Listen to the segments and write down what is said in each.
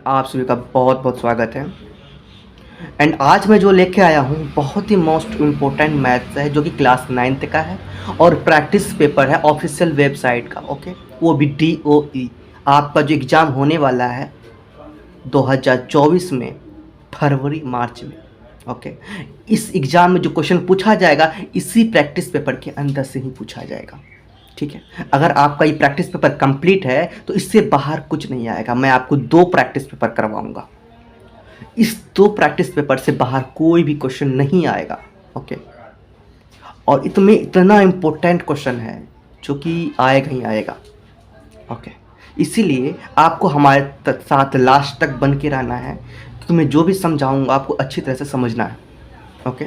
आप सभी का बहुत बहुत स्वागत है। एंड आज मैं जो लेके आया हूँ बहुत ही मोस्ट इम्पोर्टेंट मैथ्स है जो कि क्लास 9th का है और प्रैक्टिस पेपर है ऑफिशियल वेबसाइट का। ओके, वो भी DOE। आपका जो एग्ज़ाम होने वाला है 2024 में फरवरी मार्च में। ओके, इस एग्ज़ाम में जो क्वेश्चन पूछा जाएगा इसी प्रैक्टिस पेपर के अंदर से ही पूछा जाएगा। ठीक है, अगर आपका ये प्रैक्टिस पेपर कंप्लीट है तो इससे बाहर कुछ नहीं आएगा। मैं आपको 2 प्रैक्टिस पेपर करवाऊंगा, इस 2 प्रैक्टिस पेपर से बाहर कोई भी क्वेश्चन नहीं आएगा। ओके, और इसमें इतना इम्पोर्टेंट क्वेश्चन है जो कि आएगा ही आएगा। ओके, इसीलिए आपको हमारे साथ लास्ट तक बन के रहना है क्योंकि मैं जो भी समझाऊंगा आपको अच्छी तरह से समझना है। ओके,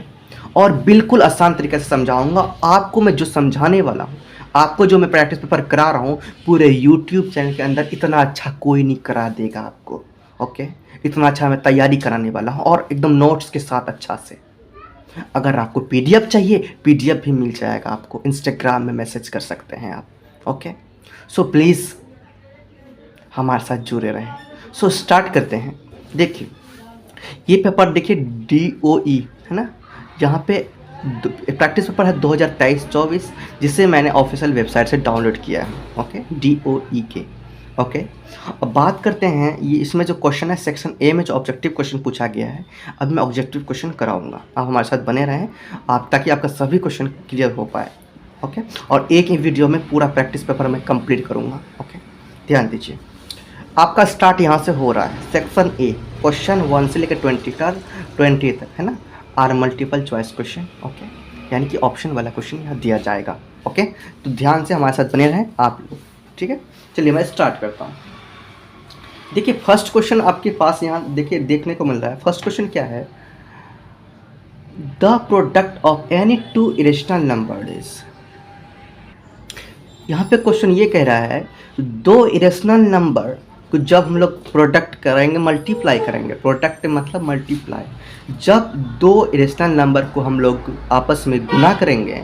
और बिल्कुल आसान तरीके से समझाऊंगा। आपको मैं जो समझाने वाला हूँ, आपको जो मैं प्रैक्टिस पेपर करा रहा हूँ, पूरे यूट्यूब चैनल के अंदर इतना अच्छा कोई नहीं करा देगा आपको। ओके, इतना अच्छा मैं तैयारी कराने वाला हूँ और एकदम नोट्स के साथ अच्छा से। अगर आपको PDF चाहिए, PDF भी मिल जाएगा आपको, इंस्टाग्राम में मैसेज कर सकते हैं आप। ओके, सो प्लीज़ हमारे साथ जुड़े रहें। सो स्टार्ट करते हैं। देखिए ये पेपर देखिए DOE है ना, यहाँ पे प्रैक्टिस पेपर है 2023-24 जिसे मैंने ऑफिशियल वेबसाइट से डाउनलोड किया है। ओके, DOE के। ओके, अब बात करते हैं ये इसमें जो क्वेश्चन है सेक्शन A में जो ऑब्जेक्टिव क्वेश्चन पूछा गया है, अब मैं ऑब्जेक्टिव क्वेश्चन कराऊंगा। आप हमारे साथ बने रहें आप ताकि आपका सभी क्वेश्चन क्लियर हो पाए। ओके, और एक ही वीडियो में पूरा प्रैक्टिस पेपर मैं कंप्लीट करूँगा। ओके, ध्यान दीजिए। आपका स्टार्ट यहाँ से हो रहा है। सेक्शन A क्वेश्चन 1 से लेकर 20 तक है ना, or multiple choice question. Okay, यानी कि ऑप्शन वाला क्वेश्चन यहाँ दिया जाएगा। ओके, तो ध्यान से हमारे साथ बने रहें आप लोग। ठीक है, चलिए मैं स्टार्ट करता हूँ। देखिए फर्स्ट क्वेश्चन आपके पास यहाँ देखिए देखने को मिल रहा है। फर्स्ट क्वेश्चन क्या है, the product of any 2 irrational number is. यहाँ पे क्वेश्चन ये कह रहा है 2 इरेशनल नंबर को जब हम लोग प्रोडक्ट करेंगे, मल्टीप्लाई करेंगे, प्रोडक्ट मतलब मल्टीप्लाई, जब 2 इरेशनल नंबर को हम लोग आपस में गुना करेंगे,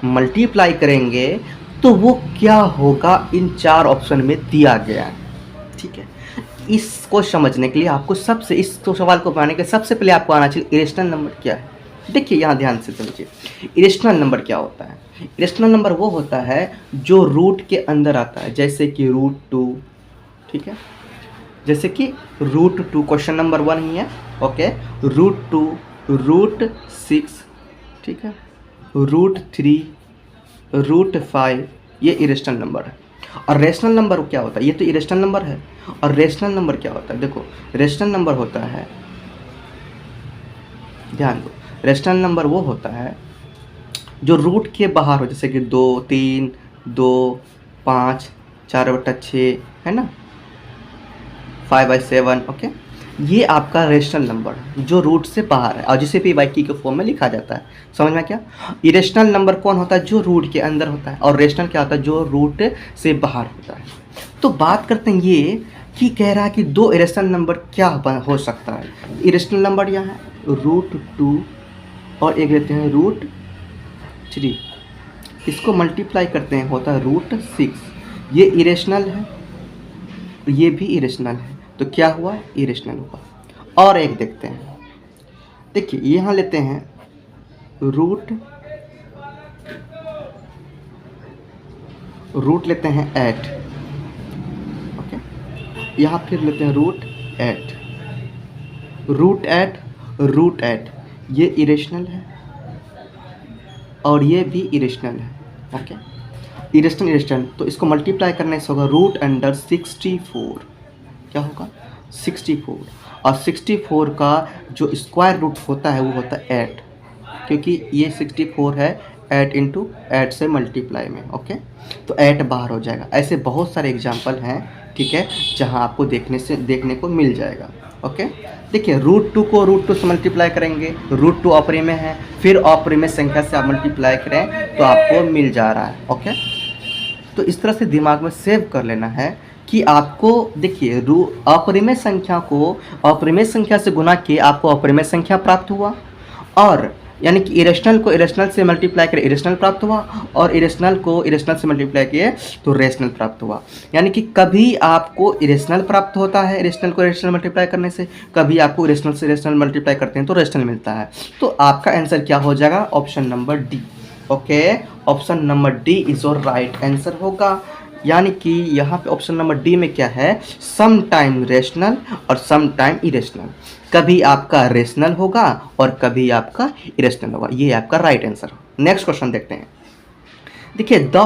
मल्टीप्लाई करेंगे, तो वो क्या होगा इन 4 ऑप्शन में दिया गया है। ठीक है, इसको समझने के लिए आपको सबसे इस तो सवाल को बनाने के सबसे पहले आपको आना चाहिए इरेशनल नंबर क्या है। देखिए यहाँ ध्यान से समझिए, इरेशनल नंबर क्या होता है। इरेशनल नंबर वो होता है जो रूट के अंदर आता है, जैसे कि √2। ठीक है, जैसे कि √2 क्वेश्चन नंबर 1 ही है। ओके, √2, √6, ठीक है, √3, √5, ये इरेशनल नंबर है। और रेशनल नंबर क्या होता है, ये तो इरेशनल नंबर है। और रेशनल नंबर क्या होता है, देखो रेशनल नंबर होता है, ध्यान दो, रेशनल नंबर वो होता है जो रूट के बाहर हो, जैसे कि 2, 3, 2, 5, 4/6 है ना, 5/7। ओके, ये आपका रेशनल नंबर जो रूट से बाहर है और जिसे PYQ के फॉर्म में लिखा जाता है। समझ में क्या, इरेशनल नंबर कौन होता है जो रूट के अंदर होता है, और रेशनल क्या होता है जो रूट से बाहर होता है। तो बात करते हैं ये कि कह रहा है कि 2 इरेशनल नंबर क्या हो सकता है। इरेशनल नंबर यहाँ है √2 और एक लेते हैं √3, इसको मल्टीप्लाई करते हैं होता है √6। ये इरेशनल है, ये भी इरेशनल है, तो क्या हुआ, इरेशनल हुआ। और एक देखते हैं, देखिए यहाँ लेते हैं रूट लेते हैं 8। ओके, यहाँ फिर लेते हैं √8, √8, ये इरेशनल है और ये भी इरेशनल है। ओके, इरेशनल, तो इसको मल्टीप्लाई करने से होगा √64। क्या होगा, 64। और 64 का जो स्क्वायर रूट होता है वो होता है 8, क्योंकि ये 64 है 8 × 8 से मल्टीप्लाई में। ओके, तो 8 बाहर हो जाएगा। ऐसे बहुत सारे एग्जाम्पल हैं, ठीक है, जहां आपको देखने को मिल जाएगा। ओके, देखिए √2 को √2 से मल्टीप्लाई करेंगे, √2 ऑपरिमेय है, फिर ऑपरिमेय संख्या से आप मल्टीप्लाई करें तो आपको मिल जा रहा है। ओके, तो इस तरह से दिमाग में सेव कर लेना है कि आपको देखिए अपरिमेय संख्या को अपरिमेय संख्या से गुना किए आपको अपरिमेय संख्या प्राप्त हुआ, और यानी कि इरेशनल को इरेशनल से मल्टीप्लाई करे इरेशनल प्राप्त हुआ, और इरेशनल को इरेशनल से मल्टीप्लाई किए तो रेशनल प्राप्त हुआ। यानी कि कभी आपको इरेशनल प्राप्त होता है इरेशनल को इरेशनल मल्टीप्लाई करने से, कभी आपको इरेशनल से इरेशनल मल्टीप्लाई करते हैं तो रेशनल मिलता है। तो आपका आंसर क्या हो जाएगा? Option number D. Okay, option number D is your right answer होगा। यानी कि यहाँ पे ऑप्शन नंबर डी में क्या है? सम टाइम रेशनल और सम टाइम इरेशनल। कभी आपका रेशनल होगा और कभी आपका इरेशनल होगा। ये आपका राइट आंसर। नेक्स्ट क्वेश्चन देखते हैं। देखिए, the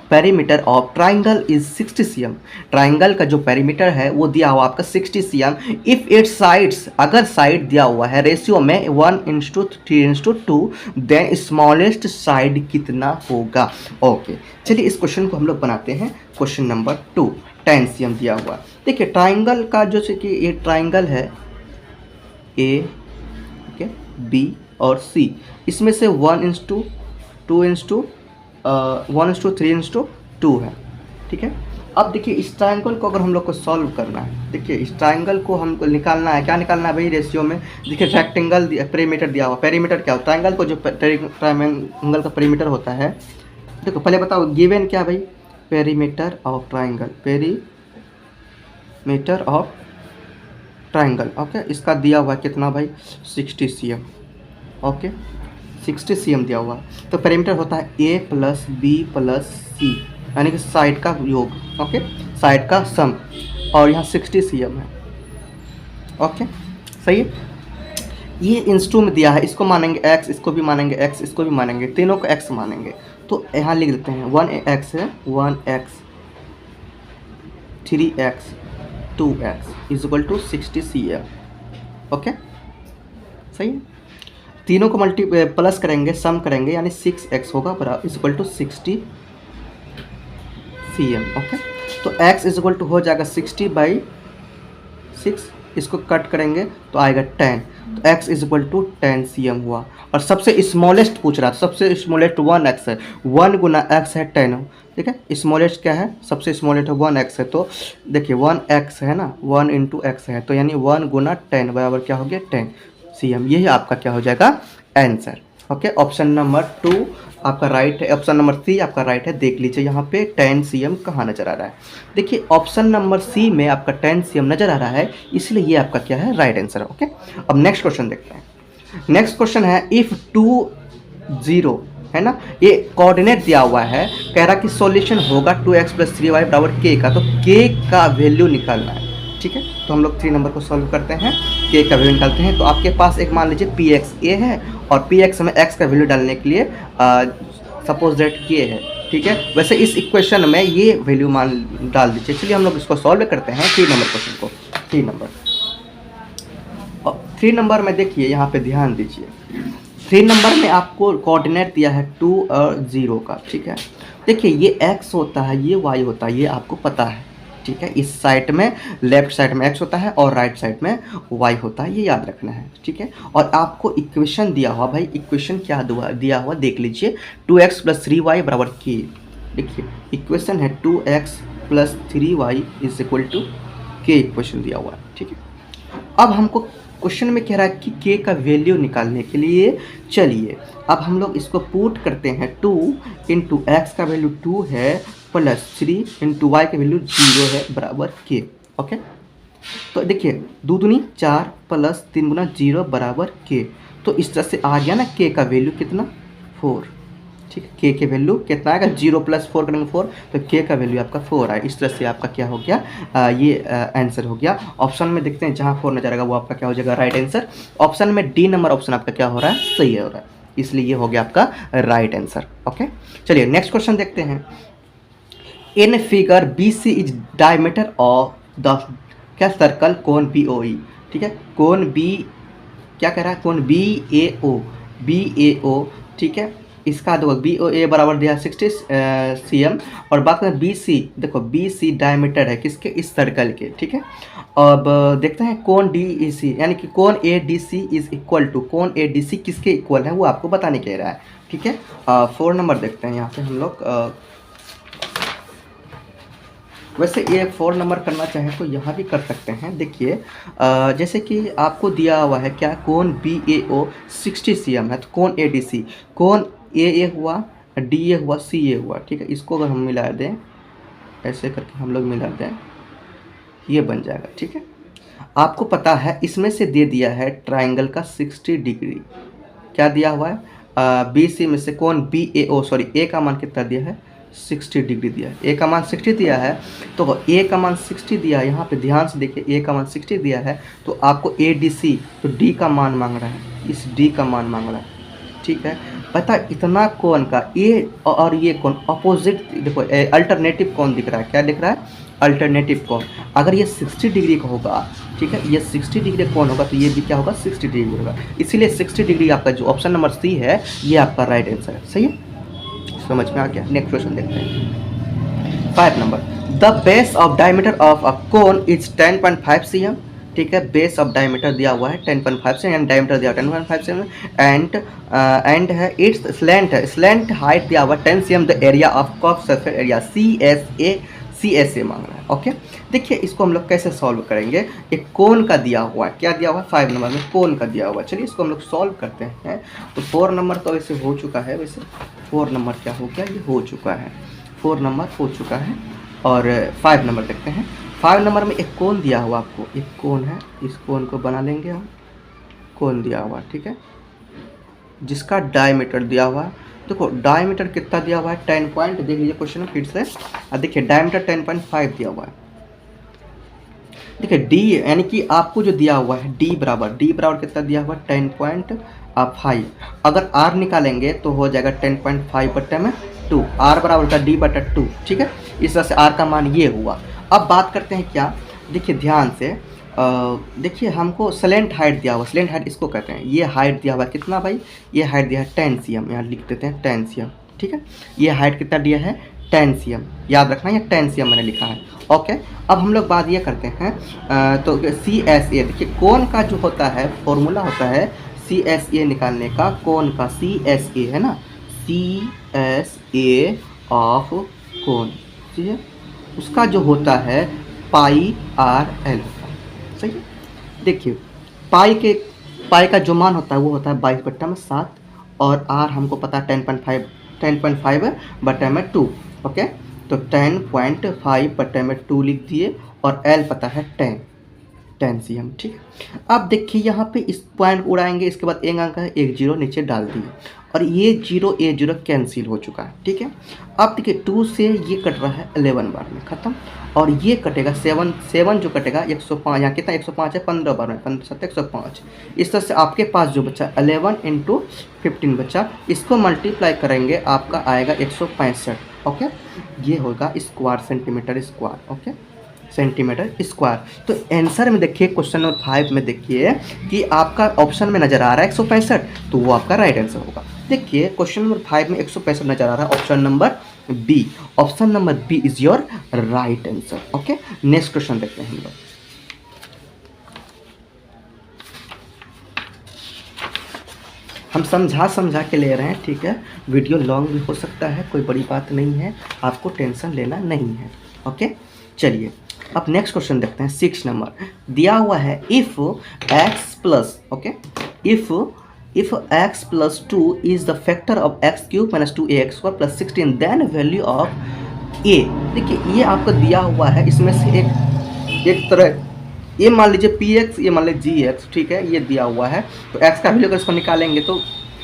perimeter of triangle is 60 cm। Triangle का जो पेरीमीटर है वो दिया हुआ आपका 60 cm। इफ इट्स साइड्स, अगर साइड दिया हुआ है रेशियो में 1:3:2, देन स्मॉलेस्ट साइड कितना होगा? ओके, चलिए इस क्वेश्चन को हम लोग बनाते हैं। क्वेश्चन नंबर 2, 10 cm दिया हुआ। देखिए, ट्राइंगल का जो से कि ये ट्राइंगल है ए, ओके, बी और सी, इसमें से 1:3:2 है। ठीक है, अब देखिए इस ट्रायंगल को अगर हम लोग को सॉल्व करना है, देखिए इस ट्रायंगल को हमको निकालना है। क्या निकालना है भाई? रेशियो में। देखिए रेक्टेंगल पेरीमीटर दिया हुआ। पेरीमीटर क्या होता है? ट्रायंगल को जो ट्रायंगल का पेरीमीटर होता है, देखो पहले बताओ गिवन क्या भाई? Perimeter of triangle, perimeter of triangle. Okay, इसका दिया हुआ कितना भाई? 60 cm। ओके, 60 cm दिया हुआ। तो पेरीमीटर होता है a + b + c, यानी कि साइड का योग। ओके, साइड का सम, और यहाँ 60 cm है। ओके, सही है। ये इंस्टू में दिया है, इसको मानेंगे x, इसको भी मानेंगे x, इसको भी मानेंगे, तीनों को x मानेंगे। तो यहाँ लिख देते हैं 1x है, 1x 3x 2x = 60 cm। Okay, सही है। तीनों को प्लस करेंगे, सम करेंगे, यानी 6x होगा = 60 cm। ओके, तो x = हो जाएगा 60/6, इसको कट करेंगे तो आएगा 10, तो x = 10 cm हुआ। और सबसे स्मॉलेस्ट पूछ रहा था, सबसे स्मॉलेस्ट 1x है, 1 × x है 10। ठीक है, स्मॉलेस्ट क्या है? सबसे स्मॉलेस्ट है 1x है। तो देखिए 1x है ना, 1 × x है, तो यानी 1 × 10 बराबर क्या हो गया? 10 cm। यही आपका क्या हो जाएगा? आंसर। ओके, ऑप्शन नंबर 2 आपका राइट है, ऑप्शन नंबर सी आपका राइट है। देख लीजिए यहाँ पे 10 cm कहाँ नज़र आ रहा है। देखिए ऑप्शन नंबर सी में आपका 10 cm नज़र आ रहा है, इसलिए ये आपका क्या है? राइट आंसर है। ओके, अब नेक्स्ट क्वेश्चन देखते हैं। नेक्स्ट क्वेश्चन है, इफ़ 2 0 है ना, ये कोऑर्डिनेट दिया हुआ है, कह रहा कि सॉल्यूशन होगा 2x + 3y = k का। तो k का वैल्यू निकालना है। ठीक है, तो हम लोग 3 नंबर को सॉल्व करते हैं, k का वैल्यू निकालते हैं। तो आपके पास एक मान लीजिए px है, और px में x का वैल्यू डालने के लिए सपोज दैट k है। ठीक है, वैसे इस इक्वेशन में ये वैल्यू मान डाल दीजिए। चलिए हम लोग इसको सॉल्व करते हैं 3 नंबर क्वेश्चन को। 3 नंबर में देखिए, यहाँ पे ध्यान दीजिए। 3 नंबर में आपको कोऑर्डिनेट दिया है 2 और 0 का। ठीक है, देखिए ये x होता है, ये y होता है, ये आपको पता है। ठीक है, इस साइड में लेफ्ट साइड में x होता है और राइट साइड में y होता है, ये याद रखना है। ठीक है, और आपको इक्वेशन दिया हुआ, भाई इक्वेशन क्या दिया हुआ देख लीजिए, 2x + 3y = k। देखिए इक्वेशन है 2x + 3y = k, इक्वेशन दिया हुआ है। ठीक है, अब हमको क्वेश्चन में कह रहा है कि k का वैल्यू निकालने के लिए, चलिए अब हम लोग इसको पुट करते हैं। 2 × x का वैल्यू 2 है, + 3 × y का वैल्यू 0 है बराबर k। ओके, तो देखिए 2 दूनी 4 + 3 × 0 बराबर k। तो इस तरह से आ गया ना k का वैल्यू कितना? 4। ठीक है, k के वैल्यू कितना आएगा? 0 + 4 करेंगे 4, तो k का वैल्यू आपका 4 आए। इस तरह से आपका क्या हो गया? ये आंसर हो गया। ऑप्शन में देखते हैं, जहाँ 4 नजर आएगा वो आपका क्या हो जाएगा? Right answer. ऑप्शन में डी नंबर ऑप्शन आपका क्या हो रहा है? सही हो रहा है, इसलिए ये हो गया आपका राइट आंसर। ओके, चलिए नेक्स्ट क्वेश्चन देखते हैं। In figure BC is diameter of the क्या सर्कल कोन BOE। ठीक है, कोन B क्या कह रहा है? कोन BAO। ठीक है, इसका देखो BOA बराबर दिया 60 cm, और बात करें BC, देखो BC डायमीटर है किसके? इस सर्कल के। ठीक है, अब देखते हैं कोन DEC, यानी कि कोन ADC इज इक्वल टू, कोन ADC किसके इक्वल है वो आपको बताने कह रहा है। ठीक है, 4 नंबर देखते हैं यहाँ पे हम लोग। वैसे ये 4 नंबर करना चाहे तो यहाँ भी कर सकते हैं। देखिए जैसे कि आपको दिया हुआ है क्या, कोण BAO 60 cm है, तो कोण ADC, कोण AA हुआ, DA हुआ, CA हुआ, ठीक है। इसको अगर हम मिला दें, ऐसे करके हम लोग मिला दें, ये बन जाएगा, ठीक है। आपको पता है इसमें से दे दिया है ट्राइंगल का 60 डिग्री, क्या दिया हुआ है, BC में से कोण BAO, सॉरी A का मान कितना दिया है, 60 डिग्री दिया है। A का मान 60 दिया है, तो A का मान 60 दिया है, यहाँ पे ध्यान से देखिए, A का मान 60 दिया है, तो आपको ADC, तो D का मान मांग रहा है, इस D का मान मांग रहा है, ठीक है। पता इतना कोण का A और ये कोण अपोजिट, देखो अल्टरनेटिव कोण दिख रहा है, क्या दिख रहा है, अल्टरनेटिव कोण। अगर ये 60 डिग्री का होगा, ठीक है, ये 60 डिग्री कोण होगा, तो ये भी क्या होगा, 60 डिग्री होगा। इसीलिए 60 डिग्री आपका जो ऑप्शन नंबर C है, ये आपका राइट आंसर है। सही है, समझ में आ गया। नेक्स्ट क्वेश्चन देखते हैं। 5 number, the base of diameter of a cone is 10.5 cm, ठीक है। बेस ऑफ डायमीटर दिया हुआ है 10.5 cm एंड डायमीटर दिया हुआ है 10.5 cm एंड है इट्स स्लैंट हाइट दिया हुआ 10 cm, the area of curve surface area CSA मांग रहा है। ओके, देखिए इसको हम लोग कैसे सॉल्व करेंगे। एक कोन का दिया हुआ है, क्या दिया हुआ है, 5 नंबर में कोन का दिया हुआ है। चलिए इसको हम लोग सॉल्व करते हैं। तो 4 नंबर तो वैसे हो चुका है, वैसे 4 नंबर क्या हो गया, ये हो चुका है, 4 नंबर हो चुका है। और 5 नंबर देखते हैं। 5 नंबर में एक कोन दिया हुआ, आपको एक कोन है, इस कोन को बना लेंगे हम, कोन दिया हुआ, ठीक है, जिसका डायमीटर दिया हुआ है। देखो डायमीटर कितना दिया हुआ है, 10 पॉइंट, देख लीजिए क्वेश्चन में फिर से। देखिए डायमीटर 10.5 दिया हुआ है। देखिए डी यानी कि आपको जो दिया हुआ है डी बराबर कितना दिया हुआ है, 10.5। अगर आर निकालेंगे तो हो जाएगा 10.5 बट्टे में 2, आर बराबर का डी बटा 2, ठीक है। इस तरह से आर का मान ये हुआ। अब बात करते हैं क्या, देखिए ध्यान से देखिए हमको स्लैंट हाइट दिया हुआ, स्लैंट हाइट इसको कहते हैं। ये हाइट दिया हुआ है कितना भाई, ये हाइट दिया है 10 cm, यहाँ लिख देते हैं 10 cm, ठीक है। ये हाइट कितना दिया है, 10 cm, याद रखना ये 10 cm मैंने लिखा है। ओके, अब हम लोग बात ये करते हैं तो CSA, देखिए कोन का जो होता है फॉर्मूला होता है CSA निकालने का, कोन का CSA है ना, CSA ऑफ कोन, ठीक है, उसका जो होता है πRL, सही है। देखिए पाई का जो मान होता है वो होता है 22/7 और आर हमको पता है 10.5 बटे में 2। ओके, तो 10.5 बटे में 2 लिख दिए और एल पता है 10 cm, ठीक है। अब देखिए यहाँ पे इस पॉइंट उड़ाएंगे, इसके बाद एक अंक है, एक जीरो नीचे डाल दिए और ये जीरो ये जीरो कैंसिल हो चुका है, ठीक है। अब देखिए 2 से ये कट रहा है 11 बार में खत्म, और ये कटेगा 7 जो कटेगा 105, यहाँ कितना 105 है, 15 बार में 15 7 105। इस तरह से आपके पास जो बचा 11 × 15 बचा, इसको मल्टीप्लाई करेंगे आपका आएगा 165। ओके, ये होगा square centimetre square, okay, centimetre square. तो आंसर में देखिए क्वेश्चन नंबर 5 में देखिए कि आपका ऑप्शन में नजर आ रहा है 165, तो वो आपका राइट आंसर होगा। देखिए क्वेश्चन नंबर 5 में 165 नजर आ रहा है, option number B, option number B is your right answer. Okay, next question देखते हैं हम लोग। हम समझा के ले रहे हैं, ठीक है, वीडियो लॉन्ग भी हो सकता है, कोई बड़ी बात नहीं है, आपको टेंशन लेना नहीं है। ओके, चलिए अब नेक्स्ट क्वेश्चन देखते हैं। 6 नंबर दिया हुआ है, if x plus, okay, if x plus 2 is the factor of x³ minus 2ax² plus 16 then value of a। देखिए ये आपको दिया हुआ है, इसमें से एक तरह ये मान लीजिए px, ये मान लीजिए gx, ठीक है, ये दिया हुआ है। तो x का वैल्यू अगर इसको निकालेंगे तो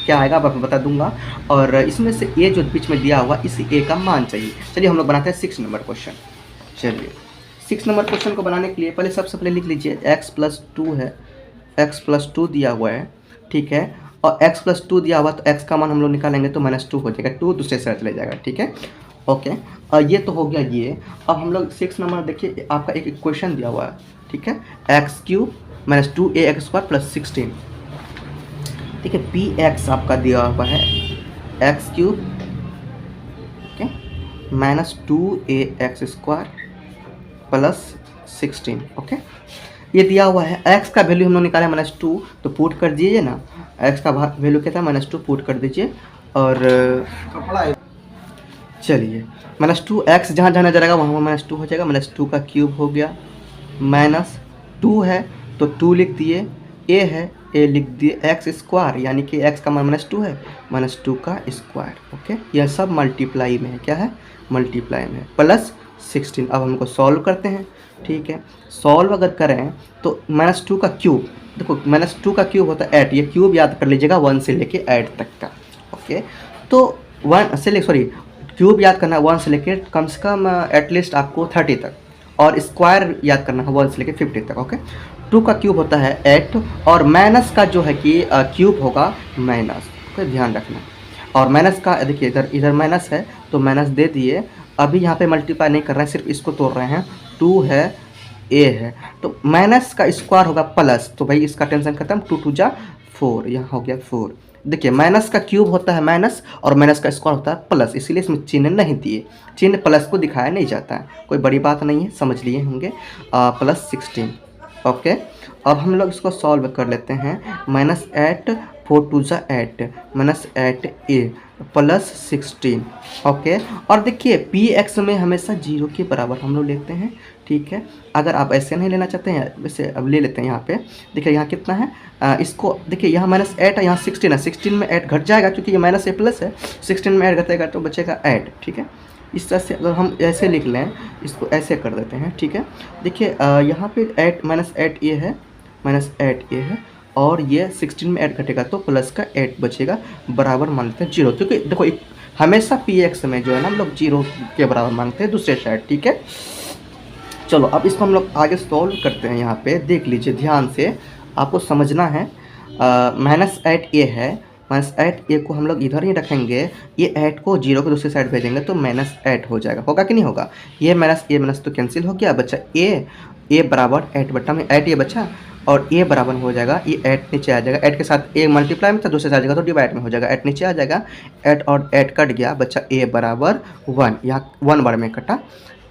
क्या आएगा आप बता दूंगा, और इसमें से a जो बीच में दिया हुआ इसी a का मान चाहिए। चलिए हम लोग बनाते हैं 6 नंबर क्वेश्चन। चलिए 6 नंबर क्वेश्चन को बनाने के लिए पहले सबसे पहले लिख लीजिए x प्लस 2 है, x प्लस 2 दिया हुआ है, ठीक है, और x प्लस 2 दिया हुआ तो x का मान हम लोग निकालेंगे तो -2 हो जाएगा, 2 दूसरे साइड चले जाएगा, ठीक है। ओके, और ये तो हो गया ये। अब हम लोग 6 नंबर देखिए, आपका एक इक्वेशन दिया हुआ है, ठीक है, x³ माइनस 2ax² प्लस 16, ठीक है, px आपका दिया हुआ है x³ okay minus 2ax² plus 16, okay, ये दिया हुआ है। x का वैल्यू हम लोग निकाले -2, तो पुट कर दीजिए ना, x का वैल्यू क्या था, -2 पुट कर दीजिए। और चलिए -2 एक्स जहाँ जहाँ नजर आएगा वहाँ -2 हो जाएगा। -2 का क्यूब हो गया, -2 है तो 2 लिख दिए, ए है ए लिख दिए, एक्स स्क्वायर यानी कि एक्स का मान -2 है, -2 का स्क्वायर। ओके, यह सब मल्टीप्लाई में है, क्या है मल्टीप्लाई में है, +16। अब हमको सॉल्व करते हैं, ठीक है। सॉल्व अगर करें तो -2 का क्यूब, देखो -2 का क्यूब होता है 8, ये क्यूब याद कर लीजिएगा 1 से लेके 8 तक का। ओके, तो 1 से सॉरी क्यूब याद करना है 1 से लेके कम से कम एटलीस्ट आपको 30 तक, और स्क्वायर याद करना है 1 से लेके 50 तक। ओके, 2 का क्यूब होता है 8, और माइनस का जो है कि क्यूब होगा माइनस। ओके, ध्यान रखना। और माइनस का देखिए इधर माइनस है तो माइनस दे दिए, अभी यहाँ पे मल्टीप्लाई नहीं कर रहे हैं, सिर्फ इसको तोड़ रहे हैं। 2 है ए है तो माइनस का स्क्वायर होगा प्लस, तो भाई इसका टेंशन खत्म, 2 2 जा 4, यहाँ हो गया 4। देखिए माइनस का क्यूब होता है माइनस, और माइनस का स्क्वायर होता है प्लस, इसीलिए इसमें चिन्ह नहीं दिए, चिन्ह प्लस को दिखाया नहीं जाता है, कोई बड़ी बात नहीं है, समझ लिए होंगे। +16। ओके, अब हम लोग इसको सॉल्व कर लेते हैं। -8 4 2 जा 8, -8 ए +16। ओके, और देखिए पी एक्स में हमेशा 0 के बराबर हम लोग लेते हैं, ठीक है। अगर आप ऐसे नहीं लेना चाहते हैं, वैसे अब ले लेते हैं। यहाँ पे देखिए यहाँ कितना है, इसको देखिए यहाँ -8 है, यहाँ 16 है, 16 में 8 घट जाएगा क्योंकि ये माइनस ए प्लस है, 16 में 8 घटेगा तो बचेगा 8, ठीक है। इस तरह से अगर हम ऐसे लिख लें, इसको ऐसे कर देते हैं, ठीक है। देखिए यहाँ पे 8 -8 ये है, -8 ये है, और ये 16 में 8 घटेगा तो प्लस का 8 बचेगा, बराबर मान लेते हैं 0, क्योंकि देखो हमेशा पी एक्स में जो है ना हम लोग 0 के बराबर मानते हैं दूसरे साइड, ठीक है। चलो अब इसको हम लोग आगे सॉल्व करते हैं। यहाँ पे देख लीजिए ध्यान से, आपको समझना है। -8 ये है, -8 ये को हम लोग इधर ही रखेंगे, ये 8 को 0 के दूसरी साइड भेजेंगे तो -8 हो जाएगा, होगा कि नहीं होगा। ये माइनस तो कैंसिल हो गया, बच्चा ए बराबर 8 बट्टा में 8 ये बच्चा, और ए बराबर हो जाएगा, ये 8 नीचे आ जाएगा, 8 के साथ ए मल्टीप्लाई में था, दूसरे साइड आ जाएगा तो डिवाइड में हो जाएगा, 8 नीचे आ जाएगा, 8 और 8 कट गया, बच्चा ए बराबर 1, यहाँ 1 बार में कटा,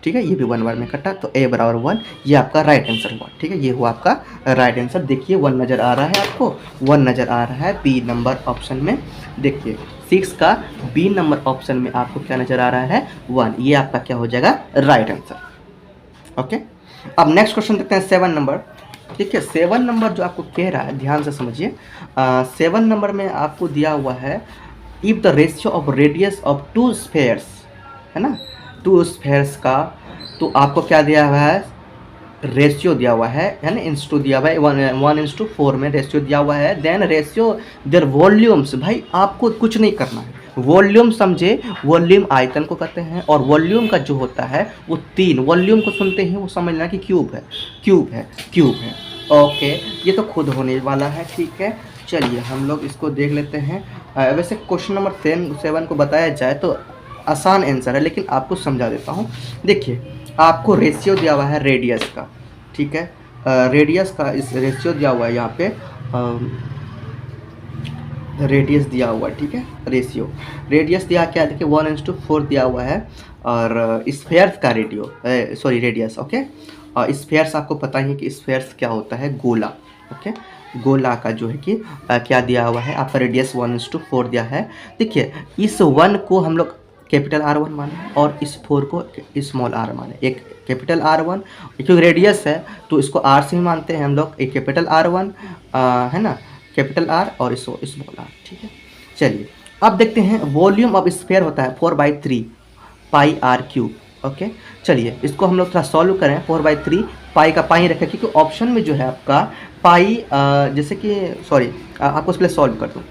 ठीक है, ये भी 1 बार में कटा तो ए बराबर 1, ये आपका राइट आंसर हुआ, ठीक है। ये हुआ आपका राइट आंसर। देखिए 1 नज़र आ रहा है आपको, 1 नज़र आ रहा है बी नंबर ऑप्शन में। देखिए 6 का बी नंबर ऑप्शन में आपको क्या नज़र आ रहा है, 1, ये आपका क्या हो जाएगा राइट आंसर। ओके, अब नेक्स्ट क्वेश्चन देखते हैं 7 नंबर। ठीक है, 7 नंबर जो आपको कह रहा है ध्यान से समझिए। 7 नंबर में आपको दिया हुआ है, if the ratio of radius of 2 spheres, है ना, 2 स्फेयर्स का, तो आपको क्या दिया हुआ है, रेशियो दिया हुआ है ना, इंस्टू दिया हुआ है, 1:4 में रेशियो दिया हुआ है। देन रेशियो देयर वॉल्यूम्स, भाई आपको कुछ नहीं करना है, वॉल्यूम समझे, वॉल्यूम आयतन को कहते हैं, और वॉल्यूम का जो होता है वो 3, वॉल्यूम को सुनते ही वो समझ लेना कि क्यूब है। ओके, ये तो खुद होने वाला है, ठीक है। चलिए हम लोग इसको देख लेते हैं। वैसे क्वेश्चन नंबर 7 को बताया जाए तो आसान आंसर है, लेकिन आपको समझा देता हूँ। देखिए आपको रेशियो दिया हुआ है रेडियस का, ठीक है, रेडियस का इस रेशियो दिया हुआ है, यहाँ पे रेडियस दिया हुआ है, ठीक है, रेडियस दिया क्या, देखिए 1:4 दिया हुआ है, और स्फेयर्स का रेडियस। ओके, और स्फेयर्स आपको पता ही कि स्फेयर्स क्या होता है, गोला। ओके, गोला का जो है कि क्या दिया हुआ है आपका, रेडियस 1:4 दिया है। देखिए इस 1 को हम लोग कैपिटल R1 माने, और इस 4 को स्मॉल r माने। एक कैपिटल R1 क्योंकि रेडियस है तो इसको r से ही मानते हैं हम लोग, एक कैपिटल R1 है ना, कैपिटल R और स्मॉल r, ठीक है। चलिए अब देखते हैं, वॉल्यूम ऑफ स्फीयर होता है 4/3 पाई r क्यूब। ओके, चलिए इसको हम लोग थोड़ा सॉल्व करें। 4/3 पाई का पाई रखें, क्योंकि ऑप्शन में जो है आपका पाई जैसे कि आपको पहले सॉल्व कर दूँ।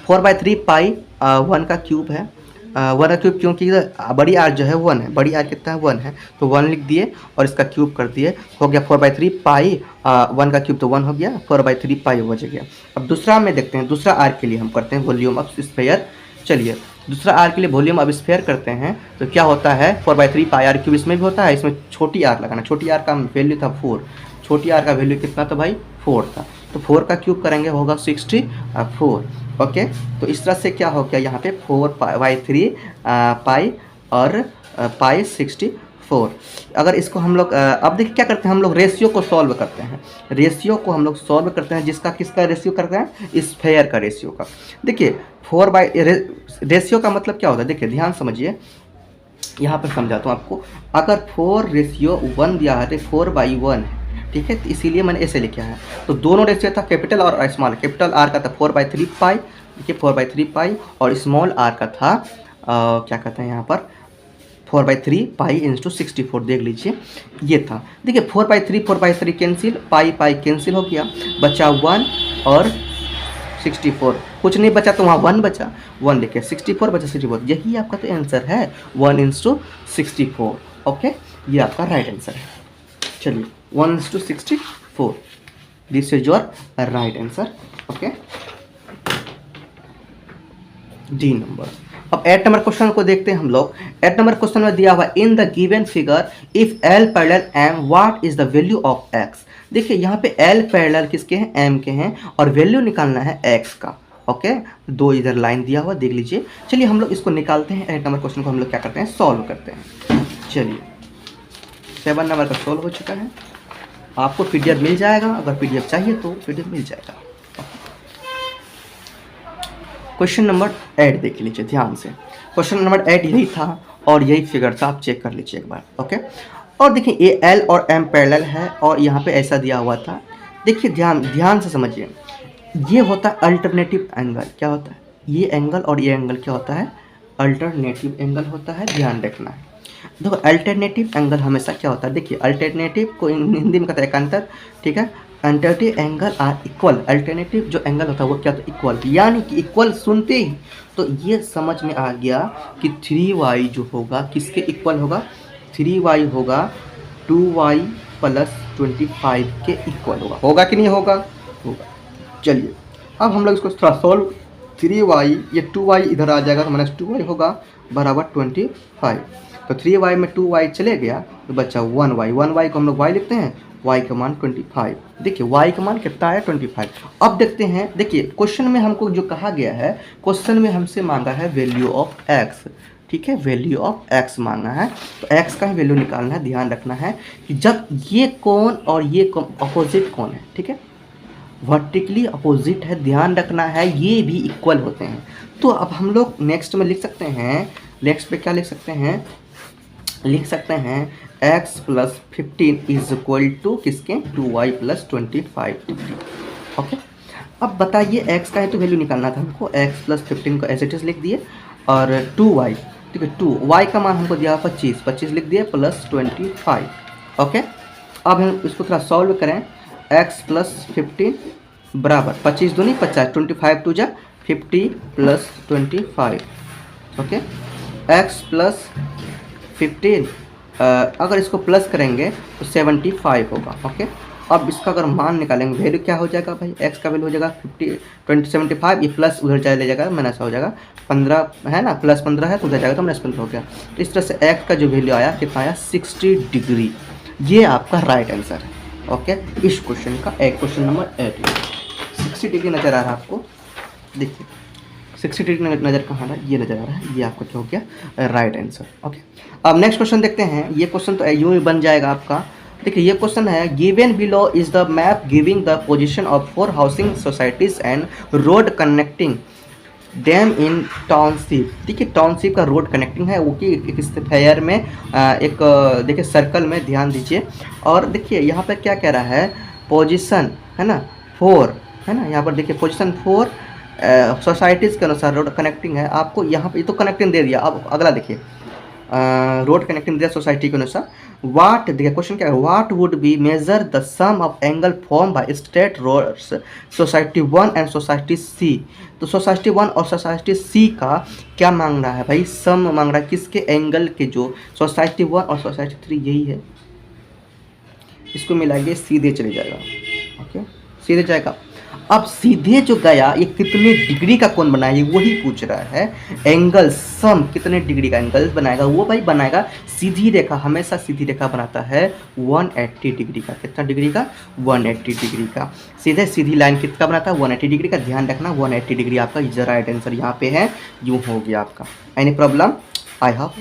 4/3 पाई 1 का क्यूब है, 1 का क्यूब, क्योंकि बड़ी आर जो है 1 है, बड़ी आर कितना है 1 है, तो 1 लिख दिए और इसका क्यूब कर दिए, हो गया 4/3 पाई 1 का क्यूब तो 1 हो गया, 4/3 पाई बच गया। अब दूसरा में देखते हैं, दूसरा आर के लिए हम करते हैं वॉल्यूम ऑफ स्फीयर। चलिए दूसरा आर के लिए वॉल्यूम ऑफ स्फीयर करते हैं, तो क्या होता है 4/3 पाई आर क्यूब, इसमें भी होता है, इसमें छोटी आर लगाना, छोटी आर का वैल्यू था 4, छोटी आर का वैल्यू कितना था भाई 4 था, तो 4 का क्यूब करेंगे होगा 64। ओके, तो इस तरह से क्या हो गया यहाँ पे 4/3 पाई और पाई 64। अगर इसको हम लोग अब देखिए क्या करते हैं, हम लोग रेशियो को सॉल्व करते हैं, रेशियो को हम लोग सॉल्व करते हैं, जिसका किसका रेशियो करते हैं, स्फीयर का रेशियो का। देखिए रेशियो का मतलब क्या होता है, देखिए ध्यान समझिए, यहाँ पर समझाता हूँ आपको। अगर 4:1 दिया है तो 4/1 है, ठीक है, तो इसीलिए मैंने ऐसे लिखा है। तो दोनों रेशियो था कैपिटल और स्मॉल। कैपिटल आर का था 4/3 पाई, देखिए 4/3 पाई, और स्मॉल आर का था क्या कहते हैं यहाँ पर 4/3 पाई इंटू 64, देख लीजिए ये था। देखिए 4/3 कैंसिल, पाई पाई कैंसिल हो गया, बचा 1 और 64, कुछ नहीं बचा तो वहाँ 1 बचा, 1 लिखे 64 बचा 64, यही आपका तो आंसर है 1:64। ओके, ये आपका राइट आंसर है। चलिए 1:64, this is your right answer. Okay, D number. अब 8 नंबर क्वेश्चन को देखते हैं हम लोग। 8 नंबर क्वेश्चन में दिया हुआ इन the given figure if L parallel M what is the value of X। देखिए यहाँ पे L पैरेलल किसके हैं, M के हैं, और वैल्यू निकालना है X का। ओके, दो इधर लाइन दिया हुआ देख लीजिए। चलिए हम लोग इसको निकालते हैं। 8 नंबर क्वेश्चन को हम लोग क्या करते हैं, सॉल्व करते हैं। चलिए 7 नंबर का सॉल्व हो चुका है, आपको PDF मिल जाएगा, अगर PDF चाहिए तो PDF मिल जाएगा। क्वेश्चन नंबर 8 देख लीजिए ध्यान से। क्वेश्चन नंबर 8 यही था और यही फिगर था, आप चेक कर लीजिए एक बार। ओके, और देखिए ये L और M पैरेलल है और यहाँ पे ऐसा दिया हुआ था। देखिए ध्यान से समझिए, ये होता है अल्टरनेटिव एंगल। क्या होता है ये एंगल और ये एंगल, क्या होता है अल्टरनेटिव एंगल होता है, ध्यान रखना है। देखो अल्टरनेटिव एंगल हमेशा क्या होता है, देखिए अल्टरनेटिव को हिंदी में कहता है एकांतर, ठीक है। Alternative angle are equal, alternative जो एंगल होता है वो क्या होता है, इक्वल, यानी कि इक्वल सुनते ही तो ये समझ में आ गया कि 3y जो होगा किसके इक्वल होगा, 3y होगा 2y + 25 के इक्वल होगा कि नहीं होगा, होगा। चलिए अब हम लोग इसको थोड़ा सॉल्व, 3y ये 2y इधर आ जाएगा तो -2y होगा बराबर 25। तो 3y में 2y चले गया तो बचा 1y, 1y को हम लोग y लिखते हैं, y का मान 25। देखिए y का मान कितना है 25। अब देखते हैं, देखिए क्वेश्चन में हमको जो कहा गया है, क्वेश्चन में हमसे मांगा है वैल्यू ऑफ x, ठीक है, वैल्यू ऑफ x मांगा है, तो x का ही वैल्यू निकालना है। ध्यान रखना है कि जब ये कोण और ये अपोजिट कोण है, ठीक है, वर्टिकली अपोजिट है, ध्यान रखना है, ये भी इक्वल होते हैं। तो अब हम लोग नेक्स्ट में लिख सकते हैं, नेक्स्ट पे क्या लिख सकते हैं, लिख सकते हैं x + 15 = किसके 2y + 25 डिग्री। ओके, अब बताइए x का है तो वैल्यू निकालना था हमको, x + 15 को एज इट इज लिख दिए, और 2y, ठीक है, 2y का मान हमको दिया 25 लिख दिए + 25। ओके, अब हम इसको थोड़ा सॉल्व करें। x + 15 बराबर 25 दूनी 50, 25 2 जा 50 + 25। ओके, x + 15 अगर इसको प्लस करेंगे तो 75 होगा। ओके, अब इसका अगर मान निकालेंगे वैल्यू क्या हो जाएगा भाई, x का वैल्यू हो जाएगा 75, ये प्लस उधर चले जाएगा, माइनस हो जाएगा 15 है ना, +15 है तो उधर जाएगा तो -15 हो गया। तो इस तरह से x का जो वैल्यू आया कितना आया 60 डिग्री। ये आपका राइट आंसर है। ओके, इस क्वेश्चन का क्वेश्चन नंबर 8 60 डिग्री नज़र आ रहा है आपको, देखिए 60 डिग्री नज़र कहाँ रहा है, ये नज़र आ रहा है, ये आपका क्या हो गया राइट आंसर। ओके, अब नेक्स्ट क्वेश्चन देखते हैं। ये क्वेश्चन तो यूँ ही बन जाएगा आपका। देखिए ये क्वेश्चन है given below is the map giving the position of 4 housing societies and road connecting dam in township. देखिए टाउनशिप का रोड कनेक्टिंग है वो कि एक स्फेयर में एक देखिए सर्कल में, ध्यान दीजिए। और देखिए यहाँ पर क्या कह रहा है, पोजीशन है ना 4 है ना, यहाँ पर देखिए पोजीशन 4 सोसाइटीज़ के अनुसार रोड कनेक्टिंग है। आपको यहाँ पे तो कनेक्टिंग दे दिया, अब अगला देखिए रोड कनेक्टिंग दिया सोसाइटी के अनुसार। वाट देखिए क्वेश्चन क्या है, what would be measure the sum of angle form by straight rods society 1 and society C. तो सोसाइटी 1 और सोसाइटी सी का क्या मांग रहा है भाई, सम मांग रहा है किसके एंगल के, जो सोसाइटी 1 और सोसाइटी 3 यही है, इसको मिलाइए सीधे चले जाएगा। ओके, सीधे जाएगा। अब सीधे जो गया ये कितने डिग्री का कोण बनाएगी वही पूछ रहा है। एंगल सम कितने डिग्री का एंगल बनाएगा, वो भाई बनाएगा सीधी रेखा, हमेशा सीधी रेखा बनाता है 180 डिग्री का। कितना डिग्री का 180 डिग्री का। सीधे सीधी लाइन कितना बनाता है 180 डिग्री का। ध्यान रखना 180 डिग्री आपका राइट आंसर यहाँ पे है, यूँ हो गया आपका। Any problem, I have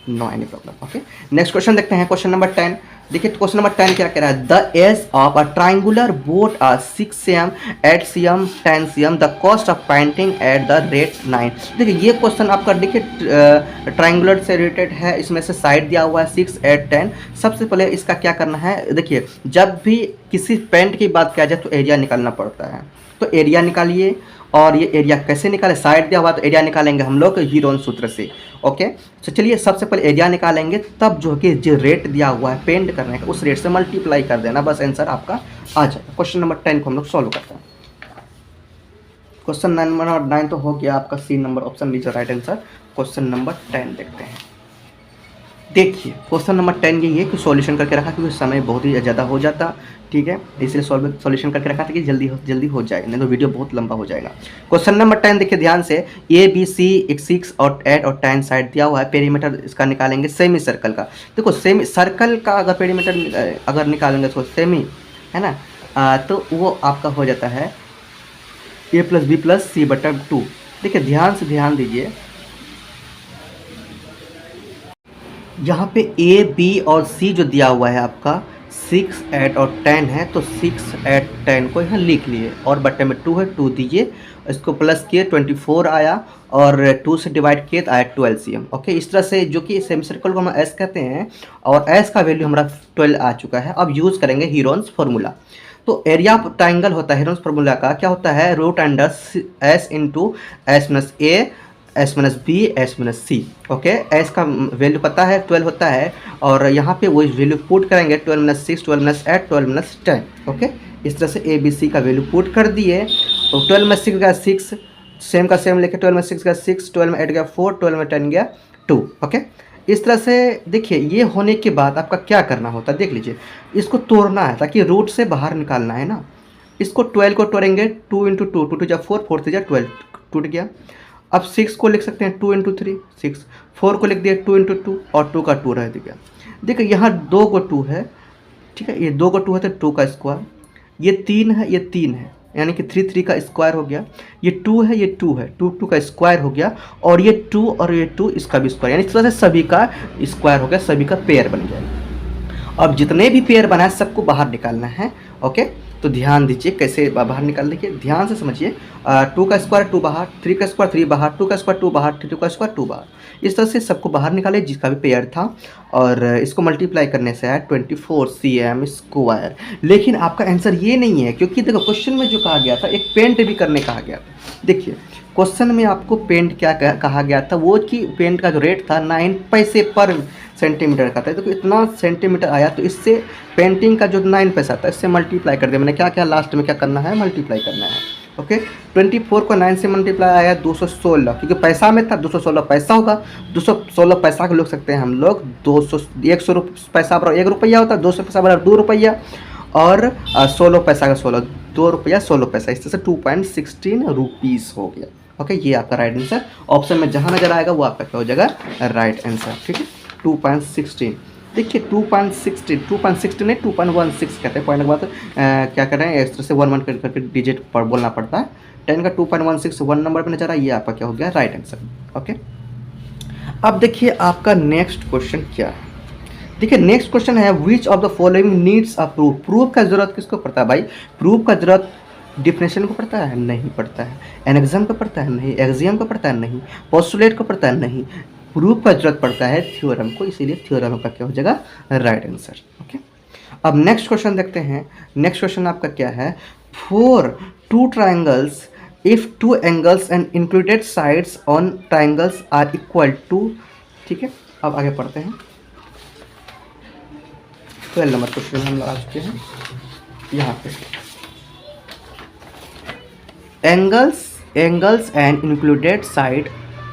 no any problem. Okay, next question देखते हैं, क्वेश्चन नंबर 10। देखिए क्वेश्चन नंबर 10 क्या कह रहा है, the edge of a triangular board are 6 cm 8 cm 10 cm the cost of painting at the rate 9। देखिए ये question आपका देखिए ट्राइंगुलर से रिलेटेड है, इसमें से साइड दिया हुआ है 6 8 10। सबसे पहले इसका क्या करना है, देखिए जब भी किसी पेंट की बात किया जाए तो एरिया निकालना पड़ता है, तो एरिया निकालिए। और ये एरिया कैसे निकाले, साइड दिया हुआ तो एरिया निकालेंगे हम लोग हीरोन सूत्र से। ओके, तो चलिए सबसे पहले एरिया निकालेंगे, तब जो कि जो रेट दिया हुआ है पेंट करने का उस रेट से मल्टीप्लाई कर देना, बस आंसर आपका आ जाएगा। क्वेश्चन नंबर 10 को हम लोग सॉल्व करते हैं। क्वेश्चन नंबर 9 तो हो गया आपका, सी नंबर ऑप्शन लीजिए राइट आंसर। क्वेश्चन नंबर 10 देखते हैं। देखिए क्वेश्चन नंबर 10 ये है कि सॉल्यूशन करके रखा, क्योंकि समय बहुत ही ज़्यादा हो जाता, ठीक है, इसलिए सॉल्यूशन करके रखा था कि जल्दी हो जाए, नहीं तो वीडियो बहुत लंबा हो जाएगा। क्वेश्चन नंबर 10 देखिए ध्यान से, ए बी सी एक 6 और 8 और 10 साइड दिया हुआ है, पेरीमीटर इसका निकालेंगे सेमी सर्कल का। देखो सेमी सर्कल का अगर पेरीमीटर अगर निकालेंगे तो सेमी है ना, तो वो आपका हो जाता है ए प्लस बी प्लस सी बटा 2। देखिए ध्यान दीजिए, यहाँ पे ए बी और सी जो दिया हुआ है आपका 6 8 और 10 है, तो 6 8 10 को यहाँ लिख लिए और बट्टे में 2 है 2 दीजिए, इसको प्लस किए 24 आया और 2 से डिवाइड किए तो आया 12 cm। ओके, इस तरह से जो कि सेमी सर्कल को हम एस कहते हैं और एस का वैल्यू हमारा 12 आ चुका है। अब यूज़ करेंगे हीरोन्स फार्मूला। तो एरिया ऑफ ट्राइंगल होता है हीरोन्स फार्मूला का क्या होता है, root under S into S minus A S minus B S minus C. Okay, S का वैल्यू पता है 12 होता है और यहाँ पे वही वैल्यू पुट करेंगे 12 माइनस 6 12 माइनस 8 12 माइनस 10। ओके, इस तरह से ए बी सी का वैल्यू पुट कर दिए। तो 12 में 6 गया 6, सेम का सेम लेके 12 में 6 गया 6, 12 में 8 गया 4, 12 में 10 गया 2। ओके, इस तरह से देखिए ये होने के बाद आपका क्या करना होता है, देख लीजिए, इसको तोड़ना है ताकि रूट से बाहर निकालना है ना। इसको 12 को तोड़ेंगे, 2 इंटू 2 2 जा 4 4 जा 12 टूट गया। अब 6 को लिख सकते हैं 2 इंटू 3 6, 4 को लिख दिया 2 इंटू 2 और 2 का 2 रह गया। देखिए यहाँ 2 को 2 है, ठीक है, ये 2 को 2 है तो 2 का स्क्वायर, ये 3 है ये 3 है, यानी कि 3 3 का स्क्वायर हो गया, ये 2 है ये 2 है 2 2 का स्क्वायर हो गया और ये 2 और ये 2 इसका भी स्क्वायर, यानी इस तरह से सभी का स्क्वायर हो गया, सभी का पेयर बन गया। अब जितने भी पेयर बना है सबको बाहर निकालना है। ओके, तो ध्यान दीजिए कैसे बाहर निकाल देखिए, ध्यान से समझिए। 2 का स्क्वायर 2 बाहर, 3 का स्क्वायर 3 बाहर, 2 का स्क्वायर 2 बाहर, 2 का स्क्वायर 2 बाहर। इस तरह से सबको बाहर निकाले जिसका भी पेयर था और इसको मल्टीप्लाई करने से आया 24 cm स्क्वायर। लेकिन आपका आंसर ये नहीं है, क्योंकि देखो क्वेश्चन में जो कहा गया था एक पेंट भी करने कहा गया था। देखिए क्वेश्चन में आपको पेंट क्या कहा गया था, वो कि पेंट का जो रेट था 9 पैसे पर सेंटीमीटर का था, तो इतना सेंटीमीटर आया, तो इससे पेंटिंग का जो 9 पैसा था इससे मल्टीप्लाई कर दिया मैंने। क्या क्या लास्ट में क्या करना है, मल्टीप्लाई करना है। ओके, 24 को 9 से मल्टीप्लाई आया 216, क्योंकि पैसा में था 216 पैसा होगा, 216 पैसा को लिख सकते हैं हम लोग 200 100 पैसा बराबर 1 रुपया होता है, 200 पैसा बराबर 2 रुपया और 16 पैसा का 16 2 रुपया 16 पैसा, इस तरह से 2.16 रुपीज़ हो गया। ओके, ये आपका राइट आंसर, ऑप्शन में जहाँ नजर आएगा वो आपका क्या हो जाएगा, राइट आंसर। ठीक है, 2.16। देखिए 2.16 नहीं 2.16 कहते हैं, पॉइंट के बाद क्या कर रहे हैं, इस तरह से 1 1 करके डिजिट पर बोलना पड़ता है। 10 का 2.16 1 नंबर पे नजर आया, ये आपका क्या हो गया, राइट आंसर। ओके, अब देखिए आपका नेक्स्ट क्वेश्चन क्या है। देखिए नेक्स्ट क्वेश्चन है, which of the following needs a proof. Proof का जरूरत किसको पड़ता है भाई, प्रूफ का जरूरत डिफिनेशन को पड़ता है, नहीं पड़ता है। एनेक्सियम को पड़ता है, नहीं। एक्सियम को पड़ता है, नहीं। पोस्टुलेट को पड़ता है, नहीं। प्रूफ का जरूरत पड़ता है थ्योरम को, इसीलिए थ्योरम का क्या हो जाएगा, राइट आंसर। ओके, अब नेक्स्ट क्वेश्चन देखते हैं। नेक्स्ट क्वेश्चन आपका क्या है, for 2 triangles if 2 angles and included sides on triangles are equal to. ठीक है, अब आगे पढ़ते हैं। 12 नंबर क्वेश्चन हम लोग आ चुके हैं यहाँ पे। angles and included side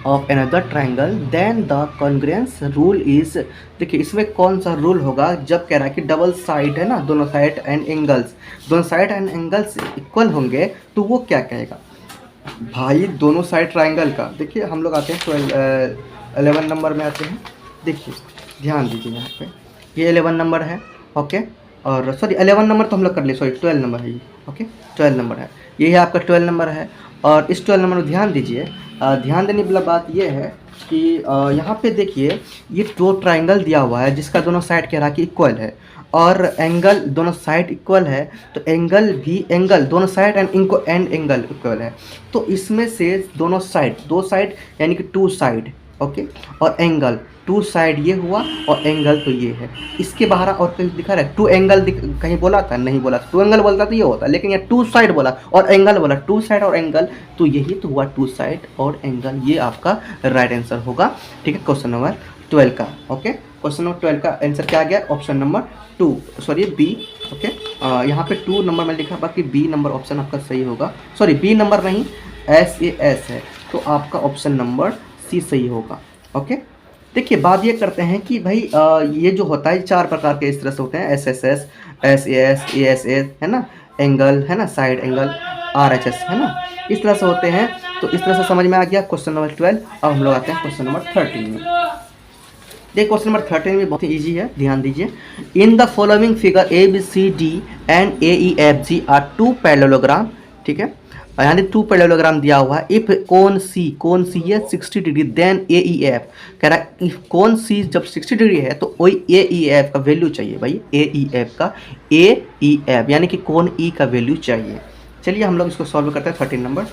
of another triangle then the congruence rule is। देखिए इसमें कौन सा रूल होगा, जब कह रहा है कि डबल साइड है ना, दोनों साइड एंड एंगल्स इक्वल होंगे तो वो क्या कहेगा भाई, दोनों साइड ट्राइंगल का। देखिए हम लोग आते हैं 11 नंबर में आते हैं। देखिए ध्यान दीजिए यहाँ पे, ये 11 नंबर है। ओके, और सॉरी 11 नंबर तो हम लोग कर लिए, सॉरी 12 नंबर है ये। ओके, 12 नंबर है, ये है आपका 12 नंबर है। और इस 12 नंबर में ध्यान दीजिए, ध्यान देने वाला बात ये है कि यहाँ पे देखिए ये 2 ट्राइंगल दिया हुआ है जिसका दोनों साइड कह रहा कि इक्वल है। और एंगल दोनों साइड इक्वल है, तो एंगल भी एंगल दोनों साइड एंड इनको एंड एंगल इक्वल है, तो इसमें से दोनों साइड, दो साइड यानी कि टू साइड, ओके, और एंगल टू साइड ये हुआ और एंगल तो ये है। इसके बाहर और कहीं दिखा रहा है टू एंगल, कहीं बोला था? नहीं बोला। टू एंगल बोलता तो ये होता, लेकिन ये टू साइड बोला और एंगल बोला, टू साइड और एंगल, तो यही तो हुआ टू साइड और एंगल। ये आपका राइट आंसर होगा, ठीक है, क्वेश्चन नंबर 12 का। ओके, क्वेश्चन नंबर 12 का आंसर क्या आ गया? Option number 2, sorry B. Okay, यहाँ पे 2 नंबर में लिखा, बाकी बी नंबर ऑप्शन आपका सही होगा। सॉरी बी नंबर नहीं, SAS है, तो आपका ऑप्शन नंबर सी सही होगा। ओके, देखिए बात ये करते हैं कि भाई ये जो होता है 4 प्रकार के इस तरह से होते हैं, SSS, SAS, ASS है ना, एंगल है ना, साइड एंगल, RHS है ना, इस तरह से होते हैं। तो इस तरह से समझ में आ गया क्वेश्चन नंबर 12। अब हम लोग आते हैं क्वेश्चन नंबर 13 में। देखिए क्वेश्चन नंबर 13 में बहुत ही ईजी है, ध्यान दीजिए। In the following figure ABCD and AEFG are 2 parallelogram, ठीक है, यानी 2 पैरेललोग्राम दिया हुआ है। इफ कोण C है 60 डिग्री, देन AEF कह रहा है इफ कोण C जब 60 डिग्री है तो वही AEF का वैल्यू चाहिए भाई, AEF का, AEF यानी कि कोण E का वैल्यू चाहिए। चलिए हम लोग इसको सॉल्व करते हैं 13 नंबर।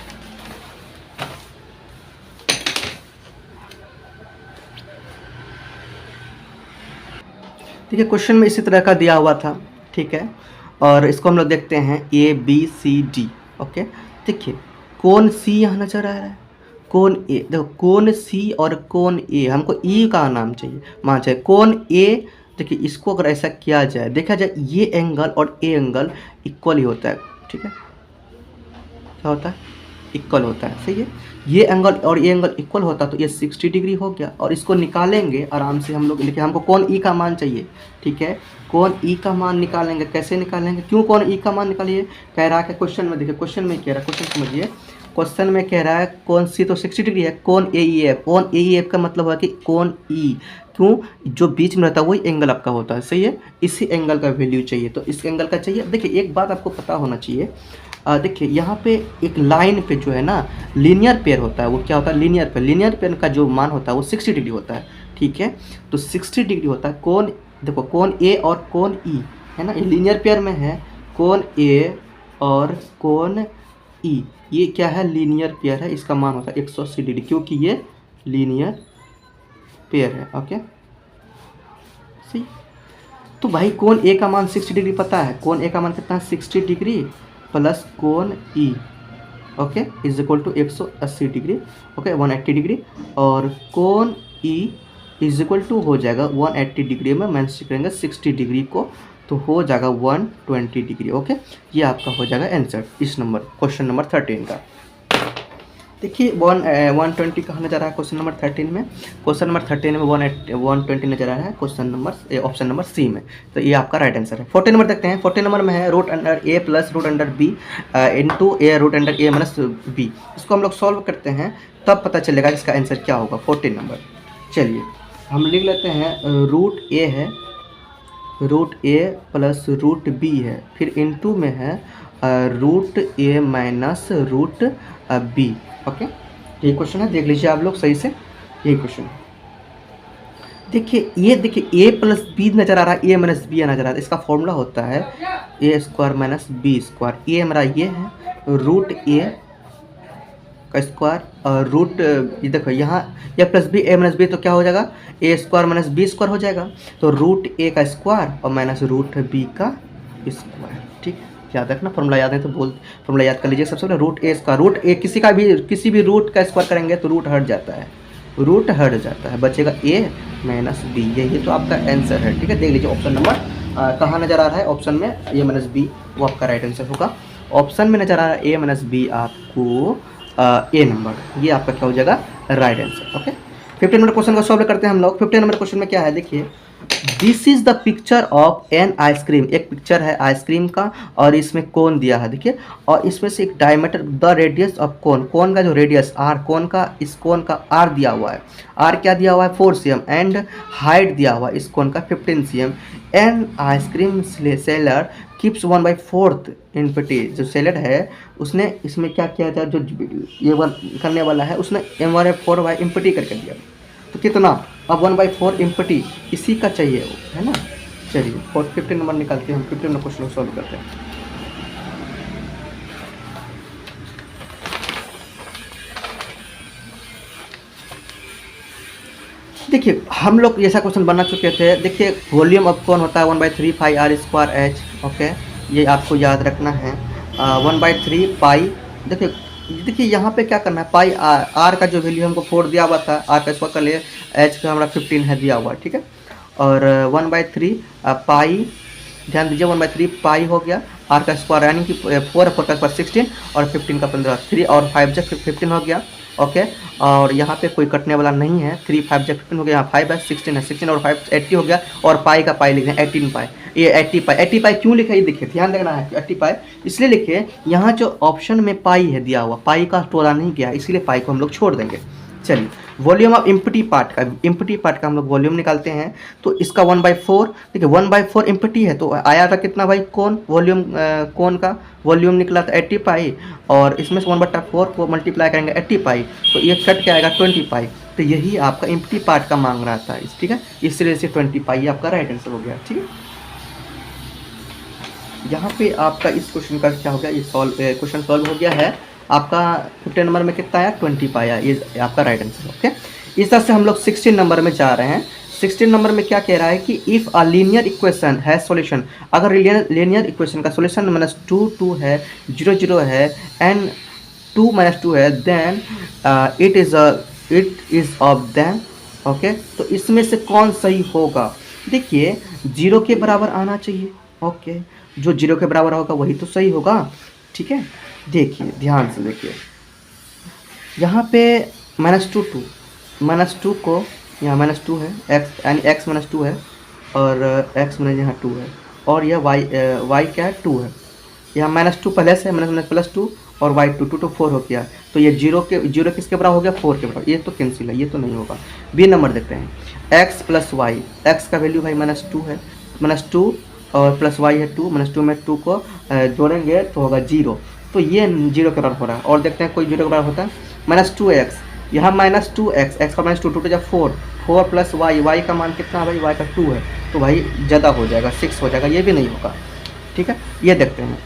ठीक है, क्वेश्चन में इसी तरह का दिया हुआ था, ठीक है, और इसको हम लोग देखते हैं ABCD। ओके, देखिए कोण C यहाँ नजर आ रहा है, कोण A, देखो कोण C और कोण A, हमको E का नाम चाहिए, मान चाहिए कोण A। देखिए इसको अगर ऐसा किया जाए, देखा जाए ये एंगल और A एंगल इक्वल ही होता है, ठीक है, क्या होता है? इक्वल होता है, सही है। ये एंगल और ये एंगल इक्वल होता तो ये 60 डिग्री हो गया, और इसको निकालेंगे आराम से हम लोग, लेकिन हमको कोण E का मान चाहिए, ठीक है, कोण E का मान निकालेंगे। कैसे निकालेंगे? क्यों कोण E का मान निकालिए? कह रहा है क्वेश्चन में, देखिए क्वेश्चन में कह रहा है, क्वेश्चन समझिए, क्वेश्चन में कह रहा है कोण C तो 60 डिग्री है, कोण AEF, कोण AEF का मतलब है कि कोण E, क्यों? जो बीच में रहता है वही एंगल आपका होता है, सही है, इसी एंगल का वैल्यू चाहिए, तो इस एंगल का चाहिए। देखिए एक बात आपको पता होना चाहिए, देखिए यहाँ पे एक लाइन पे जो है ना लीनियर पेयर होता है, वो क्या होता है? लीनियर पेयर का जो मान होता है वो 60 डिग्री होता है, ठीक है, तो 60 डिग्री होता है कोण। देखो कोण A और कोण E है ना, ये लीनियर पेयर में है, कोण A और कोण E, ये क्या है? लीनियर पेयर है, इसका मान होता है 180 डिग्री, क्योंकि ये लीनियर पेयर है। ओके, सही। तो भाई कोण A का मान 60 डिग्री पता है, कोण A का मान कितना है? 60 डिग्री प्लस कोण E, okay, is equal to 180 degree, okay, 180 degree, और कोण E इज इक्वल टू हो जाएगा 180 डिग्री में माइनस करेंगे 60 डिग्री को, तो हो जाएगा 120 डिग्री। ओके, ये आपका हो जाएगा आंसर इस नंबर, क्वेश्चन नंबर 13 का। देखिए 120 कहाँ नजर आ रहा है क्वेश्चन नंबर 13 में? क्वेश्चन नंबर 13 में 120 नजर आ रहा है question number option number C में, तो ये आपका राइट आंसर है। 14 नंबर देखते हैं। 14 नंबर में है root under A plus root under B into A root under A minus B। इसको हम लोग सॉल्व करते हैं तब पता चलेगा इसका आंसर क्या होगा 14 नंबर। चलिए हम लिख लेते हैं रूट A है, root A plus root B है, फिर इंटू में है root A minus root B। Okay, यही क्वेश्चन है, देख लीजिए आप लोग सही से, यही क्वेश्चन है। देखिए ये देखिए A प्लस बी नजर आ रहा है, A माइनस बी नजर आ रहा है, इसका फॉर्मूला होता है A square minus B square. A हमारा ये है रूट A का स्क्वायर और रूट, ये देखो यहाँ A plus B A minus B, तो क्या हो जाएगा? A square minus B square हो जाएगा, तो रूट A का स्क्वायर और माइनस रूट B का स्क्वायर। ठीक, याद रखना, फॉर्मूला याद है तो फॉर्मूला याद कर लीजिए। सबसे पहले रूट A का रूट A किसी भी रूट का स्क्वायर करेंगे तो रूट हट जाता है, रूट हट जाता है, बचेगा A माइनस बी, यही तो आपका आंसर है। ठीक है, देख लीजिए ऑप्शन नंबर कहाँ नज़र आ रहा है, ऑप्शन में A माइनस बी, वो आपका राइट आंसर होगा। ऑप्शन में नज़र आ रहा है A माइनस बी, आपको A नंबर, ये आपका क्या हो जाएगा? Right answer. Okay, 15 number question को सॉल्व करते हैं हम लोग। 15 नंबर क्वेश्चन में क्या है, देखिए this is the picture of an ice cream, एक पिक्चर है आइसक्रीम का और इसमें कोन दिया है, देखिए, और इसमें से एक diameter, the radius of cone, cone का जो रेडियस आर, कोन का, इस कोन का आर दिया हुआ है, आर क्या दिया हुआ है? 4 cm, एंड हाइट दिया हुआ है इस कोन का 15 cm। An ice cream seller keeps 1/4 इनपिटी, जो सेलर है उसने इसमें क्या किया था, जो ये करने वाला है उसने 1/4 इम्पटी करके दिया, तो कितना? अब 1/4 इम्पटी इसी का चाहिए, है ना, चलिए 15 नंबर निकालते हैं, हम 15 नंबर क्वेश्चन को सॉल्व करते हैं। देखिए हम लोग ऐसा क्वेश्चन बना चुके थे। देखिए वॉल्यूम ऑफ कौन होता है 1/3 पाई आर स्क्वायर एच। ओके, ये आपको याद रखना है। 1/3 पाई, देखिए यहाँ पे क्या करना है, पाई आर का जो वैल्यू हमको 4 दिया हुआ था, आर का स्क्वायर कर लिए, एच का हमारा 15 है दिया हुआ, ठीक है। और 1/3 पाई, ध्यान दीजिए 1/3 पाई हो गया, आर का स्क्वायर यानी कि 4 का स्क्वायर 16 और 15 का 15, 3 और 5 जब 15 हो गया। ओके, और यहाँ पे कोई कटने वाला नहीं है, 3 5 जब 15 हो गया, यहाँ 5 है 16 है, 16 और 5 80 हो गया, और पाई का पाई लिख रहे हैं 18 पाई। ये 80 पाई क्यों लिखा, ये देखिए ध्यान देना है, 80 पाई इसलिए लिखे, यहाँ जो ऑप्शन में पाई है दिया हुआ, पाई का तोड़ा नहीं गया, इसीलिए पाई को हम लोग छोड़ देंगे। चलिए वॉल्यूम ऑफ इम्पटी पार्ट का हम लोग वॉल्यूम निकालते हैं। तो इसका 1/4, देखिए 1/4 इम्पटी है, तो आया था कितना भाई, कोन वॉल्यूम, कोन का वॉल्यूम निकला था 80 पाई, और इसमें से 1/4 को मल्टीप्लाई करेंगे 80 पाई, तो ये कट के आएगा 20 पाई। तो यही आपका इम्पटी पार्ट का मांग रहा था, ठीक है, इस तरह से 20 पाई आपका राइट आंसर हो गया, ठीक है। यहाँ पे आपका इस क्वेश्चन का क्या हो गया, ये क्वेश्चन सॉल्व हो गया है। आपका 15 नंबर में कितना आया, 20 पाया, ये आपका राइट आंसर। ओके, इस तरह से हम लोग 16 नंबर में जा रहे हैं। 16 नंबर में क्या कह रहा है कि इफ़ अ लीनियर इक्वेशन है सॉल्यूशन, अगर लीनियर इक्वेशन का सॉल्यूशन -2 है, 0 है, एंड 2 - 2 है, then it is of them. Okay, तो इसमें से कौन सही होगा, देखिए 0 के बराबर आना चाहिए। ओके, जो 0 के बराबर होगा वही तो सही होगा, ठीक है। देखिए ध्यान से देखिए, यहाँ पे -2 को, यहाँ -2 है, x यानी x -2 है, और x माइनस यहाँ 2 है, और यह y क्या है, 2 है। यहाँ -2 प्लस है, -+2 और y 2 to 4 हो गया, तो ये 0 किसके बराबर हो गया, 4 के बराबर, ये तो कैंसिल है, ये तो नहीं होगा। बी नंबर देखते हैं, x + y, x का वैल्यू भाई -2 है, -2 और प्लस y है 2, -2 में 2 को जोड़ेंगे तो होगा 0, तो ये 0 के बराबर हो रहा है। और देखते हैं कोई 0 के बराबर होता है, -2x, यहाँ -2x, x का -2, 2 = 4, 4 + y का मान कितना है भाई, y का 2 है, तो भाई ज़्यादा हो जाएगा, 6 हो जाएगा, ये भी नहीं होगा, ठीक है। ये देखते हैं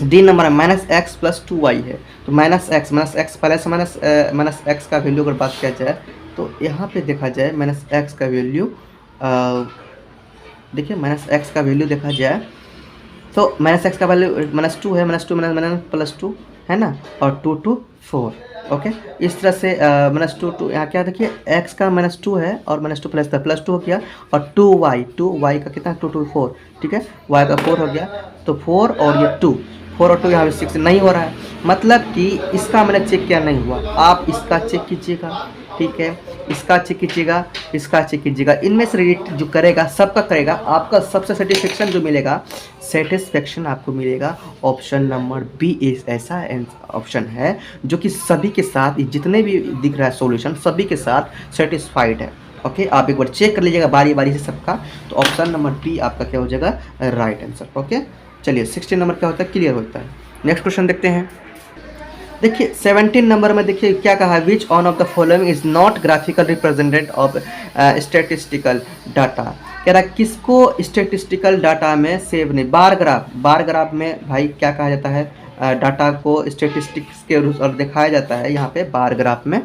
डी नंबर है, -x + 2y है, तो -x प्लस -x का वैल्यू अगर बात किया जाए, तो यहाँ पे देखा जाए -x का वैल्यू, देखिए -x का वैल्यू देखा जाए तो -x का वैल्यू -2 है, -2 +2 है ना, और 2 to 4। ओके, इस तरह से -2 to यहाँ क्या देखिए, x का -2 है और -2 +2 हो गया, और 2y का कितना, 2 to 4, ठीक है, y का 4 हो गया, तो 4 और ये 2, 4 और 2 यहाँ पे 6 नहीं हो रहा है, मतलब कि इसका मैंने चेक किया नहीं हुआ, आप इसका चेक कीजिएगा, ठीक है, इसका चेक कीजिएगा, इसका चेक कीजिएगा, इनमें से रिलेटेड जो करेगा सबका करेगा, आपका सबसे सेटिस्फेक्शन जो मिलेगा, सेटिस्फेक्शन आपको मिलेगा ऑप्शन नंबर बी। ऐसा ऑप्शन है जो कि सभी के साथ, जितने भी दिख रहा है सॉल्यूशन, सभी के साथ सेटिस्फाइड है। ओके, आप एक बार चेक कर लीजिएगा बारी बारी से सबका, तो ऑप्शन नंबर बी आपका क्या हो जाएगा, राइट आंसर। ओके, चलिए 16 नंबर क्या होता है, क्लियर होता है। नेक्स्ट क्वेश्चन देखते हैं। देखिए 17 नंबर में देखिए क्या कहा है, which one of the following is not graphical representation of statistical data. कह रहा है किसको स्टैटिस्टिकल डाटा में सेव नहीं, बार ग्राफ में भाई क्या कहा जाता है, डाटा को स्टैटिस्टिक्स के रूप और दिखाया जाता है, यहाँ पे बार ग्राफ में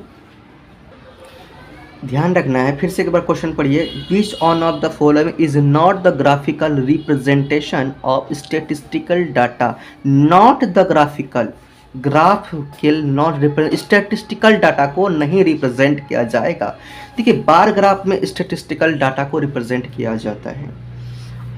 ध्यान रखना है। फिर से एक बार क्वेश्चन पढ़िए, which one of the following is not the graphical representation of statistical data, not the graphical not represent, statistical data को नहीं रिप्रेजेंट किया जाएगा। देखिए बार ग्राफ में स्टैटिस्टिकल डाटा को रिप्रेजेंट किया जाता है,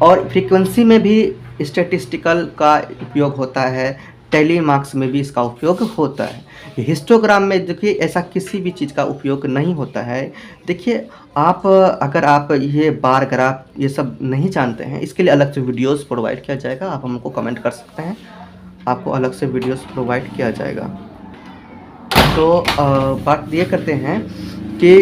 और फ्रीक्वेंसी में भी स्टैटिस्टिकल का उपयोग होता है, टैली मार्क्स में भी इसका उपयोग होता है। हिस्टोग्राम में देखिए ऐसा किसी भी चीज़ का उपयोग नहीं होता है। देखिए आप अगर आप ये बार ग्राफ ये सब नहीं जानते हैं, इसके लिए अलग से वीडियोस प्रोवाइड किया जाएगा, आप हमको कमेंट कर सकते हैं, आपको अलग से वीडियोस प्रोवाइड किया जाएगा। तो बात ये करते हैं कि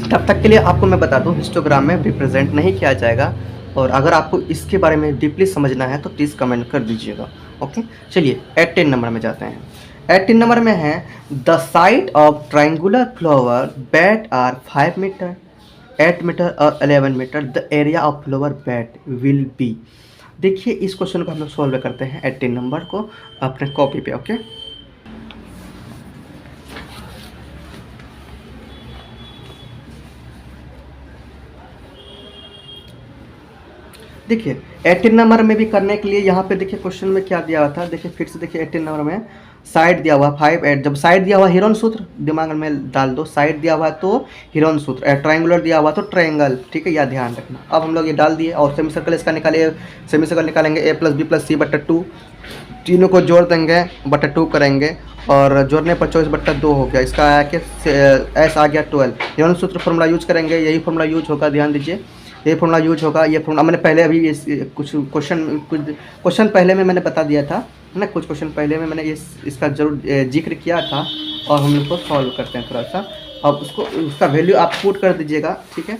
तब तक के लिए आपको मैं बता दूं, हिस्टोग्राम में रिप्रेजेंट नहीं किया जाएगा, और अगर आपको इसके बारे में डीपली समझना है तो प्लीज़ कमेंट कर दीजिएगा। ओके, चलिए 18 नंबर में जाते हैं। 18 नंबर में है the side of triangular flower bed are 5 metre. 8 metre और 11 metre, the area of lower bed will be. देखिए इस क्वेश्चन को हम लोग सॉल्व करते हैं 18 नंबर को अपने कॉपी पे। ओके, देखिए 18 नंबर में भी करने के लिए यहाँ पे देखिए क्वेश्चन में क्या दिया हुआ था, देखिए फिर से देखिए 18 नंबर में साइड दिया हुआ 5 8, जब साइड दिया हुआ हिरोन सूत्र दिमाग में डाल दो, साइड दिया हुआ तो हिरोन सूत्र, ट्रायंगुलर दिया हुआ तो ट्रायंगल, ठीक है, यह ध्यान रखना। अब हम लोग ये डाल दिए और सेमी सर्कल इसका निकालिए, सेमी सर्कल निकालेंगे a प्लस बी प्लस सी बट्टा 2, तीनों को जोड़ देंगे बट्टा 2 करेंगे और जोड़ने पर 24 बट्टा 2 हो गया। इसका आया कि एस आ गया 12, हिरोन सूत्र फॉर्मूला यूज करेंगे, यही फॉर्मूला यूज होगा, ध्यान दीजिए ये फॉर्मूला यूज होगा। ये फॉर्मूला मैंने पहले अभी इस कुछ क्वेश्चन पहले में मैंने बता दिया था, है ना, कुछ क्वेश्चन पहले में मैंने इसका जरूर जिक्र किया था और हम लोग को सॉल्व करते हैं थोड़ा सा। अब उसका वैल्यू आप पुट कर दीजिएगा, ठीक है,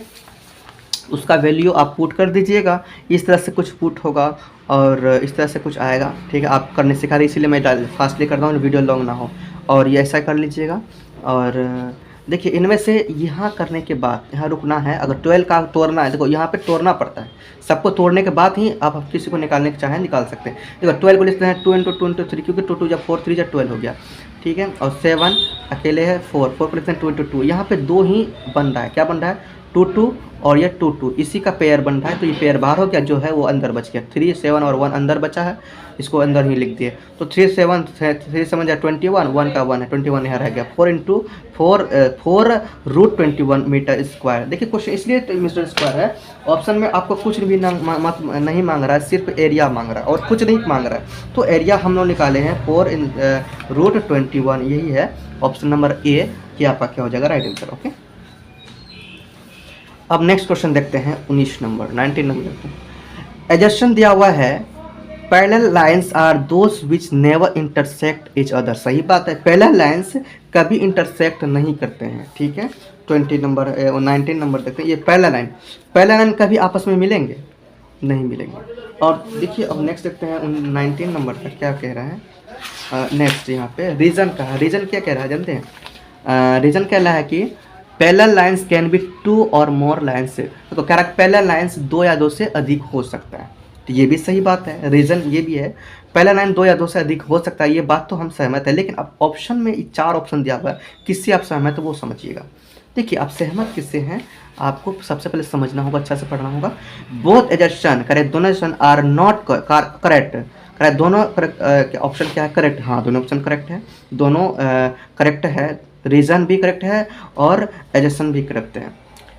उसका वैल्यू आप पुट कर दीजिएगा, इस तरह से कुछ पुट होगा और इस तरह से कुछ आएगा, ठीक है। आप करने सिखा रहे इसीलिए मैं फास्टली कर रहा हूँ, वीडियो लॉन्ग ना हो, और ये ऐसा कर लीजिएगा। और देखिए इनमें से यहाँ करने के बाद यहाँ रुकना है, अगर 12 का तोड़ना है, देखो यहाँ पे तोड़ना पड़ता है, सबको तोड़ने के बाद ही आप किसी को निकालने के चाहें निकाल सकते हैं। देखो 12 को लिखते हैं 2 × 2 × 3, क्योंकि 2 2 जब 4 3 जब 12 हो गया, ठीक है। और 7 अकेले है, 4 को लिखते हैं 2 × 2, यहाँ पे 2 ही बन रहा है, क्या बन रहा है 2 2 और ये 2 2, इसी का पेयर बन रहा है, तो ये पेयर बाहर हो गया, जो है वो अंदर बच गया, 3 7 और 1 अंदर बचा है, इसको अंदर ही लिख दिए। तो 3 7 या 21, 1 का 1 है, 21 यहाँ रह गया, 4 रूट 21 मीटर स्क्वायर। देखिए क्वेश्चन इसलिए तो मीटर स्क्वायर है, ऑप्शन में आपको कुछ भी नहीं मांग रहा है, सिर्फ एरिया मांग रहा है और कुछ नहीं मांग रहा है। तो एरिया हम लोग निकाले हैं 4 रूट 21, यही है ऑप्शन नंबर ए कि आपका क्या हो जाएगा राइट आंसर। ओके, अब नेक्स्ट क्वेश्चन देखते हैं 19 नंबर 19 नंबर देखते हैं। एजर्शन दिया हुआ है parallel lines are those which never intersect each other. सही बात है, पैरेलल लाइंस कभी इंटरसेक्ट नहीं करते हैं, ठीक है। 19 नंबर देखते हैं, ये पैरेलल लाइन कभी आपस में मिलेंगे नहीं मिलेंगे। और देखिए अब नेक्स्ट देखते हैं 19 नंबर का क्या कह रहा है। नेक्स्ट यहाँ पे रीजन का, रीजन क्या कह रहा है जानते हैं। रीजन कह रहा है कि पैरेलल लाइंस कैन बी 2 और मोर लाइंस, तो कह रहा है पैरेलल लाइंस 2 या 2 से अधिक हो सकता है, तो ये भी सही बात है, रीजन ये भी है, पैरेलल लाइन 2 या 2 से अधिक हो सकता है, ये बात तो हम सहमत है। लेकिन अब ऑप्शन में 4 ऑप्शन दिया हुआ है, किससे आप सहमत है वो समझिएगा। देखिए आप सहमत किससे हैं, आपको सबसे पहले समझना होगा, अच्छा से पढ़ना होगा। बोथ एजर्शन करेक्ट, दोनों assertion are not correct, correct दोनों ऑप्शन क्या है करेक्ट, हाँ दोनों ऑप्शन करेक्ट है, दोनों करेक्ट है, रीजन भी करेक्ट है और एजर्शन भी करेक्ट है,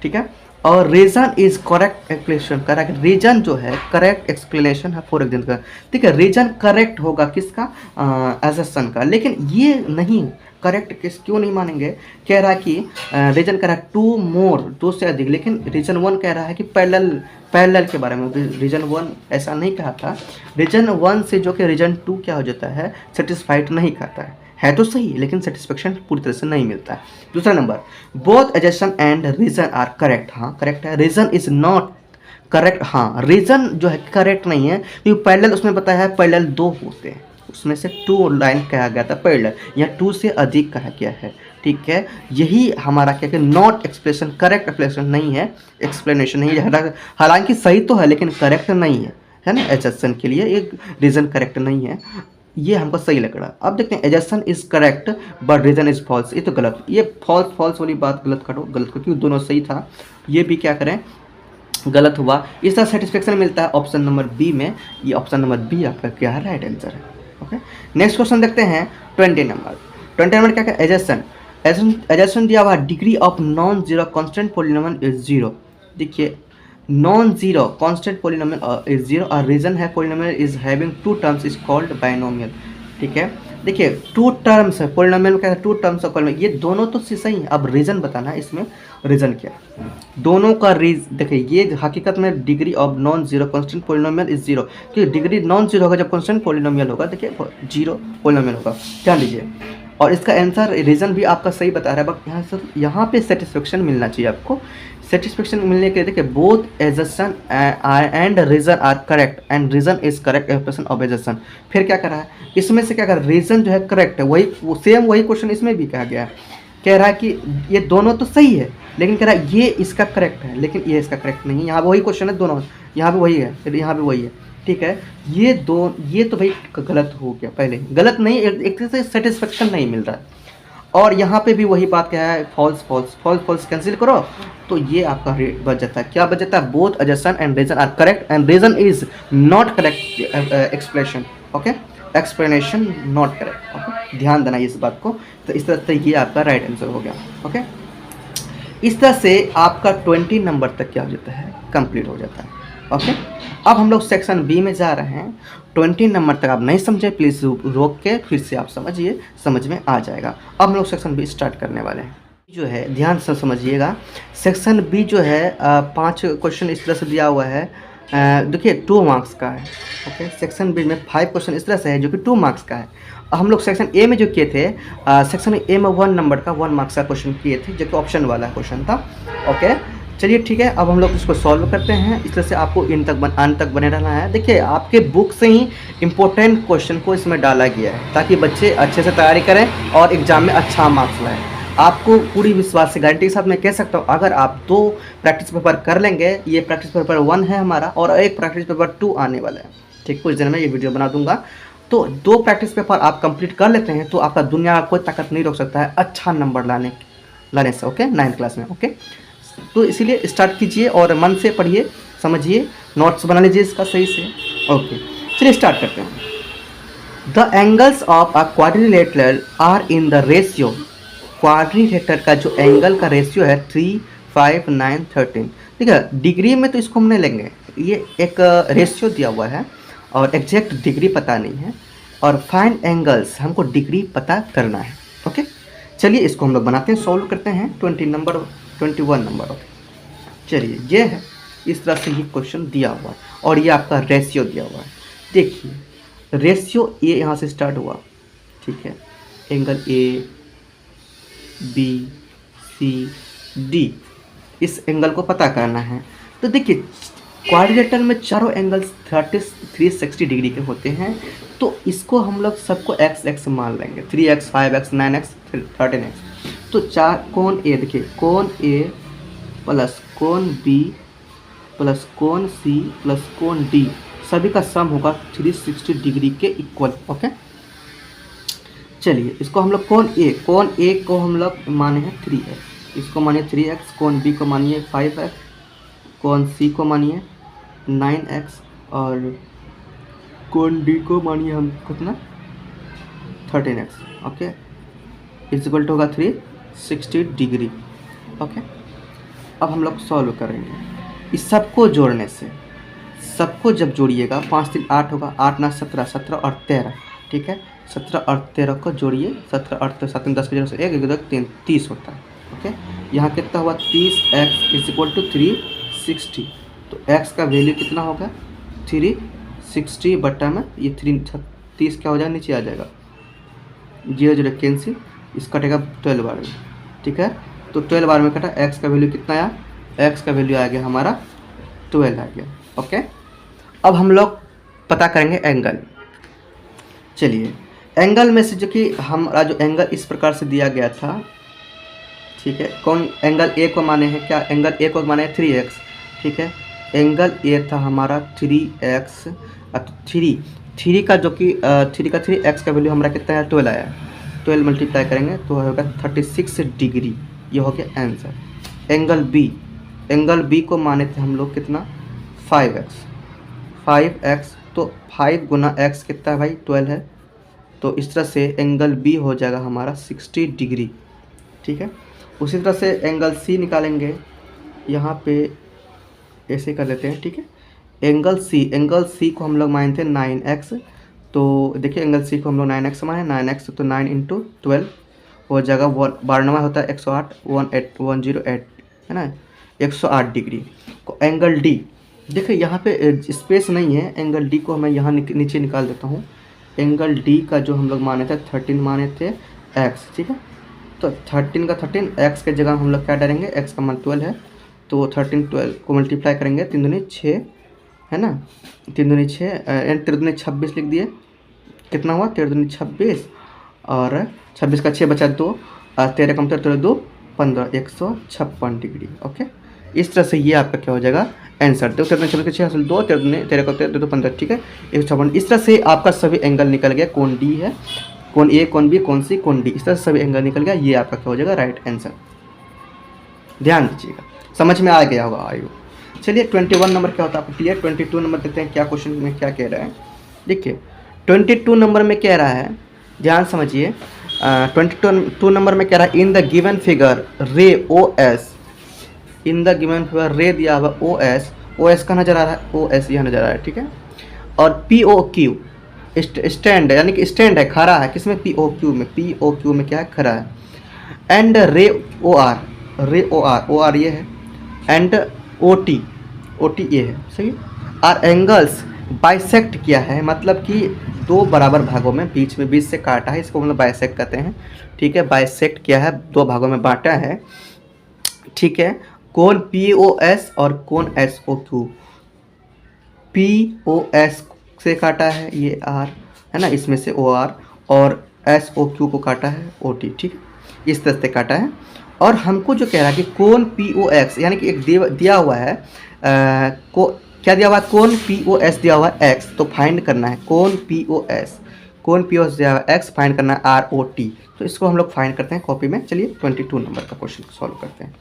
ठीक है। और reason is correct explanation, correct reason जो है करेक्ट एक्सप्लेनेशन है फॉर एग्जाम्पल का, ठीक है। रीजन करेक्ट होगा किसका, एजर्शन का, लेकिन ये नहीं करेक्ट क्यों नहीं मानेंगे, कह रहा है कि रीजन कह रहा है 2 मोर 2 से अधिक, लेकिन रीजन 1 कह रहा है कि पैरेलल के बारे में, रीजन 1 ऐसा नहीं कहा था। रीजन 1 से जो कि रीजन 2 क्या हो जाता है सेटिस्फाइड नहीं करता है तो सही, लेकिन सेटिस्फेक्शन पूरी तरह से नहीं मिलता है। दूसरा number, both assertion and reason are correct, हाँ करेक्ट है, रीजन इज नॉट करेक्ट, हाँ रीजन जो है करेक्ट नहीं है, क्योंकि पैरेलल उसमें बताया है पैरेलल 2 होते हैं, उसमें से 2 लाइन कहा गया था पैरेलल, यहाँ 2 से अधिक कहा गया है, ठीक है। यही हमारा क्या है, नॉट एक्सप्लेनेशन, करेक्ट एक्सप्लेनेशन नहीं है, एक्सप्लेनेशन नहीं है, हालांकि सही तो है लेकिन करेक्ट नहीं है ना, एजर्शन के लिए एक रीजन करेक्ट नहीं है, ये हमको सही लग रहा है। अब देखते हैं assertion is correct but reason is false, ये तो गलत, ये फॉल्स वाली बात गलत करो, क्योंकि दोनों सही था, ये भी क्या करें गलत हुआ। इस तरह सेटिस्फेक्शन मिलता है ऑप्शन नंबर बी में, ये ऑप्शन नंबर बी आपका क्या है राइट आंसर है। ओके, नेक्स्ट क्वेश्चन देखते हैं 20 नंबर क्या है, एजर्शन दिया हुआ degree of non zero constant polynomial is 0। देखिए non zero constant polynomial is 0 और रीजन है polynomial is having 2 terms is called binomial, ठीक है। देखिए 2 टर्म्स है पॉलिनोमियल का, 2 टर्म्स ऑफ पॉलिनोमियल, ये दोनों तो सही है, अब रीजन बताना है इसमें, रीजन क्या दोनों का देखिए ये हकीकत में degree of non zero constant polynomial is 0, क्योंकि डिग्री नॉन जीरो होगा जब कॉन्स्टेंट पॉलिनोमियल होगा, देखिए 0 पॉलिनोमियल होगा, ध्यान लीजिए। और इसका आंसर रीजन भी आपका सही बता रहा है, बट यहाँ पे सेटिस्फेक्शन मिलना चाहिए आपको, सेटिस्फेक्शन मिलने के लिए देखिए both assertion and reason are correct and reason is correct expression of assertion. फिर क्या कर रहा है इसमें से, क्या कर रीजन जो है करेक्ट है, वही सेम वही क्वेश्चन इसमें भी कहा गया है, कह रहा है कि ये दोनों तो सही है, लेकिन कह रहा है ये इसका करेक्ट है, लेकिन ये इसका करेक्ट नहीं है। यहाँ वही क्वेश्चन है दोनों, यहाँ पे वही है, यहाँ पे वही है, ठीक है। ये तो भाई गलत हो गया, पहले गलत नहीं, एक तरह से सेटिस्फेक्शन नहीं मिल रहा है। और यहाँ पे भी वही बात क्या है, false false false false cancel करो, तो ये आपका बच जाता है। क्या बच जाता है, both assertion and reason are correct and reason is not correct explanation, okay, explanation not correct, okay, ध्यान देना इस बात को। तो इस तरह से ये आपका राइट आंसर हो गया, ओके। इस तरह से आपका 20 नंबर तक क्या हो जाता है, कंप्लीट हो जाता है, ओके। अब हम लोग सेक्शन बी में जा रहे हैं। 20 नंबर तक आप नहीं समझे, प्लीज़ रोक के फिर से आप समझिए, समझ में आ जाएगा। अब हम लोग सेक्शन बी स्टार्ट करने वाले हैं। जो है ध्यान से समझिएगा, सेक्शन बी जो है 5 क्वेश्चन इस तरह से दिया हुआ है, देखिए 2 मार्क्स का है, ओके। सेक्शन बी में 5 क्वेश्चन इस तरह से है जो कि 2 मार्क्स का है। हम लोग सेक्शन ए में जो किए थे, सेक्शन ए में 1 नंबर का 1 मार्क्स का क्वेश्चन किए थे, जो कि ऑप्शन वाला क्वेश्चन था, ओके। चलिए ठीक है, अब हम लोग इसको सॉल्व करते हैं। इस तरह से आपको अंत तक बने रहना है। देखिए आपके बुक से ही इम्पोर्टेंट क्वेश्चन को इसमें डाला गया है, ताकि बच्चे अच्छे से तैयारी करें और एग्जाम में अच्छा मार्क्स लाएं। आपको पूरी विश्वास से गारंटी के साथ मैं कह सकता हूँ, अगर आप 2 प्रैक्टिस पेपर कर लेंगे, ये प्रैक्टिस पेपर 1 है हमारा और एक प्रैक्टिस पेपर 2 आने वाला है, ठीक, कुछ दिन में ये वीडियो बना दूंगा। तो 2 प्रैक्टिस पेपर आप कंप्लीट कर लेते हैं तो आपका दुनिया का कोई ताकत नहीं रोक सकता है अच्छा नंबर लाने से, ओके, 9th क्लास में, ओके। तो इसीलिए स्टार्ट कीजिए और मन से पढ़िए, समझिए, नोट्स बना लीजिए इसका सही से, ओके। चलिए स्टार्ट करते हैं। The angles of a quadrilateral are in the ratio, quadrilateral का जो एंगल का रेशियो है 3, 5, 9, 13, ठीक है। डिग्री में तो इसको हम नहीं लेंगे, ये एक रेशियो दिया हुआ है और एग्जैक्ट डिग्री पता नहीं है, और फाइंड एंगल्स हमको डिग्री पता करना है, ओके। चलिए इसको हम लोग बनाते हैं, सॉल्व करते हैं। 21 नंबर, ओके। चलिए ये है, इस तरह से ये क्वेश्चन दिया हुआ है और ये आपका रेशियो दिया हुआ है। देखिए रेशियो ए यहाँ से स्टार्ट हुआ, ठीक है, angle A B C D, इस एंगल को पता करना है। तो देखिए क्वाड्रिलेटरल में चारों एंगल्स 360 डिग्री के होते हैं, तो इसको हम लोग सबको x मान लेंगे, 3x 5x 9x 13x। तो 4 कोण ए, देखिए कोण ए प्लस कोण बी प्लस कोण सी प्लस कोण डी, सभी का सम होगा 360 डिग्री के इक्वल, ओके। चलिए इसको हम लोग कोण ए को हम लोग माने हैं 3x, इसको मानिए 3x, कोण बी को मानिए 5x, कोण सी को मानिए 9x और कोण डी को मानिए हम कितना 13x, okay, is equal to होगा 360 डिग्री, ओके। अब हम लोग सॉल्व करेंगे इस सबको जोड़ने से, सबको जब जोड़िएगा 5 3 8 होगा, 8 9 17, 17 और 13, ठीक है, 17 और 13 को जोड़िए, 17 और 7 10 के जगह 1 1 3 30 होता है, ओके। यहाँ कितना हुआ 30x इज इक्वल टू 360, तो x का वैल्यू कितना होगा 360 बटा में ये 30 क्या हो जाएगा, नीचे आ जाएगा, 0 0 कैंसिल, इस कटेगा 12 बार में, ठीक है। तो 12 बार में कटा, x का वैल्यू कितना आया, x का वैल्यू आ गया हमारा 12 आ गया, ओके। अब हम लोग पता करेंगे एंगल। चलिए एंगल में से जो कि हमारा जो एंगल इस प्रकार से दिया गया था, ठीक है, कौन एंगल ए को माने हैं, क्या एंगल ए को माने 3x, ठीक है। एंगल ए था हमारा 3x, 3 का जो कि 3x का वैल्यू हमारा कितना है 12 आया, 12 मल्टीप्लाई करेंगे तो होगा 36 डिग्री, ये हो गया आंसर। एंगल बी को माने थे हम लोग कितना 5x, तो 5 गुना x कितना है भाई 12 है, तो इस तरह से एंगल बी हो जाएगा हमारा 60 डिग्री, ठीक है। उसी तरह से एंगल सी निकालेंगे, यहाँ पे ऐसे कर लेते हैं, ठीक है। एंगल सी को हम लोग माने थे 9x, तो देखिए एंगल सी को हम लोग 9x माने, 9x तो 9 × 12 हो जाएगा 92 होता है 108, 108 है ना, 108 डिग्री। को एंगल डी, देखिए यहाँ पे स्पेस नहीं है, एंगल डी को मैं यहाँ नीचे निकाल देता हूँ। एंगल डी का जो हम लोग माने थे 13 माने थे x, ठीक है। तो 13 का 13, x के जगह हम लोग क्या डालेंगे, x का मान 12 है, तो 13 12 को मल्टीप्लाई करेंगे, 3 दूनी 6 है ना, 3 दूनी 6 एंड 3 दूनी 26 लिख दिए, कितना हुआ 3 दूनी 26 और 26 का 6 बचा 2, 13 कम 13 2 15 156 डिग्री। ओके, इस तरह से ये आपका क्या हो जाएगा आंसर। तो 13 चल के 6 हासिल 2 13 को 13 2 15, ठीक है 156। इस तरह से आपका सभी एंगल निकल गया। कौन डी है, कौन ए, कौन बी, कौन सी, कौन डी, इस तरह से सभी एंगल निकल गया। ये आपका क्या हो जाएगा राइट आंसर। ध्यान दीजिएगा, समझ में आ गया होगा आई होप। चलिए 21 नंबर क्या होता है आपको क्लियर। 22 नंबर देखते हैं क्या क्वेश्चन में क्या कह रहा है। देखिए 22 नंबर में कह रहा है, ध्यान समझिए। 22 नंबर में कह रहा है इन the given figure ray O S, in the given figure ray दिया हुआ ओ एस, ओ एस का नजर आ रहा है, ओ एस यह नजर आ रहा है, ठीक है। और पी ओ क्यू स्टैंड, यानी कि स्टैंड है, खड़ा है किसमें, पी ओ क्यू में, पी ओ क्यू में क्या है, खड़ा है। एंड रे ओ आर, रे ओ आर, ओ आर ये है, and O T, O T ये है, सही। आर एंगल्स बाइसेक्ट किया है, मतलब कि दो बराबर भागों में बीच में बीच से काटा है, इसको मतलब बाइसेक्ट कहते हैं, ठीक है। बाइसेक्ट किया है, दो भागों में बांटा है, ठीक है। कोण पी ओ एस और कोण S O Q, P O S से काटा है ये आर है ना, इसमें से ओ आर, और एस ओ क्यू को काटा है ओ टी, ठीक है, इस तरह से काटा है। और हमको जो कह रहा है कि कोण पी ओ एक्स, यानी कि एक दिया हुआ है को क्या दिया हुआ है, कोण पी ओ एस दिया हुआ है एक्स, तो फाइंड करना है कोण पी ओ एस, कोण पी ओ एस दिया हुआ है एक्स, फाइंड करना है आर ओ टी। तो इसको हम लोग फाइंड करते हैं कॉपी में। चलिए 22 नंबर का क्वेश्चन सॉल्व करते हैं।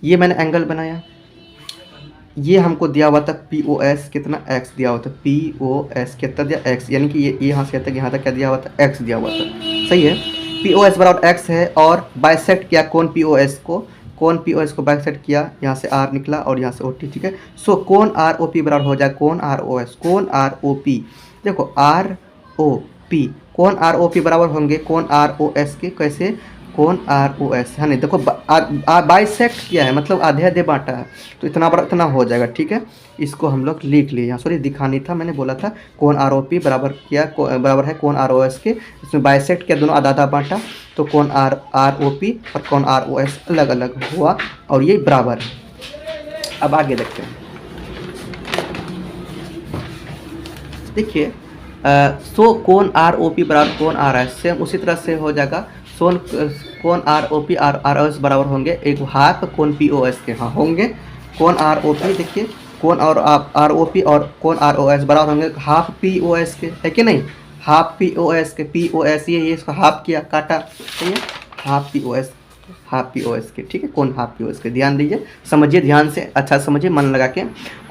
ये मैंने एंगल बनाया, ये हमको दिया हुआ था पी ओ एस कितना, एक्स दिया हुआ था, पी ओ एस कितना दिया, एक्स, यानी कि ये यहाँ से तक यहाँ तक क्या दिया हुआ था, एक्स दिया हुआ था, सही है। पी ओ एस बराबर एक्स है, और बाइसेक्ट किया कोण पी ओ एस को, कोण पी ओ एस को बाइसेक्ट किया, यहाँ से आर निकला और यहाँ से ओ टी, ठीक है। सो कोण आर ओ पी बराबर हो जाए कोण आर ओ एस, कोण आर ओ पी, देखो आर ओ पी, कोण आर ओ पी बराबर होंगे कोण आर ओ एस के, कैसे, कोण आर ओ एस है नहीं, देखो बाइसेक्ट किया है मतलब आधे आधे बांटा है, तो इतना बड़ा इतना हो जाएगा, ठीक है। इसको हम लोग लिख लिए यहाँ, सॉरी दिखानी था, मैंने बोला था कोण आर ओ पी बराबर किया बराबर है कोण आर ओ एस के, इसमें बाइसेक्ट किया, दोनों आधा आधा बांटा, तो कोण आर ओ पी और कोण आर ओ एस अलग अलग हुआ, और ये बराबर है। अब आगे देखते हैं, देखिए सो कोण आर ओ पी बराबर कोण आर एस, सेम उसी तरह से हो जाएगा। सोन कोण R O P R O S बराबर होंगे एक हाफ कोण पी ओ एस के, हाँ होंगे। कोण आर ओ पी देखिए, कोण और आर ओ पी और कोण आर ओ एस बराबर होंगे हाफ पी ओ एस के, है कि नहीं, हाफ पी ओ एस के, पी ओ एस ये इसको हाफ किया काटा, ठीक है, half P O S, half P O S के, ठीक है, कोण हाफ पी ओ एस के। ध्यान दीजिए, समझिए ध्यान से, अच्छा समझिए मन लगा के।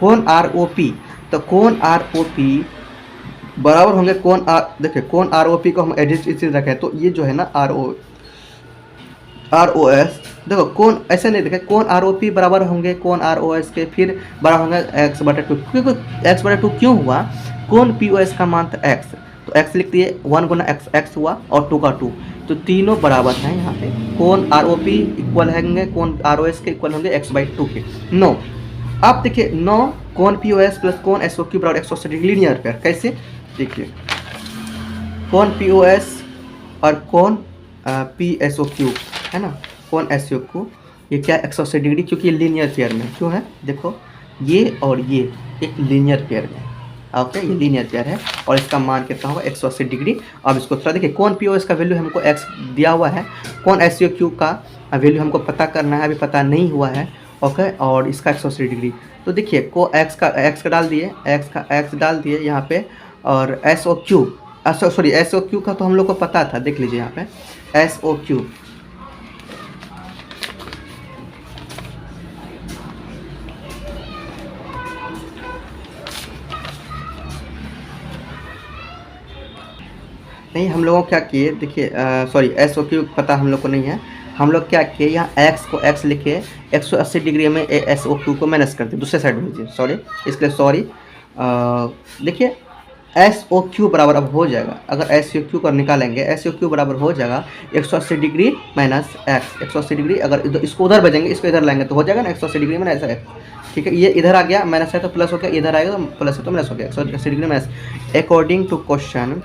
कोण आर ओ पी, तो कोण आर ओ पी बराबर होंगे कोण आर, देखिए कोण आर ओ पी को हम एडिट इसी रखें, तो ये जो है ना आर ओ एस, देखो कोण ऐसे नहीं देखे, कोण आर ओ पी बराबर होंगे कोण आर ओ एस के, फिर बराबर होंगे एक्स बटा टू, क्योंकि एक्स बटा टू क्यों हुआ, कोण पी ओ एस का मान था एक्स, तो एक्स लिख दिए, 1 गुना एक्स एक्स हुआ, और 2 का 2, तो तीनों बराबर हैं यहाँ पे। कोण आर ओ पी इक्वल होंगे कोण आर ओ एस के इक्वल होंगे एक्स बाई 2 के। 9, आप देखिए 9 कोण पी ओ एस प्लस कोण एस ओ क्यू बराबर 180 लीनियर पेयर, कैसे, देखिए कोण पी ओ एस और कोण पी एस ओ क्यू है ना, कोण एस ओ क्यू ये क्या 180 डिग्री, क्योंकि ये लीनियर पेयर में क्यों है, देखो ये और ये एक लीनियर पेयर में, ओके ये लीनियर पेयर है, और इसका मान कितना होगा 180 डिग्री। अब इसको थोड़ा देखिए, कोण पी ओ एस का वैल्यू हमको एक्स दिया हुआ है, कोण एस ओ क्यू का वैल्यू हमको पता करना है, अभी पता नहीं हुआ है, ओके, और इसका 180 डिग्री। तो देखिए को एक्स का डाल दिए, एक्स डाल दिए यहाँ पे, और S O Q, sorry S O Q का तो हम लोग को पता था, देख लीजिए यहाँ पे एस ओ क्यू, नहीं हम लोगों क्या किए, देखिए सॉरी एस ओ क्यू पता हम लोग को नहीं है, हम लोग क्या किए यहाँ एक्स को एक्स लिखे 180 डिग्री में एस ओ क्यू को माइनस कर दिए, दूसरे साइड में लीजिए, सॉरी इसके लिए सॉरी। देखिए एस ओ क्यू बराबर अब हो जाएगा, अगर एस ओ क्यू को निकालेंगे, एस ओ क्यू बराबर हो जाएगा 180 डिग्री माइनस एक्स, 180 डिग्री, अगर इसको उधर भेजेंगे इसको इधर लाएंगे तो हो जाएगा ना 180 डिग्री माइनस एक्स, ठीक है, ये इधर आ गया माइनस है तो प्लस हो गया, इधर आएगा तो प्लस है तो माइनस हो गया, 180 degree minus. According to question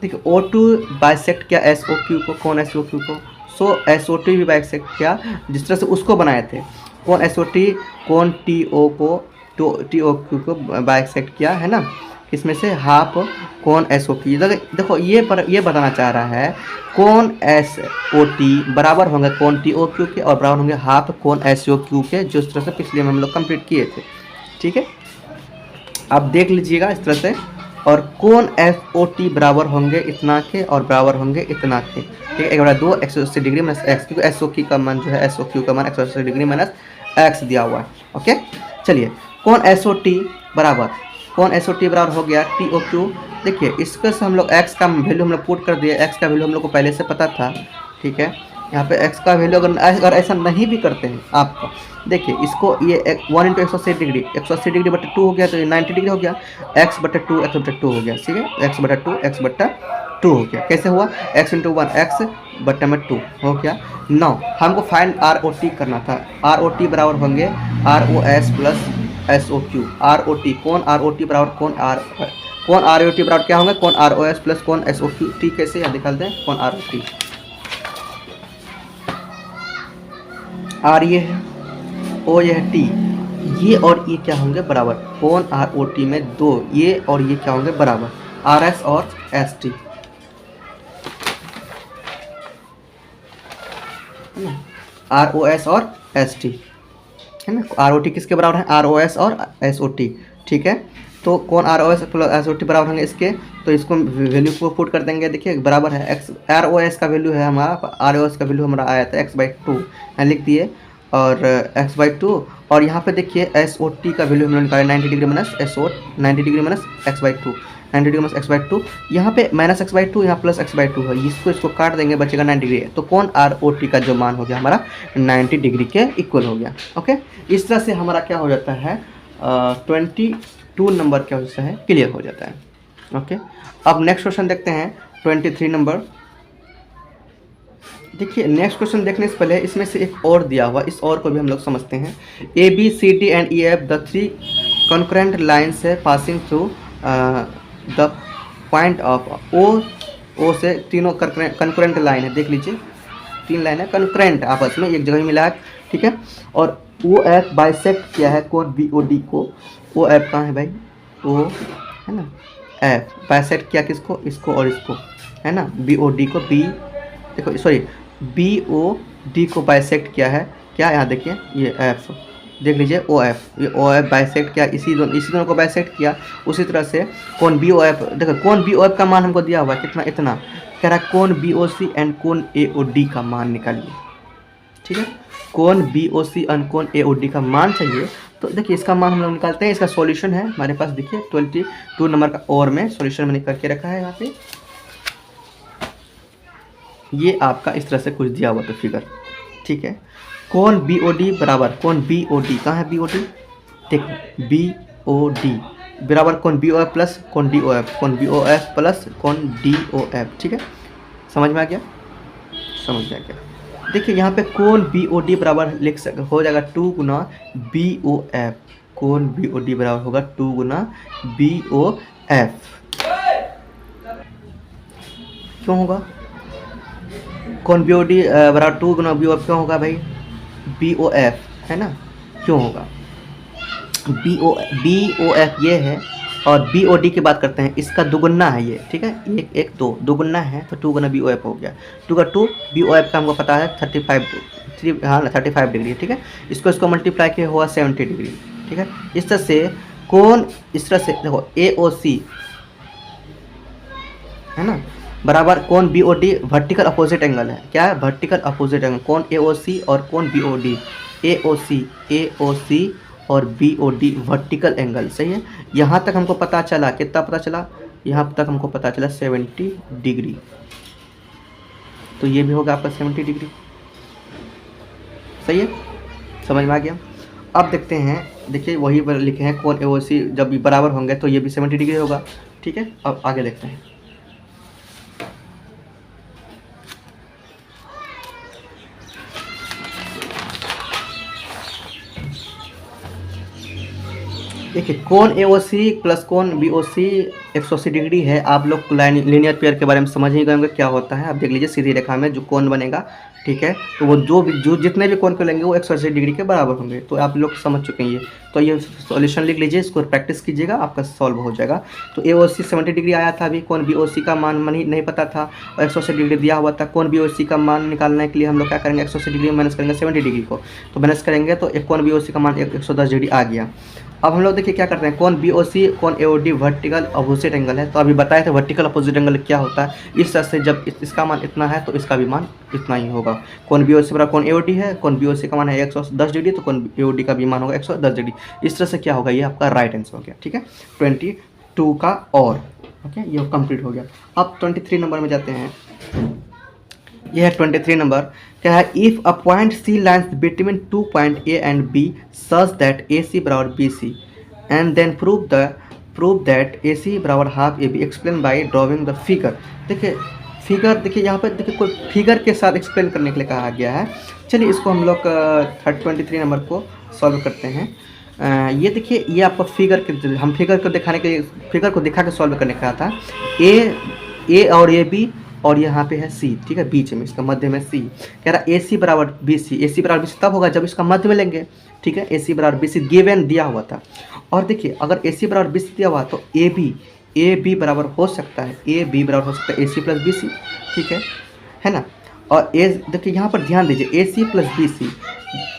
देखिए ओ टू बाइसेक्ट किया एस ओ क्यू को, कौन एस ओ क्यू को, सो एस ओ टी भी बाइसेक्ट किया जिस तरह से उसको बनाए थे, कौन एस ओ टी कौन टी ओ को, टी ओ क्यू को बाइसेक्ट किया है ना, इसमें से हाफ कोण एस ओ क्यू। देखो ये बताना चाह रहा है कोण एस ओ टी बराबर होंगे कोण टी ओ क्यू के और बराबर होंगे हाफ कोण एस ओ क्यू के, जो इस तरह से पिछले में हम लोग कंप्लीट किए थे। ठीक है, आप देख लीजिएगा इस तरह से। और कोण एफ ओ टी बराबर होंगे इतना के और बराबर होंगे इतना के। ठीक है, 1/2 180 डिग्री माइनस एक्स, क्योंकि एस ओ क्यू का मान जो है एस ओ क्यू का मान 180 डिग्री माइनस एक्स दिया हुआ है। ओके, चलिए कोण एस ओ टी बराबर, कोण एस ओ टी बराबर हो गया टी ओ क्यू। देखिए इसके से हम लोग एक्स का वैल्यू हम लोग पुट कर दिए, एक्स का वैल्यू हम लोग को पहले से पता था। ठीक है, यहाँ पे एक्स का वैल्यू अगर ऐसा नहीं भी करते हैं आपको, देखिए इसको ये 1 × 180 डिग्री, 180 डिग्री बटे 2 हो गया तो ये 90 डिग्री हो गया, x बटे 2 x बटे 2 हो गया। ठीक है, x बटा 2 x बटा 2 हो गया। कैसे हुआ, x × 1 x बटे में 2 हो गया। 9 हमको फाइंड आर ओ टी करना था, आर ओ टी बराबर होंगे R O S plus S O Q. R O T कौन, आर ओ टी बराबर कौन आर ओ टी बराबर क्या होंगे कौन आर ओ एस प्लस कौन एस ओ क्यू। टी कैसे यहाँ निकालते हैं, कौन आर ओ टी, आर ये है ओ ये है टी, ये और ये क्या होंगे बराबर, कौन आर ओ टी में 2 ये और ये क्या होंगे बराबर, आर एस और S T. R O S और एस टी है ना, आर ओ टी किसके बराबर है, आर ओ एस और एस ओ टी। ठीक है, तो कौन R O S plus S O T बराबर होंगे इसके, तो इसको वैल्यू को पुट कर देंगे। देखिए बराबर है एक्स, आर ओ एस का वैल्यू है हमारा, आर ओ एस का वैल्यू हमारा आया था x/2 यहाँ लिख दिए, और x/2। और यहाँ पे देखिए एस ओ टी का वैल्यू हमने निकाला 90 degree minus S O 90 degree minus x/2, 90 degree minus x/2। यहाँ पे माइनस x/2 यहाँ प्लस x/2 है, इसको काट देंगे बचेगा 90 डिग्री। तो कौन आर ओ टी का जो मान हो गया हमारा 90 डिग्री के इक्वल हो गया। ओके, इस तरह से हमारा क्या हो जाता है 22 नंबर क्या हो जाता है क्लियर हो जाता है। ओके, अब नेक्स्ट क्वेश्चन देखते हैं 23 नंबर। देखिए नेक्स्ट क्वेश्चन देखने से पहले इसमें से एक और दिया हुआ, इस और को भी हम लोग समझते हैं। A B C D and E F the 3 concurrent lines है passing through the point of O से तीनों कंकरेंट लाइन है। देख लीजिए 3 लाइन है कंकरेंट आपस में एक जगह ही मिला है। ठीक है, और ओ एफ बाइसेक्ट किया है कौन बी ओ डी को। ओ एफ कहाँ है भाई, ओ है ना, एफ बाइसेक्ट किया किसको, इसको और इसको है ना, बी ओ डी को बी, देखो सॉरी बी ओ डी को बाइसेक्ट किया है क्या, यहाँ देखिए ये एफ देख लीजिए ओ एफ, ये ओ एफ बाइसेक्ट किया, इसी दोनों को बाइसेक्ट किया। उसी तरह से कौन बी ओ एफ, देखो कौन बी ओ एफ का मान हमको दिया हुआ है कितना, इतना कह रहा है कौन बी ओ सी एंड कौन ए ओ डी का मान निकालिए। ठीक है, कौन बी ओ सी एंड कौन ए ओ डी का मान चाहिए। तो देखिए इसका मान हम लोग निकालते हैं, इसका सॉल्यूशन है हमारे पास। देखिए 22 नंबर का और में सॉल्यूशन मैंने करके रखा है यहाँ पे। ये आपका इस तरह से कुछ दिया हुआ तो फिगर। ठीक है, कौन बी ओ डी बराबर कौन बी ओ डी, कहाँ है बी ओ डी, देखो बी ओ डी बराबर कौन बी ओ एफ प्लस कौन डी ओ एफ, कौन बी ओ एफ प्लस कौन डी ओ एफ। ठीक है, समझ में आ गया, समझ में आ गया। देखिए यहाँ पे कौन बी ओ डी बराबर लिख सक हो जाएगा 2 गुना बी ओ एफ, कौन बी ओ डी बराबर होगा 2 गुना बी ओ एफ। क्यों होगा कौन बी ओ डी बराबर 2 गुना बी ओ एफ, क्यों होगा भाई, बी ओ एफ है ना, क्यों होगा बी ओ एफ ये है, और बी ओ डी की बात करते हैं, इसका दुगुना है ये। ठीक है, एक एक दो दुगुना है तो 2 गुना बी ओ एफ हो गया, 2 का 2 बी ओ एफ का हमको पता है 35 डिग्री। ठीक है, इसको मल्टीप्लाई किया हुआ 70 डिग्री। ठीक है, इस तरह से कौन, इस तरह से देखो ए ओ सी है ना बराबर कौन B O D vertical opposite angle है, क्या है वर्टिकल अपोजिट एंगल, कौन ए ओ सी और कौन बी ओ डी, ए ओ सी और B O D vertical angle. सही है, यहाँ तक हमको पता चला, कितना पता चला, यहाँ तक हमको पता चला 70 डिग्री। तो ये भी होगा आपका 70 डिग्री। सही है, समझ में आ गया। अब देखते हैं, देखिए वही लिखे हैं कौन ए ओ सी जब भी बराबर होंगे तो ये भी 70 डिग्री होगा। ठीक है, अब आगे देखते हैं। देखिए कौन ए ओ सी प्लस कौन बी ओ सी 180 डिग्री है। आप लोग लाइन लीनियर पेयर के बारे में समझ ही गए होंगे क्या होता है। आप देख लीजिए सीधी रेखा में जो कोण बनेगा, ठीक है, तो वो जो जितने भी कोण को लेंगे वो 180 डिग्री के बराबर होंगे। तो आप लोग समझ चुके हैं ये। तो ये सॉल्यूशन लिख लीजिए, इसको प्रैक्टिस कीजिएगा, आपका सॉल्व हो जाएगा। तो AOC 70 डिग्री आया था, अभी कोण BOC का मान नहीं पता था और 180 डिग्री दिया हुआ था। कोण BOC का मान निकालने के लिए हम लोग क्या करेंगे, 180 डिग्री में माइनस करेंगे 70 डिग्री को, तो माइनस करेंगे तो एक कोण BOC का मान 110 डिग्री आ गया। अब हम लोग देखिए क्या करते हैं, कोण BOC कोण AOD वर्टिकल अपोजिट एंगल है। तो अभी बताए थे वर्टिकल अपोजिट एंगल क्या होता है। इस तरह से जब इसका मान इतना है तो इसका भी मान इतना ही होगा। कोण BOC बराबर कोण AOD है, कोण BOC का मान है 110 डिग्री, तो कोण AOD का भी मान होगा 110 डिग्री। इस तरह से क्या होगा, ये आपका राइट आंसर हो गया। ठीक है, 22 का और ओके, ये कंप्लीट हो गया। अब 23 नंबर में जाते हैं। यह है 23 नंबर, क्या है, if a point C lines between 2 point A and B such that AC बराबर BC and then prove that AC बराबर हाफ AB, explain by drawing the figure. देखिए फिगर, देखिए यहाँ पर देखिए कोई फिगर के साथ एक्सप्लेन करने के लिए कहा गया है। चलिए इसको हम लोग 23 नंबर को सॉल्व करते हैं। ये देखिए, ये आपका फिगर के, हम फिगर को दिखाने के लिए, फिगर को दिखा के सॉल्व करने का था। ए और AB और यहाँ पे है C, ठीक है, बीच में इसका मध्य में C। कह रहा AC बराबर BC, AC बराबर BC तब होगा जब इसका मध्य में लेंगे। ठीक है, AC बराबर BC गिवन दिया हुआ था। और देखिए अगर AC बराबर BC दिया हुआ तो AB बराबर हो सकता है, AB बराबर हो सकता है AC प्लस BC, ठीक है ना। और देखिए यहाँ पर ध्यान दीजिए, AC प्लस BC,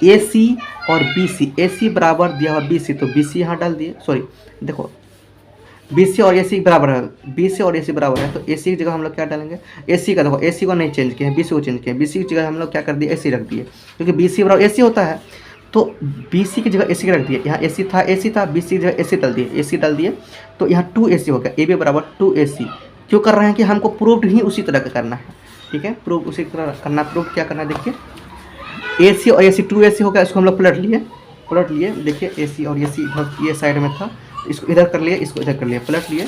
AC और BC, AC बराबर दिया हुआ BC तो BC यहाँ डाल दिए, सॉरी देखो BC और AC बराबर है, BC और AC बराबर है तो AC की जगह हम लोग क्या डालेंगे, AC का, देखो AC को नहीं चेंज किए हैं, BC को चेंज किए हैं। BC की जगह हम लोग क्या कर दिए, AC रख दिए, क्योंकि BC बराबर AC होता है तो BC की जगह AC रख दिए। यहाँ AC था, BC की जगह AC डाल दिए तो यहाँ 2AC हो गया, AB बराबर 2AC। क्यों कर रहे हैं कि हमको प्रूव्ड ही उसी तरह का करना है। ठीक है, प्रूव उसी तरह करना, प्रूव क्या करना है, देखिए AC और AC 2AC हो गया, इसको हम लोग पलट लिए। देखिए AC और AC ये साइड में था, इसको इधर कर लिए, इसको इधर कर लिए, पलट लिए,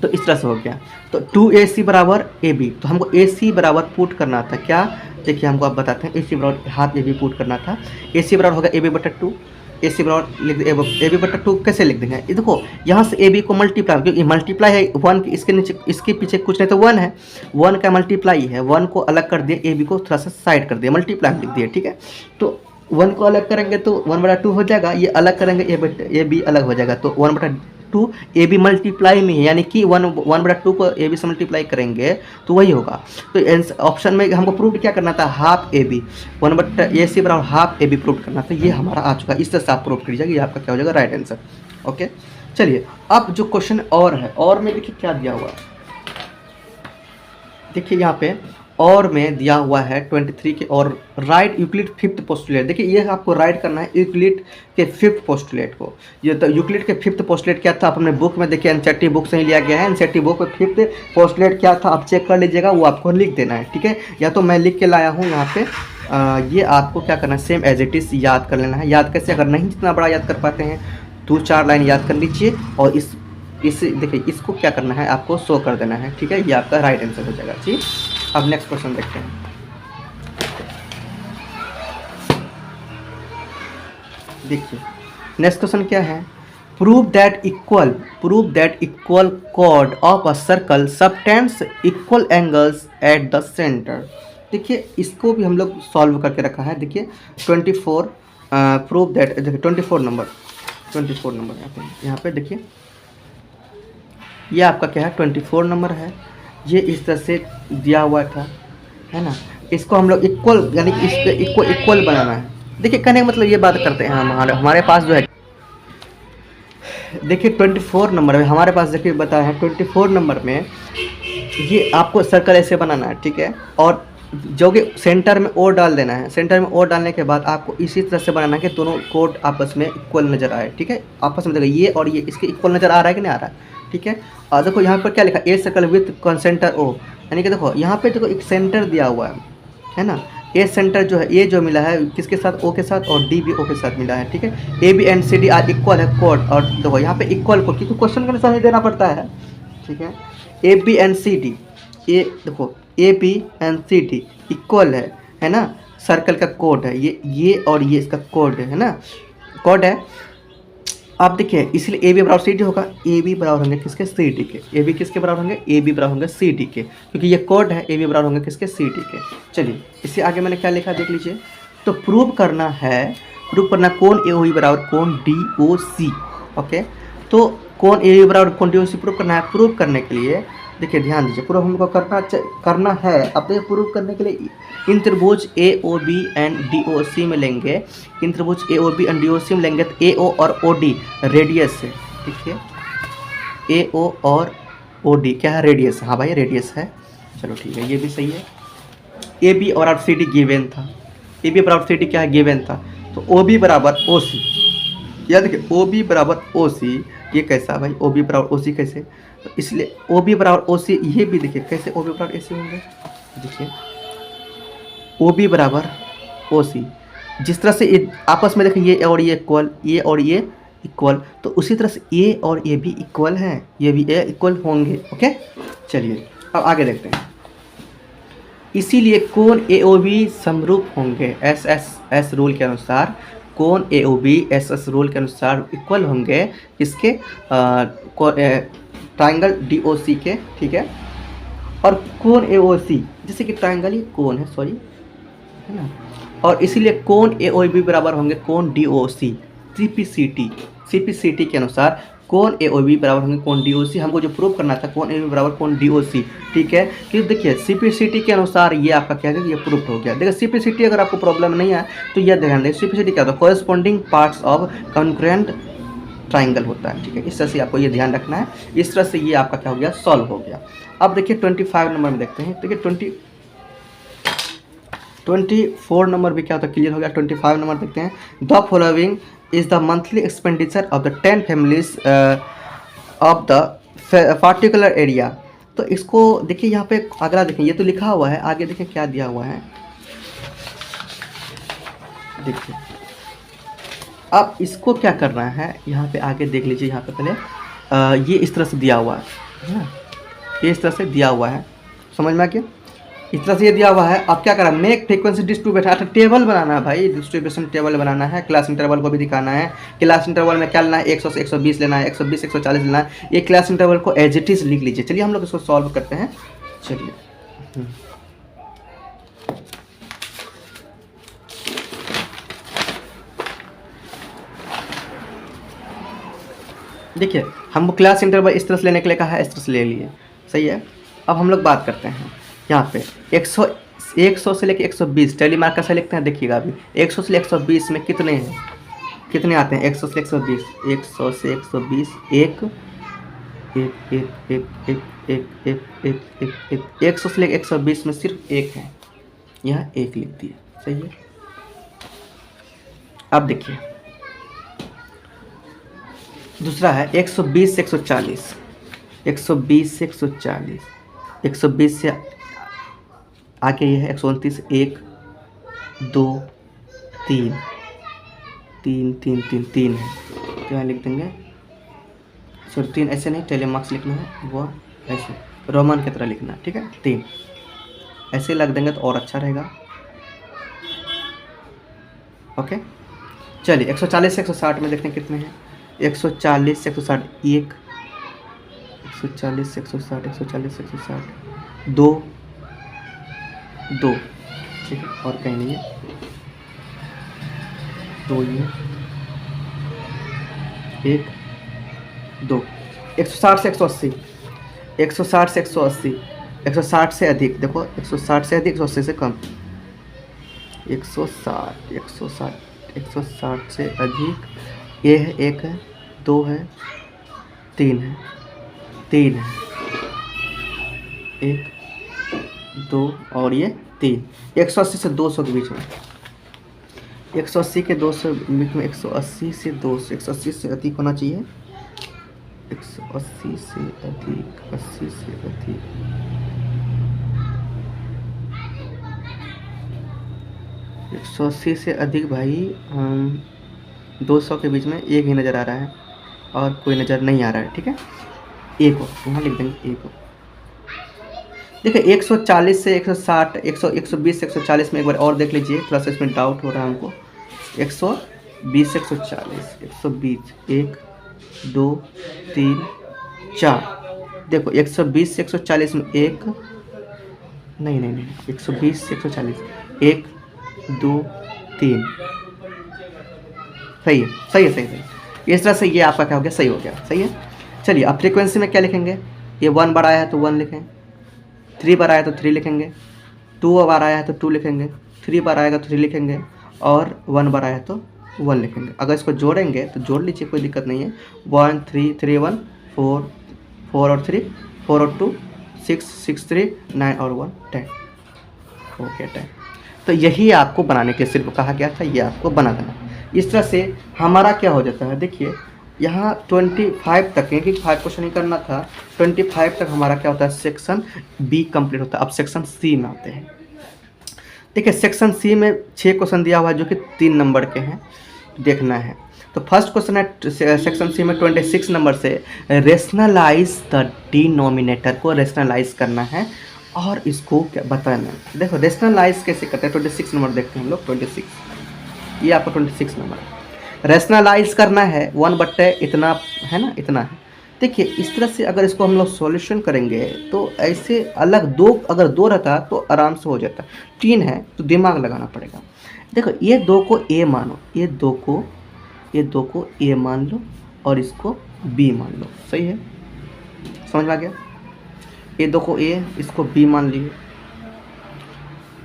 तो इस तरह से हो गया। तो 2AC बराबर AB, तो हमको AC बराबर पुट करना था क्या, देखिए हमको आप बताते हैं, AC बराबर हाफ AB पुट करना था। AC बराबर होगा AB/2, AC बराबर लिख दे AB/2 कैसे लिख देंगे, ये देखो यहाँ से AB को मल्टीप्लाई, क्योंकि मल्टीप्लाई है 1 इसके नीचे, इसके पीछे कुछ नहीं तो 1 है, 1 का मल्टीप्लाई है, 1 को अलग कर दिए, AB को थोड़ा सा साइड कर दिया, मल्टीप्लाई लिख दिए। ठीक है, तो 1 को अलग करेंगे तो 1/2 हो जाएगा, ये अलग करेंगे AB अलग हो जाएगा, तो 1/2 AB मल्टीप्लाई में है, यानी कि 1/2 को AB से मल्टीप्लाई करेंगे तो वही होगा। तो ऑप्शन में हमको प्रूव क्या करना था, हाफ AB, 1/AC बराबर हाफ AB प्रूव करना था, ये हमारा आ चुका है। इस तरह से आप प्रूव करिएगा, ये आपका क्या हो जाएगा, राइट आंसर। ओके, चलिए अब जो क्वेश्चन और है, और में देखिए क्या दिया हुआ है, देखिए यहाँ पे और में दिया हुआ है 23 के, और राइट यूक्लिड 5th पोस्टुलेट। देखिए ये आपको राइट करना है यूक्लिड के 5th पोस्टुलेट को। ये तो यूक्लिड के 5th पोस्टुलेट क्या था, आप अपने बुक में देखिए, एनसीईआरटी बुक से ही लिया गया है। एनसीईआरटी बुक में 5th पोस्टुलेट क्या था आप चेक कर लीजिएगा, वो आपको लिख देना है। ठीक है, या तो मैं लिख के लाया हूँ यहाँ पे, ये आपको क्या करना है, सेम एज इट इज़ याद कर लेना है। याद कैसे, अगर नहीं जितना बड़ा याद कर पाते हैं 2-4 लाइन याद कर लीजिए, और इस देखिए इसको क्या करना है, आपको शो कर देना है। ठीक है, ये आपका राइट आंसर हो जाएगा जी। अब नेक्स्ट क्वेश्चन देखते हैं। देखिए नेक्स्ट क्वेश्चन क्या है, prove that equal cord of a circle subtends equal angles at the centre. देखिए इसको भी हम लोग सॉल्व करके रखा है। देखिए 24 प्रूव दैट, देखिए 24 नंबर यहाँ पे देखिए, ये आपका क्या है, 24 नंबर है। ये इस तरह से दिया हुआ था, है ना। इसको हम लोग इक्वल, यानी कि इसको इक्वल बनाना है। देखिए कहने का मतलब ये बात करते हैं, हमारे पास जो है, देखिए 24 नंबर में हमारे पास, देखिए बताया है 24 नंबर में ये आपको सर्कल ऐसे बनाना है। ठीक है, और जो कि सेंटर में ओ डाल देना है। सेंटर में ओ डालने के बाद आपको इसी तरह से बनाना है कि दोनों कोड आपस में इक्वल नज़र आए। ठीक है, आपस में देखो ये और ये इसके इक्वल नज़र आ रहा है कि नहीं आ रहा है। ठीक है, और देखो यहाँ पर क्या लिखा, ए सर्कल विथ कॉन्सेंटर ओ, यानी कि देखो यहाँ पे देखो एक सेंटर दिया हुआ है ना। ए सेंटर जो है, ए जो मिला है किसके साथ, ओ के साथ, और डी भी ओ के साथ मिला है। ठीक है, A B and C D are equal है कोड, और देखो यहाँ पे इक्वल कोड, क्योंकि क्वेश्चन का निशान देना पड़ता है। ठीक है, A B and C D, A देखो A B and C D equal है ना, सर्कल का कोड है ये और ये इसका कोड है ना, कोड है। आप देखिए, इसलिए ए बी बराबर सी डी होगा, ए बी बराबर होंगे किसके, सी डी के। ए बी किसके बराबर होंगे, ए बी बराबर होंगे सी डी के, क्योंकि ये कोड है, ए बी बराबर होंगे किसके, सी डी के। चलिए इससे आगे मैंने क्या लिखा देख लीजिए। तो प्रूव करना कौन ए ओ बी बराबर कौन डी ओ सी। ओके, तो कौन ए बी बराबर कौन डी ओ सी प्रूव करना है। प्रूव करने के लिए देखिए ध्यान दीजिए, प्रूव हमको करना है। अब ये प्रूव करने के लिए इन त्रिभुज A O B and D O C में लेंगे, इन त्रिभुज A O B and D O C में लेंगे तो ए ओ और ओ डी रेडियस है। देखिए ए ओ और ओ डी क्या है, रेडियस है। हाँ भाई रेडियस है, चलो ठीक है, ये भी सही है। ए बी और सी डी गिवन था, ए बी बराबर सी डी क्या है, गिवन था। तो ओ बी बराबर ओ सी, याद देखिए ओ बी बराबर ओ सी, ये कैसा भाई, ओ बी बराबर ओ सी कैसे, तो इसलिए ओ बी बराबर ओ सी, ये भी देखिए कैसे ओ बी बराबर ऐसे होंगे। देखिए ओ बी बराबर ओ सी, जिस तरह से आपस में देखिए ये और ये इक्वल, ये और ये इक्वल, तो उसी तरह से ए और ए भी इक्वल हैं, ये भी ए इक्वल होंगे। ओके चलिए अब आगे देखते हैं। इसीलिए कोण ए ओ बी समरूप होंगे, एस रूल के अनुसार कोण ए ओ बी एस रूल के अनुसार इक्वल होंगे किसके, ट्राइंगल डी ओ सी के। ठीक है, और कोण ए ओ सी, जैसे कि ट्राइंगल ही कोण है, सॉरी है ना, और इसीलिए कोण ए ओ बी बराबर होंगे कोण डी ओ सी। सीपीसीटी के अनुसार कोण ए ओ बी बराबर होंगे कोण डी ओ सी। हमको जो प्रूव करना था कोण ए बी बराबर कोण डी ओ सी। ठीक है, कि देखिए सीपीसीटी के अनुसार ये आपका क्या है, ये प्रूफ हो गया। देखिए सीपीसीटी अगर आपको प्रॉब्लम नहीं है तो यह ध्यान दें, सीपीसीटी क्या होता है, corresponding parts of congruent triangle होता है। ठीक है, इस तरह से आपको ये ध्यान रखना है। इस तरह से ये आपका क्या हो गया, सॉल्व हो गया। अब देखिए 25 नंबर में देखते हैं। देखिए 24 नंबर भी क्या होता है, क्लियर हो गया। 25 नंबर देखते हैं। The following is the monthly expenditure of the 10 families of the particular area. तो इसको देखिए यहाँ पे अगला देखें, ये तो लिखा हुआ है, आगे देखें क्या दिया हुआ है। देखिए अब इसको क्या करना है, यहाँ पे आगे देख लीजिए। यहाँ पे पहले ये इस तरह से दिया हुआ है ना, ये इस तरह से दिया हुआ है, समझ में आ गया। इस तरह से ये दिया हुआ है। अब क्या करना है, मेक फ्रीक्वेंसी डिस्ट्रीब्यूशन, टेबल बनाना है भाई, डिस्ट्रीब्यूशन टेबल बनाना है। क्लास इंटरवल को भी दिखाना है। क्लास इंटरवल में क्या लेना है, 100 से 120 लेना है, 120 140 लेना है। ये क्लास इंटरवल को एज इट इज लिख लीजिए। चलिए हम लोग इसको सॉल्व करते हैं। चलिए देखिए हमको क्लास इंटरवल इस तरह से लेने के लिए कहा है, इस तरह से ले लिए, सही है। अब हम लोग बात करते हैं यहाँ पे 100 से लेके 120 टेली मार्कर से लिखते हैं। देखिएगा अभी 100 से 120 में कितने हैं, कितने आते हैं, 100 से 120, 100 से 120 एक एक एक एक एक एक एक एक एक एक 100 से लेके 120 में सिर्फ एक है, यहाँ एक लिख दिए, सही है। अब देखिए दूसरा है 120 से 140, 120 से 140, 120 से आगे ये है 129, 1 2 3 3 3 3 3 है, तो यहाँ लिख देंगे। सॉरी 3 ऐसे नहीं, टेलीमार्क्स लिखना है, वो ऐसे रोमन की तरह लिखना है। ठीक है, 3 ऐसे लग देंगे तो और अच्छा रहेगा। ओके चलिए 140 से 160 में देखते हैं कितने हैं। 140 से 160 1, 140 से 160, 140 से 160 2 2, ठीक है, और कहीं नहीं है, 2 ये 1 2। 160 से 180, 160 से 180, 160 से अधिक, देखो 160 से अधिक, 180 से कम, 160 160 160 से अधिक, ये है 1 है, 2 है, 3 है, 3 है, 1 2 और ये 3। 180 से 200 के बीच में, 180 के 200 के बीच में, 180 से 200, 180 से अधिक होना चाहिए, 180 से अधिक, 80 से अधिक, 180 से अधिक भाई 200 के बीच में एक ही नज़र आ रहा है और कोई नज़र नहीं आ रहा है। ठीक है, एक हो, यहाँ लिख देंगे एक हो। देखिए 140 से 160, 120 से 140 में एक बार और देख लीजिए, थोड़ा सा इसमें डाउट हो रहा है हमको। 120 से 140, 120 1 2 3 4। देखो 120 से 140 में एक, नहीं 120 से 140, 1 2 3। सही है, सही है, सही है। इस तरह से ये आपका क्या हो गया, सही हो गया, सही है। चलिए अब फ्रीक्वेंसी में क्या लिखेंगे, ये 1 बार आया है तो 1 लिखें, 3 बार आया तो 3 लिखेंगे, 2 बार आया है तो 2 लिखेंगे, 3 बार आएगा तो 3 लिखेंगे, और 1 बार आया है तो 1 लिखेंगे। अगर इसको जोड़ेंगे तो जोड़ लीजिए, कोई दिक्कत नहीं है। 1 3 3 1 4, 4 और 3, 4 और 2 6, 6 3 9 और 1 10। ओके 10। तो यही आपको बनाने के सिर्फ कहा गया था, ये आपको बना देना। इस तरह से हमारा क्या हो जाता है, देखिए यहाँ 25 तक, क्योंकि 5 क्वेश्चन ही करना था, 25 तक हमारा क्या होता है, सेक्शन बी कंप्लीट होता है। अब सेक्शन सी में आते हैं। देखिए सेक्शन सी में 6 क्वेश्चन दिया हुआ है जो कि 3 नंबर के हैं, देखना है। तो फर्स्ट क्वेश्चन है सेक्शन सी में 26 नंबर से, रेशनलाइज द डिनोमिनेटर को रेशनलाइज करना है और इसको क्या बताना है। देखो रेशनलाइज कैसे करते हैं, 26 नंबर देखते हैं हम लोग। 26, ये आपका 26 नंबर रेशनलाइज करना है, 1/, इतना है ना, इतना है। देखिए इस तरह से अगर इसको हम लोग सॉल्यूशन करेंगे तो ऐसे अलग दो, अगर 2 रहता तो आराम से हो जाता, 3 है तो दिमाग लगाना पड़ेगा। देखो ये 2 को ए मानो, ये 2 को ए मान लो और इसको बी मान लो, सही है, समझ में आ गया। ये 2 को ए, इसको बी मान लिए।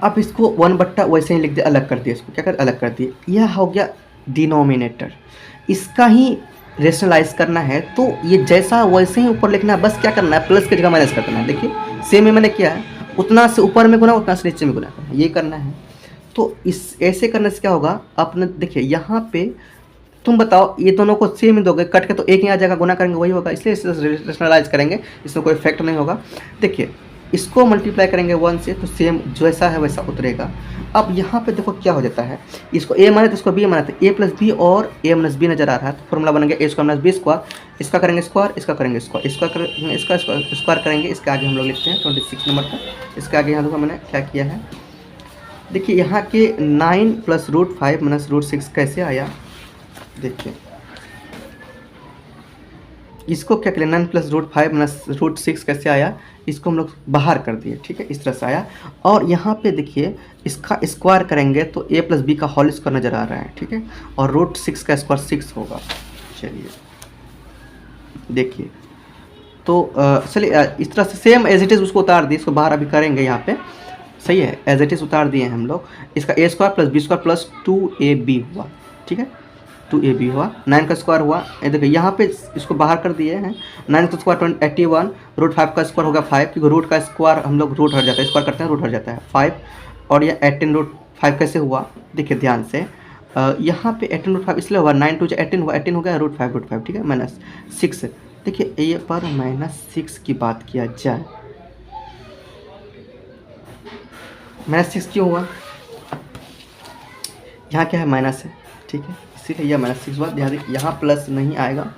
अब इसको 1/, वैसे ही लिख दिया, अलग कर दिया, इसको क्या कर, अलग कर दिए। यह हो गया डिनोमिनेटर, इसका ही रेशनलाइज करना है। तो ये जैसा वैसे ही ऊपर लिखना है, बस क्या करना है, प्लस की जगह माइनस कर देना है। देखिए सेम में मैंने किया है, उतना से ऊपर में गुना, उतना से नीचे में गुना करना है, ये करना है। तो इस ऐसे करने से क्या होगा, आपने देखिए यहाँ पे तुम बताओ, ये दोनों को सेम ही दोगे, कट के तो एक ही आ जाएगा, गुना करेंगे वही होगा, इसलिए इसे रेशनलाइज करेंगे, इसमें कोई इफेक्ट नहीं होगा। देखिए इसको मल्टीप्लाई करेंगे 1 से तो सेम जैसा है वैसा उतरेगा। अब यहाँ पे देखो क्या हो जाता है, इसको ए माने तो इसको बी माने, तो ए प्लस बी और ए माइनस बी नजर आ रहा है, तो फॉर्मूला बनेगा ए स्क्वायर माइनस बी स्क्वायर। इसका करेंगे स्क्वायर, इसका करेंगे स्क्वायर, इसका स्क्वायर करेंगे, इसके आगे हम लोग लिखते हैं 26 नंबर का। इसके आगे यहाँ देखो मैंने क्या किया है, देखिए यहाँ के 9 + √5 - √6 कैसे आया, देखिए इसको क्या करें, 9 + √5 - √6 कैसे आया, इसको हम लोग बाहर कर दिए, ठीक है, इस तरह से आया। और यहाँ पे देखिए इसका स्क्वायर करेंगे तो a + b का होल स्क्वायर नज़र आ रहा है, ठीक है, और √6 का स्क्वायर 6 होगा। चलिए देखिए, तो चलिए इस तरह से सेम एज इट इज़ उसको उतार दिए, इसको बाहर अभी करेंगे यहाँ पे, सही है, एज इट इज़ उतार दिए हम लोग। इसका a² + b² + 2ab हुआ, ठीक है, 2ab हुआ। 9 का स्क्वायर हुआ, ये देखिए यहाँ पे इसको बाहर कर दिए हैं। 9 का स्क्वायर 81, √5 का स्क्वायर होगा 5, क्योंकि रूट का स्क्वायर हम लोग रूट हट जाता है, स्क्वायर करते हैं रूट हट जाता है 5। और ये 18 √5 कैसे हुआ, देखिए ध्यान से, यहाँ पे 18 √5 इसलिए हुआ, 9 2 18 हुआ, 18 हो गया √5, ठीक है, -6। देखिए ये पर -6 की बात किया जाए, -6 क्यों हुआ, यहाँ क्या है, माइनस है, ठीक है, इसीलिए यह -6 हुआ। यहाँ प्लस नहीं आएगा,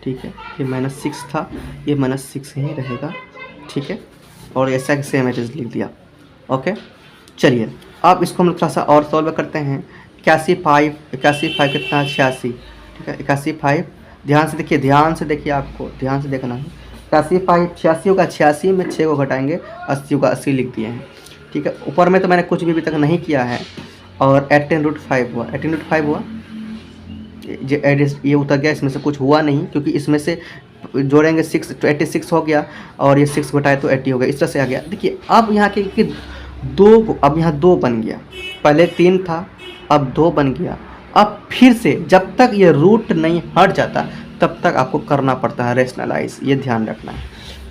ठीक है, ये -6 था, ये -6 ही रहेगा, ठीक है, और ऐसा सेम एज लिख दिया। ओके चलिए अब इसको हम थोड़ा सा और सॉल्व करते हैं। 81 कितना, 86, ठीक है, 81। ध्यान से देखिए, आपको ध्यान से देखना है। 81 86 होगा, 86 में 6 को घटाएंगे, 80 होगा, 80 लिख दिए हैं, ठीक है। ऊपर में तो मैंने कुछ भी अभी तक नहीं किया है। और 18 √5 हुआ, 18 √5 हुआ, ये उतर गया, इसमें से कुछ हुआ नहीं, क्योंकि इसमें से जोड़ेंगे 6 तो 86 हो गया, और ये 6 घटाए तो 80 हो गया, इस तरह से आ गया। देखिए अब यहाँ के कि 2, अब यहाँ 2 बन गया, पहले 3 था, अब 2 बन गया। अब फिर से जब तक ये रूट नहीं हट जाता तब तक आपको करना पड़ता है रेशनलाइज, ये ध्यान रखना है।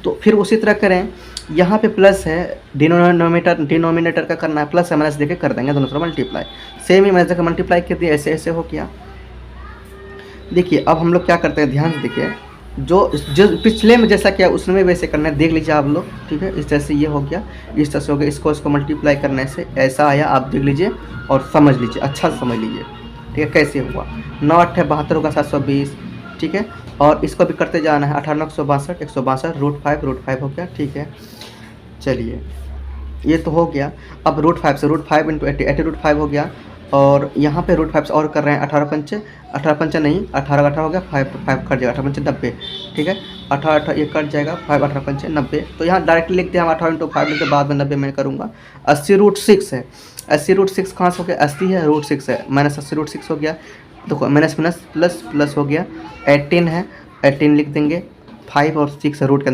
तो फिर उसी तरह करें, यहाँ पे प्लस है, डिनोमिनेटर का करना है, प्लस है माइनस देके कर देंगे, दोनों तरफ मल्टीप्लाई, सेम ही माइनस देकर मल्टीप्लाई कर दिया, ऐसे ऐसे हो गया। देखिए अब हम लोग क्या करते हैं, ध्यान से देखिए, जो पिछले में जैसा किया उसमें वैसे करना है, देख लीजिए आप लोग, ठीक है, इस तरह से ये हो गया, इस तरह से हो गया, इसको मल्टीप्लाई करने से ऐसा आया, आप देख लीजिए और समझ लीजिए, अच्छा से समझ लीजिए, ठीक है, कैसे हुआ। 9 8 72 होगा 720, ठीक है, और इसको भी करते जाना है, 18 962 162 √5 हो गया, ठीक है। चलिए ये तो हो गया। अब √5 से √5 × 80 80 √5 हो गया, और यहाँ पे रूट 5 से और कर रहे हैं 18 नहीं 18 हो गया, 5 कट जाएगा, 18 90, ठीक है, 18 ये कट जाएगा, 5 18 90। तो यहाँ डायरेक्टली लिखते हैं हम 18 × 5 लिखते, बाद में 90 मैं करूँगा। 80√6 है, 80√6 कहाँ से हो गया, 80 है √6 है, -80√6 हो गया। देखो माइनस माइनस प्लस प्लस हो गया, 18 है, 18 लिख देंगे, 5 और 6 रूट के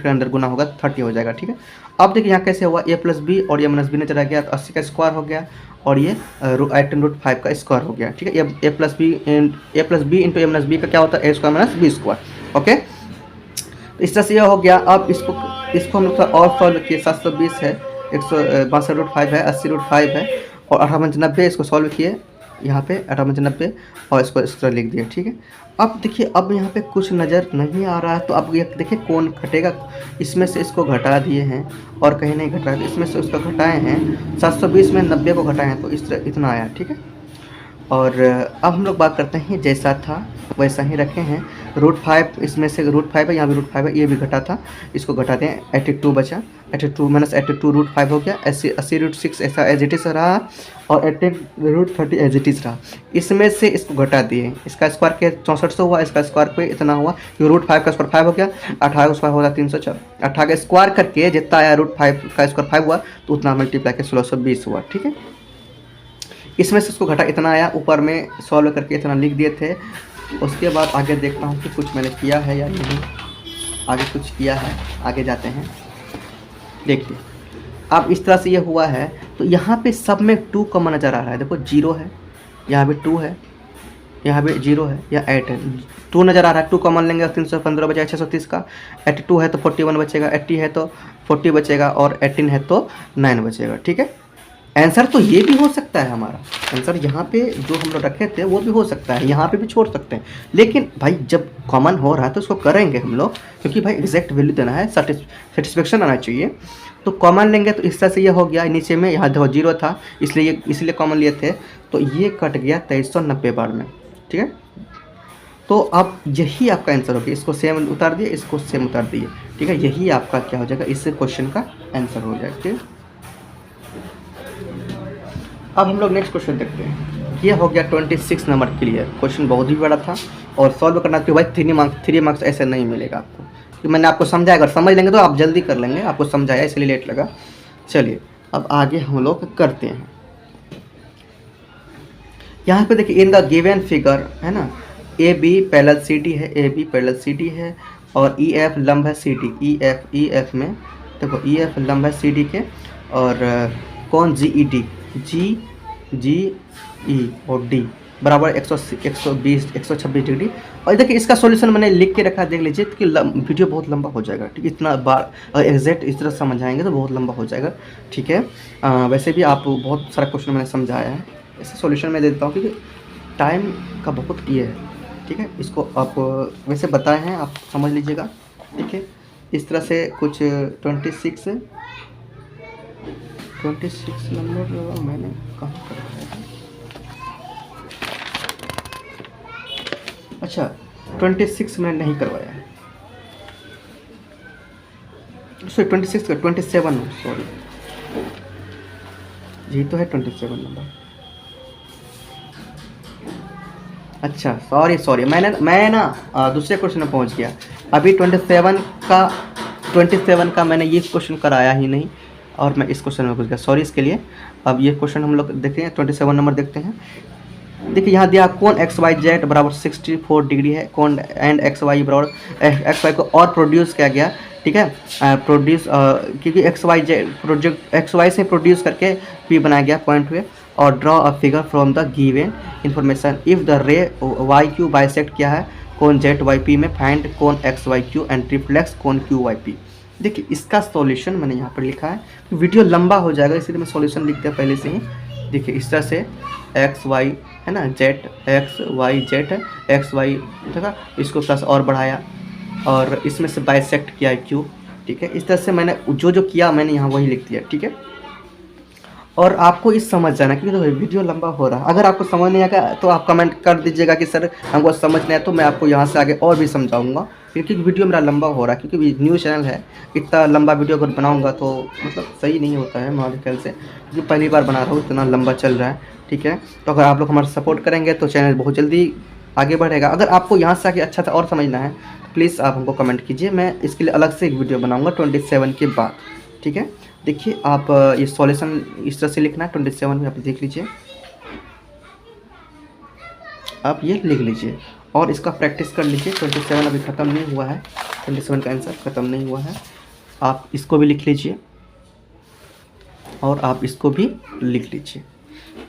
अंदर गुना होगा 30 हो जाएगा, ठीक है। अब देखिए यहाँ कैसे हुआ, a + b और ये -b ने चला गया तो 80 का स्क्वायर हो गया और ये 18√5 का स्क्वायर हो गया, ठीक है। ये a + b into a - b का क्या होता है, a² - b², ओके। तो इस तरह से ये हो गया। अब इसको हम लोग और सॉल्व किए, 720 है, 162√5 है, 80√5 है और 18 90, इसको सॉल्व किए यहाँ पे 18 90 और इसको इस तरह लिख दिया, ठीक है। अब देखिए अब यहाँ पे कुछ नज़र नहीं आ रहा है, तो अब ये देखिए कौन घटेगा, इसमें से इसको घटा दिए हैं और कहीं नहीं घटा, तो इसमें से उसको घटाए हैं, 720 में 90 को घटाए हैं तो इस तरह इतना आया, ठीक है। और अब हम लोग बात करते हैं, जैसा था वैसा ही रखे हैं। √5 इसमें से √5 है, यहाँ भी √5 है, ये भी घटा था, इसको घटाते हैं, 82 बचा, 82 - 82 √5 हो गया, 80√6 ऐसा एज इट इज़ रहा और 18√30 एज इट इज़ रहा। इसमें से इसको घटा दिए, इसका स्क्वायर के 6400 हुआ, इसका स्क्वायर पे इतना हुआ, कि √5 का स्क्वायर 5 हो गया, 18 का स्क्वायर होगा 304, 18 का स्क्वायर करके जितना आया √5 का स्क्वायर 5 हुआ तो उतना मल्टीप्लाई के 1620 हुआ, ठीक है। इसमें से इसको घटा इतना आया, ऊपर में सॉल्व करके इतना लिख दिए थे। उसके बाद आगे देखता हूँ कि कुछ मैंने किया है या नहीं, आगे कुछ किया है, आगे जाते हैं। देखिए अब इस तरह से ये हुआ है, तो यहाँ पे सब में 2 कॉमन नज़र आ रहा है, देखो 0 है, यहाँ पे 2 है, यहाँ पे 0 है या 8 है, 2 नज़र आ रहा है, 2 कॉमन लेंगे 315 बचेगा 630 का, 82 है तो 41 बचेगा, 80 है तो 40 बचेगा और 18 है तो 9 बचेगा, ठीक है। आंसर तो ये भी हो सकता है, हमारा आंसर यहाँ पे जो हम लोग रखे थे वो भी हो सकता है, यहाँ पे भी छोड़ सकते हैं, लेकिन भाई जब कॉमन हो रहा है तो उसको करेंगे हम लोग, क्योंकि भाई एग्जैक्ट वैल्यू देना है, सेटिस्फेक्शन आना चाहिए। तो कॉमन लेंगे तो इस तरह से ये हो गया, नीचे में यहाँ देखो 0 था इसलिए कॉमन लिए थे, तो ये कट गया 2390 बार में, ठीक है। तो अब यही आपका आंसर हो गया, इसको सेम उतार दिए, इसको सेम उतार दिए, ठीक है, यही आपका क्या हो जाएगा, इस क्वेश्चन का आंसर हो जाएगा, ठीक है। अब हम लोग नेक्स्ट क्वेश्चन देखते हैं। ये हो गया 26 नंबर क्लियर, क्वेश्चन बहुत ही बड़ा था और सॉल्व करना कि भाई 3 मार्क्स ऐसे नहीं मिलेगा आपको, कि मैंने आपको समझाया, अगर समझ लेंगे तो आप जल्दी कर लेंगे, आपको समझाया इसलिए लेट लगा। चलिए अब आगे हम लोग करते हैं। यहाँ पे देखिए इन द गिवन फिगर है ना, AB पैरेलल CD है, AB पैरेलल CD है और EF लंब है CD, EF में देखो EF लंब है CD के और कौन GED GE और D बराबर 120 126 डिग्री। और देखिए इसका सॉल्यूशन मैंने लिख के रखा, देख लीजिए कि वीडियो बहुत लंबा हो जाएगा, ठीक है, इतना बार अगर एग्जैक्ट इस तरह समझाएंगे तो बहुत लंबा हो जाएगा, ठीक है। वैसे भी आप बहुत सारा क्वेश्चन मैंने समझाया है, ऐसे सॉल्यूशन मैं देता हूँ क्योंकि टाइम का बहुत ये है, ठीक है। इसको आप वैसे बताए हैं, आप समझ लीजिएगा, ठीक है। इस तरह से कुछ 26 नंबर मैंने कहाँ करवाया है, अच्छा 26 मैंने नहीं करवाया है, सॉरी 26 का 27, सॉरी जी तो है 27 नंबर, अच्छा सॉरी मैं ना दूसरे क्वेश्चन में पहुंच गया। अभी 27 का मैंने ये क्वेश्चन कराया ही नहीं और मैं इस क्वेश्चन में घुस गया, सॉरी इसके लिए। अब ये क्वेश्चन हम लोग देखते हैं, 27 नंबर देखते हैं। देखिए यहाँ दिया कौन XYZ बराबर 64 डिग्री है, कौन एंड XY बराबर XY को और प्रोड्यूस किया गया, ठीक है, प्रोड्यूस क्योंकि XY से प्रोड्यूस करके P बनाया गया पॉइंट हुए, और draw a figure from the given information if the रे YQ बाइसेक्ट किया है कौन ZYP में, फाइंड कौन XYQ एंड रिफ्लेक्स कौन QYP। देखिए इसका सॉल्यूशन मैंने यहाँ पर लिखा है, तो वीडियो लंबा हो जाएगा इसलिए मैं सॉल्यूशन लिख दिया पहले से ही। देखिए इस तरह से XY है ना, XYZ है, XY देखा, इसको प्लस और बढ़ाया और इसमें से बाइसेक्ट किया है Q, ठीक है। इस तरह से मैंने जो किया मैंने यहाँ वही लिख दिया, ठीक है। और आपको इस समझ जाना, क्योंकि तो वीडियो लंबा हो रहा है, अगर आपको समझ नहीं आएगा तो आप कमेंट कर दीजिएगा कि सर हमको समझ नहीं आया, तो मैं आपको यहाँ से आगे और भी समझाऊंगा, क्योंकि वीडियो मेरा लंबा हो रहा है, क्योंकि न्यू चैनल है, इतना लंबा वीडियो अगर बनाऊंगा तो मतलब सही नहीं होता है हमारे ख्याल से, क्योंकि पहली बार बना रहा हूँ, इतना लंबा चल रहा है, ठीक है। तो अगर आप लोग हमारा सपोर्ट करेंगे तो चैनल बहुत जल्दी आगे बढ़ेगा। अगर आपको यहाँ से आगे अच्छा से और समझना है तो प्लीज़ आप हमको कमेंट कीजिए, मैं इसके लिए अलग से एक वीडियो बनाऊँगा 27 के बाद, ठीक है। देखिए आप ये सॉल्यूशन इस तरह से लिखना है 27 में, आप देख लीजिए, आप ये लिख लीजिए और इसका प्रैक्टिस कर लीजिए। 27 अभी ख़त्म नहीं हुआ है, 27 का आंसर ख़त्म नहीं हुआ है। आप इसको भी लिख लीजिए और आप इसको भी लिख लीजिए।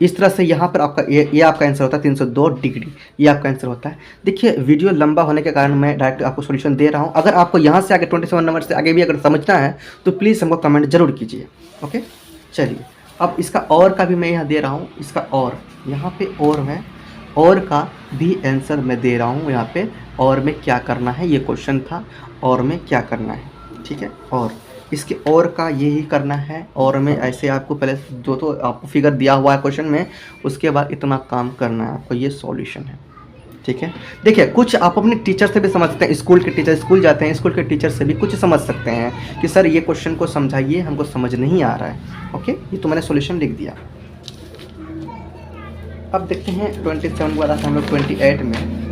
इस तरह से यहाँ पर आपका ये आपका आंसर होता है 302 डिग्री, ये आपका आंसर होता है। देखिए वीडियो लंबा होने के कारण मैं डायरेक्ट आपको सॉल्यूशन दे रहा हूँ। अगर आपको यहाँ से आगे 27 नंबर से आगे भी अगर समझना है तो प्लीज़ हमको कमेंट जरूर कीजिए, ओके। चलिए अब इसका और का भी मैं यहाँ दे रहा हूँ, इसका और यहाँ पे और है, और का भी आंसर मैं दे रहा हूँ यहाँ पे। और में क्या करना है, ये क्वेश्चन था, और में क्या करना है, ठीक है। और इसके और का यही करना है, और में ऐसे आपको पहले जो तो आपको फिगर दिया हुआ है क्वेश्चन में, उसके बाद इतना काम करना है आपको, ये सॉल्यूशन है, ठीक है। देखिए कुछ आप अपने टीचर से भी समझ सकते हैं, स्कूल के टीचर, स्कूल जाते हैं, स्कूल के टीचर से भी कुछ समझ सकते हैं कि सर ये क्वेश्चन को समझाइए, हमको समझ नहीं आ रहा है, ओके। ये तो मैंने सॉल्यूशन लिख दिया। अब देखते हैं 27 के बाद हम लोग 28 में।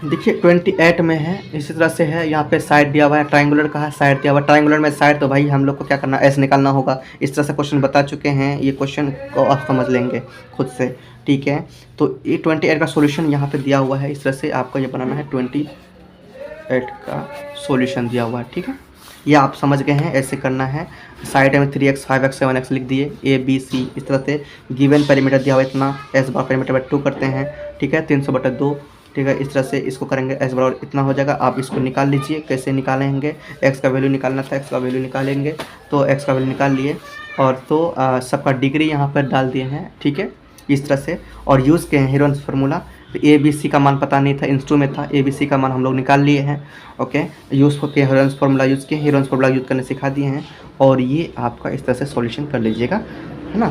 देखिए 28 में है, इसी तरह से है, यहाँ पे साइड दिया हुआ है, ट्रायंगुलर का है, साइड दिया हुआ है। ट्रायंगुलर में साइड तो भाई हम लोग को क्या करना है, एस निकालना होगा। इस तरह से क्वेश्चन बता चुके हैं, ये क्वेश्चन को आप समझ लेंगे खुद से, ठीक है। तो ये 28 का सॉल्यूशन यहाँ पे दिया हुआ है, इस तरह से आपको ये बनाना है, 28 का सॉल्यूशन दिया हुआ है, ठीक है। ये आप समझ गए हैं, ऐसे करना है। साइड में 3x 5x 7x लिख दिए, ए बी सी, इस तरह से गिवन पैरामीटर दिया हुआ इतना, एस बार पैरामीटर बाय 2 करते हैं, ठीक है, 300/2, ठीक है। इस तरह से इसको करेंगे, एस बराबर इतना हो जाएगा। आप इसको निकाल लीजिए, कैसे निकालेंगे, एक्स का वैल्यू निकालना था, एक्स का वैल्यू निकालेंगे, तो एक्स का वैल्यू निकाल लिए, और तो सबका डिग्री यहाँ पर डाल दिए हैं, ठीक है, इस तरह से। और यूज़ किए हैं हेरोन्स फार्मूला, तो ए बी सी का मान पता नहीं था, इंस्टू में था, ए बी सी का मान हम लोग निकाल लिए हैं, ओके। यूज़ के हेरोन्स फार्मूला यूज़ किए, हेरोन्स फार्मूला यूज़ करने सिखा दिए हैं। और ये आपका इस तरह से सॉल्यूशन कर लीजिएगा, है ना,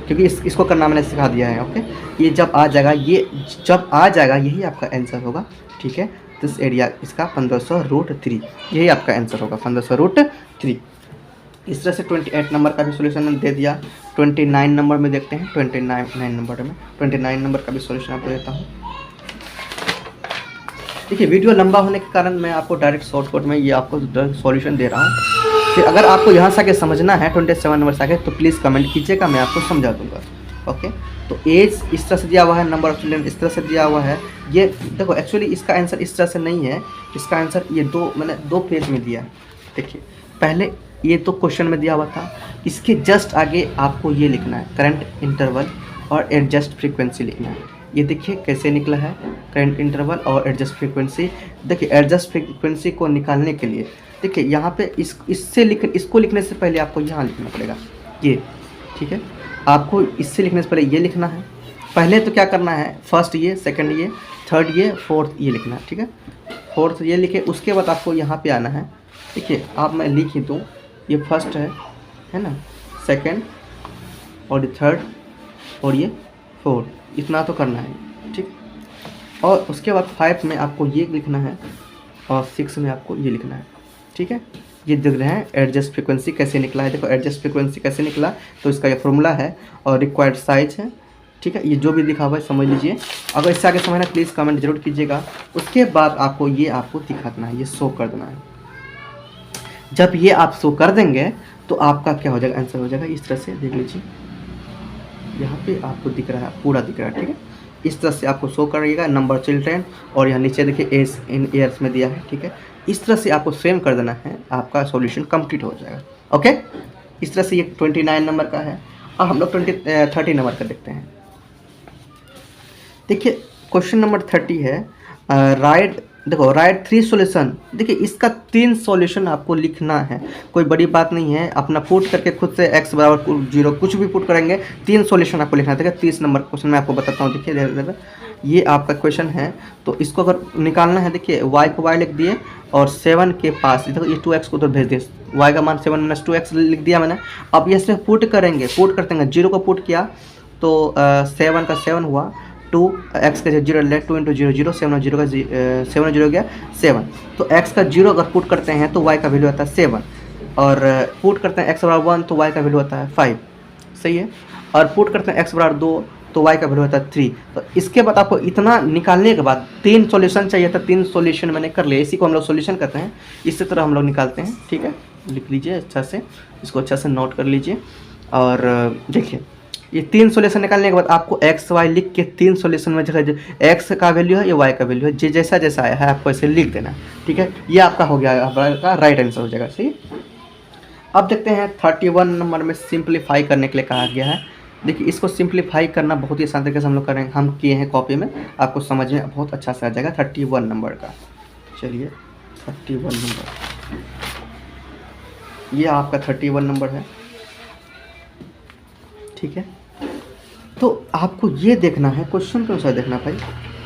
क्योंकि इसको करना मैंने सिखा दिया है, ओके। ये जब आ जाएगा, ये जब आ जाएगा यही आपका आंसर होगा, ठीक है। दिस एरिया इसका 1500√3, यही आपका आंसर होगा 1500√3। इस तरह से 28 नंबर का भी सॉल्यूशन मैंने दे दिया। 29 नंबर में देखते हैं, 29 नंबर का भी सॉल्यूशन आपको देता हूँ। देखिए वीडियो लंबा होने के कारण मैं आपको डायरेक्ट शॉर्टकट में ये आपको सॉल्यूशन दे रहा हूँ। फिर अगर आपको यहाँ से आगे समझना है 27 नंबर से आगे तो प्लीज़ कमेंट कीजिएगा, मैं आपको समझा दूंगा, ओके। तो एज इस तरह से दिया हुआ है, नंबर ऑफ चिल्ड्रन इस तरह से दिया हुआ है। ये देखो एक्चुअली इसका आंसर इस तरह से नहीं है, इसका आंसर ये मैंने दो पेज में दिया है। देखिए पहले ये तो क्वेश्चन में दिया हुआ था, इसके जस्ट आगे आपको ये लिखना है, करंट इंटरवल और एडजस्ट फ्रीक्वेंसी लिखना है। ये देखिए कैसे निकला है, करंट इंटरवल और एडजस्ट फ्रीक्वेंसी। देखिए एडजस्ट फ्रीक्वेंसी को निकालने के लिए देखिए यहाँ पे इसको लिखने से पहले आपको यहाँ लिखना पड़ेगा ये, ठीक है। आपको इससे लिखने से पहले ये लिखना है। पहले तो क्या करना है, फर्स्ट ये, सेकंड ये, थर्ड ये, फोर्थ ये लिखना है, ठीक है। फोर्थ ये लिखे, उसके बाद आपको यहाँ पे आना है। देखिए आप मैं लिख ही दूँ, ये फर्स्ट है ना, सेकंड और ये थर्ड और ये फोर्थ, इतना तो करना है, ठीक। और उसके बाद 5 में आपको ये लिखना है और 6 में आपको ये लिखना है, ठीक है। ये देख रहे हैं एडजस्ट फ्रीक्वेंसी कैसे निकला है। देखो एडजस्ट फ्रीक्वेंसी कैसे निकला, तो इसका ये फॉर्मूला है और रिक्वायर्ड साइज है, ठीक है। ये जो भी लिखा हुआ है समझ लीजिए। अगर इससे आगे समझना प्लीज़ कमेंट जरूर कीजिएगा। उसके बाद आपको दिखाना है, ये शो कर देना है। जब ये आप शो कर देंगे तो आपका क्या हो जाएगा, आंसर हो जाएगा। इस तरह से देख लीजिए, यहाँ पे आपको दिख रहा है, पूरा दिख रहा है, ठीक है। इस तरह से आपको शो करिएगा नंबर चिल्ड्रेन, और यहाँ नीचे देखिए एज इन ईयर्स में दिया है, ठीक है। इस तरह से आपको सेम कर देना है, आपका सॉल्यूशन कंप्लीट हो जाएगा, ओके। इस तरह से ये 29 नंबर का है। और हम लोग 30 नंबर का देखते हैं। देखिए क्वेश्चन नंबर 30 है, राइट 3 सॉल्यूशन। देखिए इसका 3 सॉल्यूशन आपको लिखना है, कोई बड़ी बात नहीं है। अपना पुट करके खुद से x = 0 कुछ भी पुट करेंगे, 3 सॉल्यूशन आपको लिखना है। देखिए 30 नंबर क्वेश्चन मैं आपको बताता हूँ। देखिए ये आपका क्वेश्चन है, तो इसको अगर निकालना है, देखिए y को y लिख दिए और 7 के पास देखो ये 2x को उधर भेज दिए, y का मान 7 - 2x लिख दिया मैंने। अब ये से पुट करेंगे, पुट करते हैं, 0 को पुट किया तो 7 का 7 हुआ, 2 एक्स का 0 ले, 2 इंटू 0 0, 7 और 0 का 7 और 0 हो गया 7। तो एक्स का 0 अगर पुट करते हैं तो वाई का वैल्यू आता है 7, और पुट करते हैं एक्स बराबर 1 तो वाई का वैल्यू आता है 5, सही है। और पुट करते हैं एक्स बराबर 2 तो वाई का वैल्यू आता है 3। तो इसके बाद आपको इतना निकालने के बाद 3 सॉल्यूशन चाहिए था, 3 सॉल्यूशन मैंने कर लिया। इसी को हम लोग सॉल्यूशन करते हैं, इसी तरह हम लोग निकालते हैं, ठीक है। लिख लीजिए अच्छा से, इसको अच्छा से नोट कर लीजिए। और देखिए ये 3 सॉल्यूशन निकालने के बाद आपको एक्स वाई लिख के 3 सॉल्यूशन में जगह एक्स का वैल्यू है या वाई का वैल्यू है, जैसा जैसा आया है आपको ऐसे लिख देना, ठीक है। ये आपका हो गया, आपका राइट आंसर हो जाएगा, सही। अब देखते हैं 31 नंबर में सिंप्लीफाई करने के लिए कहा गया है। देखिए इसको सिंप्लीफाई करना बहुत ही आसान तरीके से हम लोग करेंगे, हम किए हैं कॉपी में, आपको समझ में बहुत अच्छा से आ जाएगा 31 नंबर का। चलिए 31 नंबर, ये आपका 31 नंबर है, ठीक है। तो आपको ये देखना है, क्वेश्चन के अनुसार देखना भाई।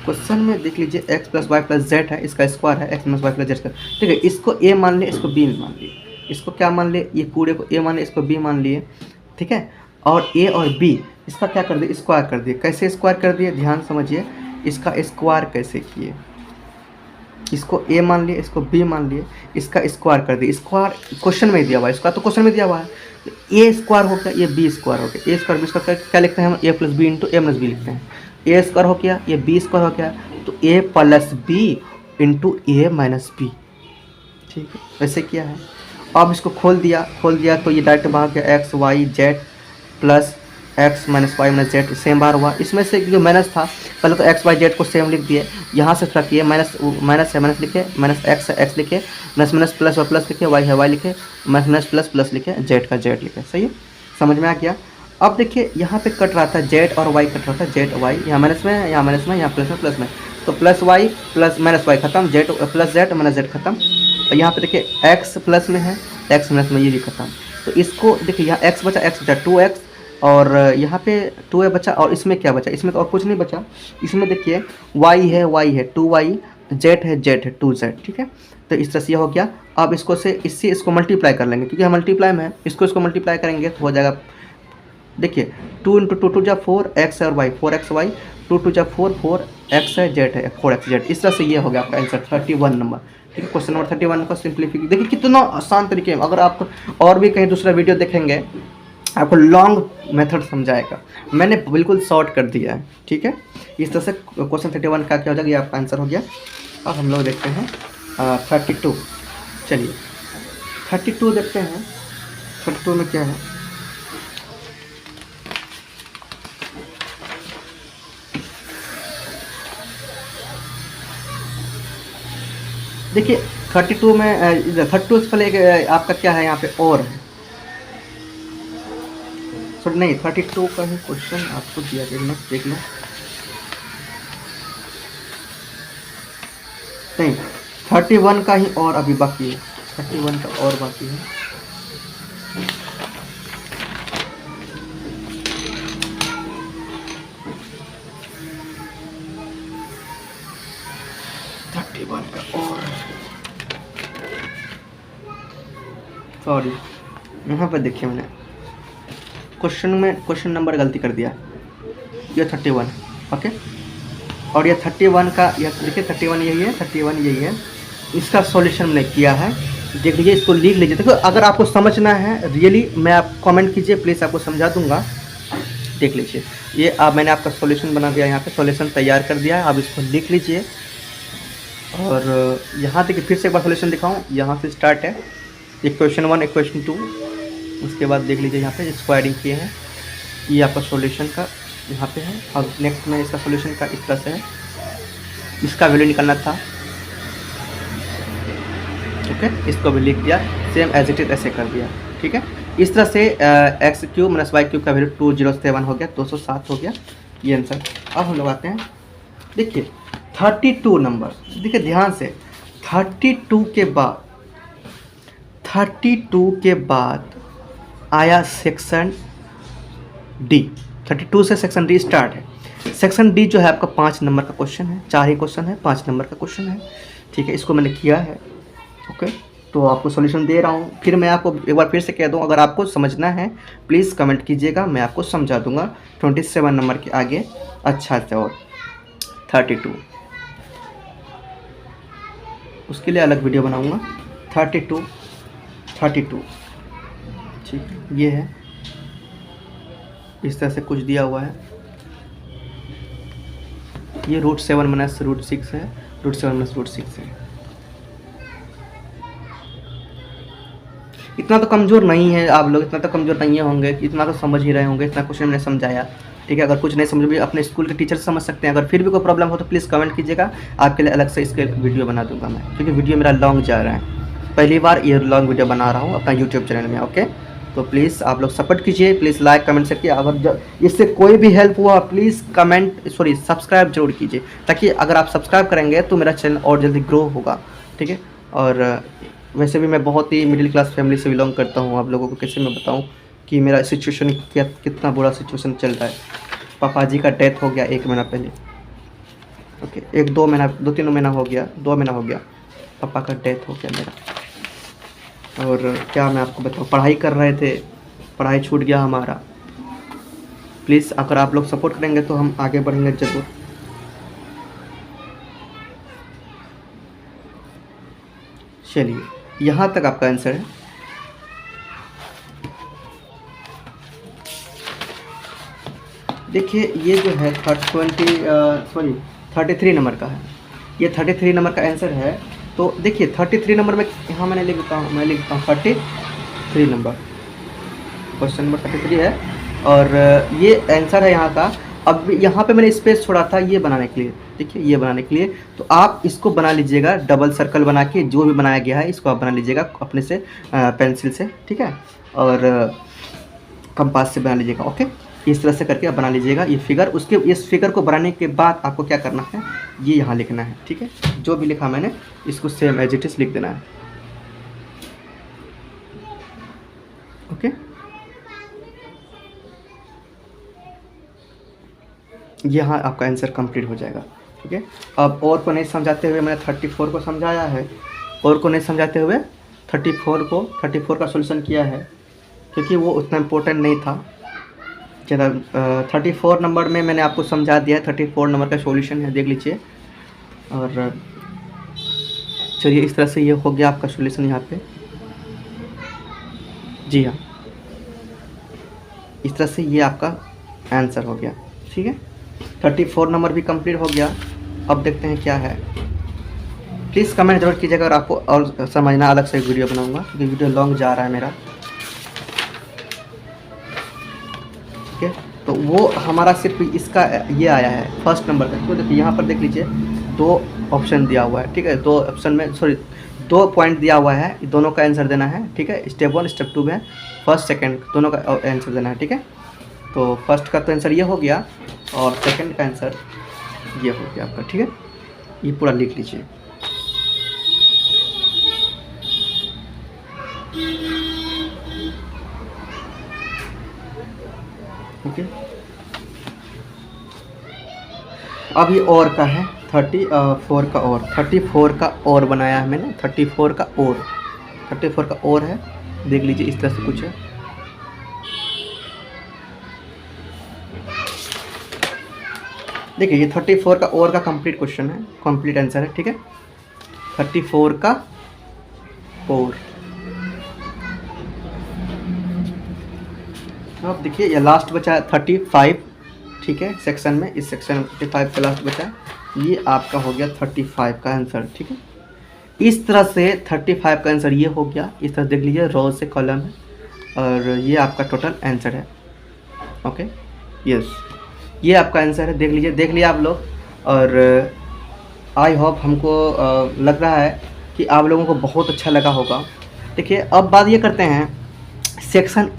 क्वेश्चन में देख लीजिए x plus Y plus z है, इसका स्क्वायर है, x plus Y plus z का, ठीक है। इसको ए मान लिए, इसको बी मान लिए, इसको क्या मान लिए, ये पूरे को ए मान लिए, इसको बी मान लिए, ठीक है। और ए और बी इसका क्या कर दिए, स्क्वायर कर दिए। कैसे स्क्वायर कर दिए, ध्यान समझिए, इसका स्क्वायर कैसे किए। इसको ए मान लिए, इसको बी मान लिए, इसका स्क्वायर कर दिए। स्क्वायर क्वेश्चन में दिया हुआ है, इसका तो क्वेश्चन में दिया हुआ है। ए स्क्वायर हो गया, ये बी स्क्वायर हो गया। ए स्क्वायर बी स्क्वायर क्या लिखते हैं हम, ए प्लस बी इंटू ए माइनस बी लिखते हैं। ए स्क्वायर हो गया, ये बी स्क्वायर हो गया, तो ए प्लस बी इंटू ए माइनस बी, ठीक है। वैसे किया है। अब इसको खोल दिया तो ये डायरेक्ट भाग गया, X Y Z plus X minus Y minus Z same बार हुआ। इसमें से जो माइनस था, पहले तो एक्स वाई जेड को सेम लिख दिए, यहाँ से थोड़ा किए, माइनस है माइनस लिखे, माइनस एक्स लिखे, माइनस माइनस प्लस और प्लस लिखे, वाई है वाई लिखे, माइनस माइनस प्लस प्लस लिखे, जेड का जेड लिखे, सही है। समझ में आ गया। अब देखिए यहाँ पे कट रहा था जेड और वाई, कट रहा था जेड वाई, यहाँ माइनस में है, यहाँ माइनस में, यहाँ प्लस में, तो plus Y plus minus Y खत्म, Z plus Z minus Z खत्म। और यहाँ पे देखिए एक्स प्लस में है, एक्स माइनस में, ये भी खत्म। तो इसको देखिए यहाँ एक्स बचा 2x, और यहाँ पे 2a बचा, और इसमें क्या बचा, इसमें तो और कुछ नहीं बचा। इसमें देखिए y है 2y, z है 2z, ठीक है। तो इस तरह से ये हो गया। अब इसको से इससे इसको मल्टीप्लाई कर लेंगे, क्योंकि हम मल्टीप्लाई में है, इसको मल्टीप्लाई करेंगे तो हो जाएगा। देखिए 2 इंटू 2 जा 4 एक्स और वाई, 4x y, 2 2 जा 4 x है, z है 4x z। इस तरह से ये हो गया आपका आंसर 31 नंबर, ठीक है। क्वेश्चन नंबर 31 का सिंप्लीफिकेशन देखिए कितना आसान तरीके में। अगर आप और भी कहीं दूसरा वीडियो देखेंगे आपको लॉन्ग मेथड समझाएगा, मैंने बिल्कुल शॉर्ट कर दिया है, ठीक है। इस तरह से क्वेश्चन 31 का क्या हो जाएगा, ये आपका आंसर हो गया। अब हम लोग देखते हैं 32। चलिए 32 देखते हैं, 32 में क्या है। देखिए 32 में 32 से पहले आपका क्या है, यहाँ पे और है, नहीं 32 का ही क्वेश्चन आपको दिया गया, देख लो। नहीं 31 का ही और अभी बाकी है, 31 का और बाकी है। सॉरी यहाँ पर देखिए मैंने क्वेश्चन नंबर गलती कर दिया, ये 31 है, ओके। और ये 31 का, ये देखिए 31 यही है, 31 यही है। इसका सॉल्यूशन मैंने किया है, देख लीजिए, इसको लिख लीजिए। देखो अगर आपको समझना है रियली, मैं आप कमेंट कीजिए प्लीज़, आपको समझा दूंगा। देख लीजिए ये अब मैंने आपका सॉल्यूशन बना दिया, यहाँ पे सॉल्यूशन तैयार कर दिया है। अब इसको लिख लीजिए, और यहाँ देखिए फिर से एक बार सॉल्यूशन दिखाऊँ, यहाँ से स्टार्ट है, इक्वेशन 1 इक्वेशन 2, उसके बाद देख लीजिए यहाँ पे स्क्वायरिंग किए हैं, ये आपका सॉल्यूशन का यहाँ पे है। अब नेक्स्ट में इसका सॉल्यूशन का इस तरह से है, इसका वैल्यू निकालना था, ओके। इसको भी लिख दिया, सेम एज इट इज ऐसे कर दिया, ठीक है। इस तरह से x cube minus y cube का वैल्यू 207 हो गया, 207 हो गया ये आंसर। अब हम लोग आते हैं, देखिए 32 नंबर, देखिए ध्यान से, 32 के बाद आया सेक्शन डी। 32 से सेक्शन डी स्टार्ट है। सेक्शन डी जो है आपका 5 नंबर का क्वेश्चन है, 4 ही क्वेश्चन है, 5 नंबर का क्वेश्चन है, ठीक है। इसको मैंने किया है, ओके। तो आपको सॉल्यूशन दे रहा हूँ। फिर मैं आपको एक बार फिर से कह दूँ, अगर आपको समझना है प्लीज़ कमेंट कीजिएगा, मैं आपको समझा दूँगा 27 नंबर के आगे अच्छा से। और 32 उसके लिए अलग वीडियो बनाऊँगा। 32 ठीक है, ये है, इस तरह से कुछ दिया हुआ है। ये √7 - √6 है, √7 - √6 है। इतना तो कमज़ोर नहीं है आप लोग, इतना तो कमज़ोर नहीं होंगे, इतना तो समझ ही रहे होंगे, इतना कुछ मैंने समझाया। ठीक है, अगर कुछ नहीं समझ भी अपने स्कूल के टीचर से समझ सकते हैं। अगर फिर भी कोई प्रॉब्लम हो तो प्लीज़ कमेंट कीजिएगा, आपके लिए अलग से इसके वीडियो बना दूंगा मैं, क्योंकि वीडियो मेरा लॉन्ग जा रहा है। पहली बार ये लॉन्ग वीडियो बना रहा हूँ अपना यूट्यूब चैनल में। ओके, तो प्लीज़ आप लोग सपोर्ट कीजिए, प्लीज़ लाइक कमेंट करके। अगर इससे कोई भी हेल्प हुआ प्लीज़ सब्सक्राइब जरूर कीजिए, ताकि अगर आप सब्सक्राइब करेंगे तो मेरा चैनल और जल्दी ग्रो होगा। ठीक है, और वैसे भी मैं बहुत ही मिडिल क्लास फैमिली से बिलोंग करता हूँ। आप लोगों को कैसे मैं बताऊँ कि मेरा सिचुएशन कितना बुरा सिचुएशन चल रहा है। पापा जी का डेथ हो गया 1 महीना पहले। ओके, 2-3 महीना हो गया, 2 महीना हो गया पापा का डेथ हो गया मेरा। और क्या मैं आपको बताऊँ, पढ़ाई कर रहे थे, पढ़ाई छूट गया हमारा। प्लीज़ अगर आप लोग सपोर्ट करेंगे तो हम आगे बढ़ेंगे ज़रूर। चलिए, यहाँ तक आपका आंसर है। देखिए, ये जो है 33 नंबर का है, ये 33 नंबर का आंसर है। तो देखिए 33 नंबर में यहाँ मैं लिखता हूँ 33 नंबर, क्वेश्चन नंबर 33 है, और ये आंसर है यहाँ का। अब यहाँ पे मैंने स्पेस छोड़ा था ये बनाने के लिए, देखिए ये बनाने के लिए। तो आप इसको बना लीजिएगा, डबल सर्कल बना के, जो भी बनाया गया है इसको आप बना लीजिएगा अपने से पेंसिल से। ठीक है, और कंपास से बना लीजिएगा। ओके, इस तरह से करके आप बना लीजिएगा ये फिगर। उसके इस फिगर को बनाने के बाद आपको क्या करना है, ये यहाँ लिखना है। ठीक है, जो भी लिखा मैंने इसको सेम एज इट इज लिख देना है। ओके, यहाँ आपका आंसर कंप्लीट हो जाएगा। ठीक है, अब और को नहीं समझाते हुए मैंने 34 को समझाया है, और को नहीं समझाते हुए 34 का सॉल्यूशन किया है, क्योंकि वो उतना इम्पोर्टेंट नहीं था ज़्यादा। 34 नंबर में मैंने आपको समझा दिया है, 34 नंबर का सॉल्यूशन है, देख लीजिए। और चलिए, इस तरह से ये हो गया आपका सॉल्यूशन यहाँ पे। जी हाँ, इस तरह से ये आपका आंसर हो गया। ठीक है, 34 नंबर भी कंप्लीट हो गया। अब देखते हैं क्या है। प्लीज़ कमेंट जरूर कीजिएगा अगर आपको और समझना, अलग से वीडियो बनाऊंगा क्योंकि वीडियो लॉन्ग जा रहा है मेरा। ठीक है, तो वो हमारा सिर्फ इसका ये आया है फर्स्ट नंबर का। तो देखिए यहाँ पर देख लीजिए 2 ऑप्शन दिया हुआ है। ठीक है, 2 ऑप्शन में 2 पॉइंट दिया हुआ है, दोनों का आंसर देना है। ठीक है, स्टेप 1 स्टेप 2 में फर्स्ट सेकंड दोनों का आंसर देना है। ठीक है, तो फर्स्ट का तो आंसर ये हो गया, और सेकंड का आंसर ये हो गया आपका। ठीक है, ये पूरा लिख लीजिए। ओके, अब ये और का है 34 का और 34 का और बनाया है मैंने। 34 का और है, देख लीजिए इस तरह से कुछ है। देखिए ये 34 का और का कंप्लीट क्वेश्चन है, कंप्लीट आंसर है। ठीक है, 34 का और। अब देखिए ये लास्ट बचा है 35। ठीक है, सेक्शन में, इस सेक्शन में 35 का लास्ट बचा है, ये आपका हो गया 35 का आंसर। ठीक है, इस तरह से 35 का आंसर ये हो गया। इस तरह देख लीजिए, रो से कॉलम है, और ये आपका टोटल आंसर है। ओके, यस, ये आपका आंसर है, देख लिया आप लोग। और आई होप हमको लग रहा है कि आप लोगों को बहुत अच्छा लगा होगा। देखिए, अब बात ये करते हैं सेक्शन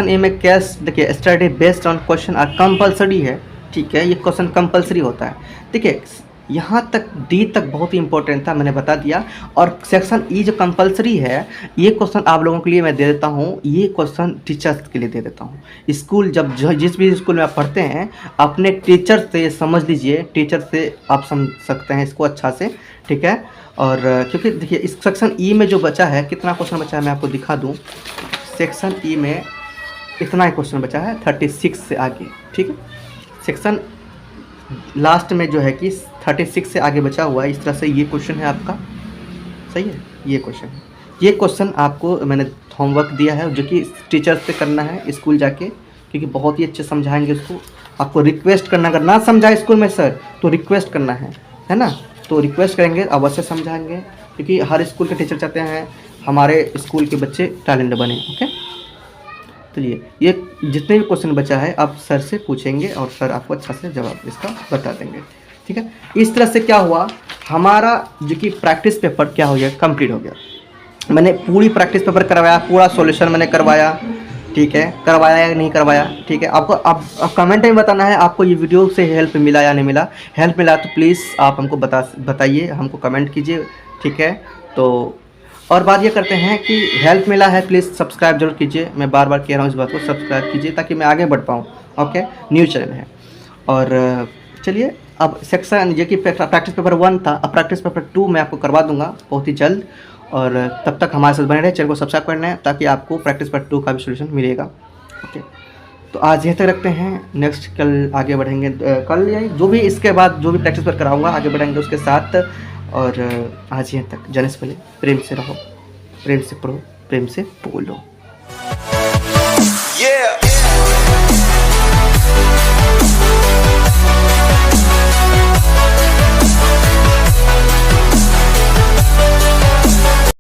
ए में कैश। देखिए, study based on question are compulsory है। ठीक है, ये क्वेश्चन कंपलसरी होता है। देखिए, यहाँ तक डी तक बहुत ही इंपॉर्टेंट था, मैंने बता दिया। और सेक्शन ई जो कंपलसरी है, ये क्वेश्चन आप लोगों के लिए मैं दे देता हूँ, ये क्वेश्चन टीचर्स के लिए दे देता हूँ। स्कूल जब जिस भी स्कूल में आप पढ़ते हैं, अपने टीचर से समझ लीजिए, टीचर से आप समझ सकते हैं इसको अच्छा से, ठीक है। और क्योंकि देखिए इस सेक्शन ई में जो बचा है, कितना क्वेश्चन बचा है मैं आपको दिखा दूँ। सेक्शन ई में इतना ही क्वेश्चन बचा है 36 से आगे, ठीक है। सेक्शन लास्ट में जो है कि 36 से आगे बचा हुआ है। इस तरह से ये क्वेश्चन है आपका, सही है। ये क्वेश्चन है, ये क्वेश्चन आपको मैंने होमवर्क दिया है जो कि टीचर से करना है स्कूल जाके, क्योंकि बहुत ही अच्छे समझाएंगे उसको। आपको रिक्वेस्ट करना, अगर ना समझाए स्कूल में सर तो रिक्वेस्ट करना है ना। तो रिक्वेस्ट करेंगे, अवश्य समझाएंगे, क्योंकि हर स्कूल के टीचर चाहते हैं हमारे स्कूल के बच्चे टैलेंट बने। ओके, चलिए ये जितने भी क्वेश्चन बचा है आप सर से पूछेंगे और सर आपको अच्छा से जवाब इसका बता देंगे, ठीक है। इस तरह से क्या हुआ, हमारा जो कि प्रैक्टिस पेपर क्या हो गया, कंप्लीट हो गया। मैंने पूरी प्रैक्टिस पेपर करवाया, पूरा सॉल्यूशन मैंने करवाया, ठीक है। करवाया या नहीं करवाया, ठीक है। आपको अब कमेंट में बताना है आपको ये वीडियो से हेल्प मिला या नहीं मिला। हेल्प मिला तो प्लीज़ आप हमको बताइए, हमको कमेंट कीजिए, ठीक है। तो और बात ये करते हैं कि हेल्प मिला है, प्लीज़ सब्सक्राइब जरूर कीजिए। मैं बार बार कह रहा हूँ इस बात को, सब्सक्राइब कीजिए ताकि मैं आगे बढ़ पाऊँ। ओके, न्यू चैनल है। और चलिए अब सेक्शन ये कि प्रैक्टिस पेपर 1 था, अब प्रैक्टिस पेपर 2 मैं आपको करवा दूंगा बहुत ही जल्द। और तब तक हमारे साथ बने रहे, चैनल को सब्सक्राइब करना है ताकि आपको प्रैक्टिस पेपर 2 का भी सोल्यूशन मिलेगा। ओके, तो आज यहीं तक रखते हैं, नेक्स्ट कल आगे बढ़ेंगे। कल या जो भी इसके बाद जो भी प्रैक्टिस पेपर कराऊँगा आगे बढ़ेंगे उसके साथ। और आज यहाँ तक, जाने से पहले प्रेम से रहो, प्रेम से पढ़ो, प्रेम से बोलो।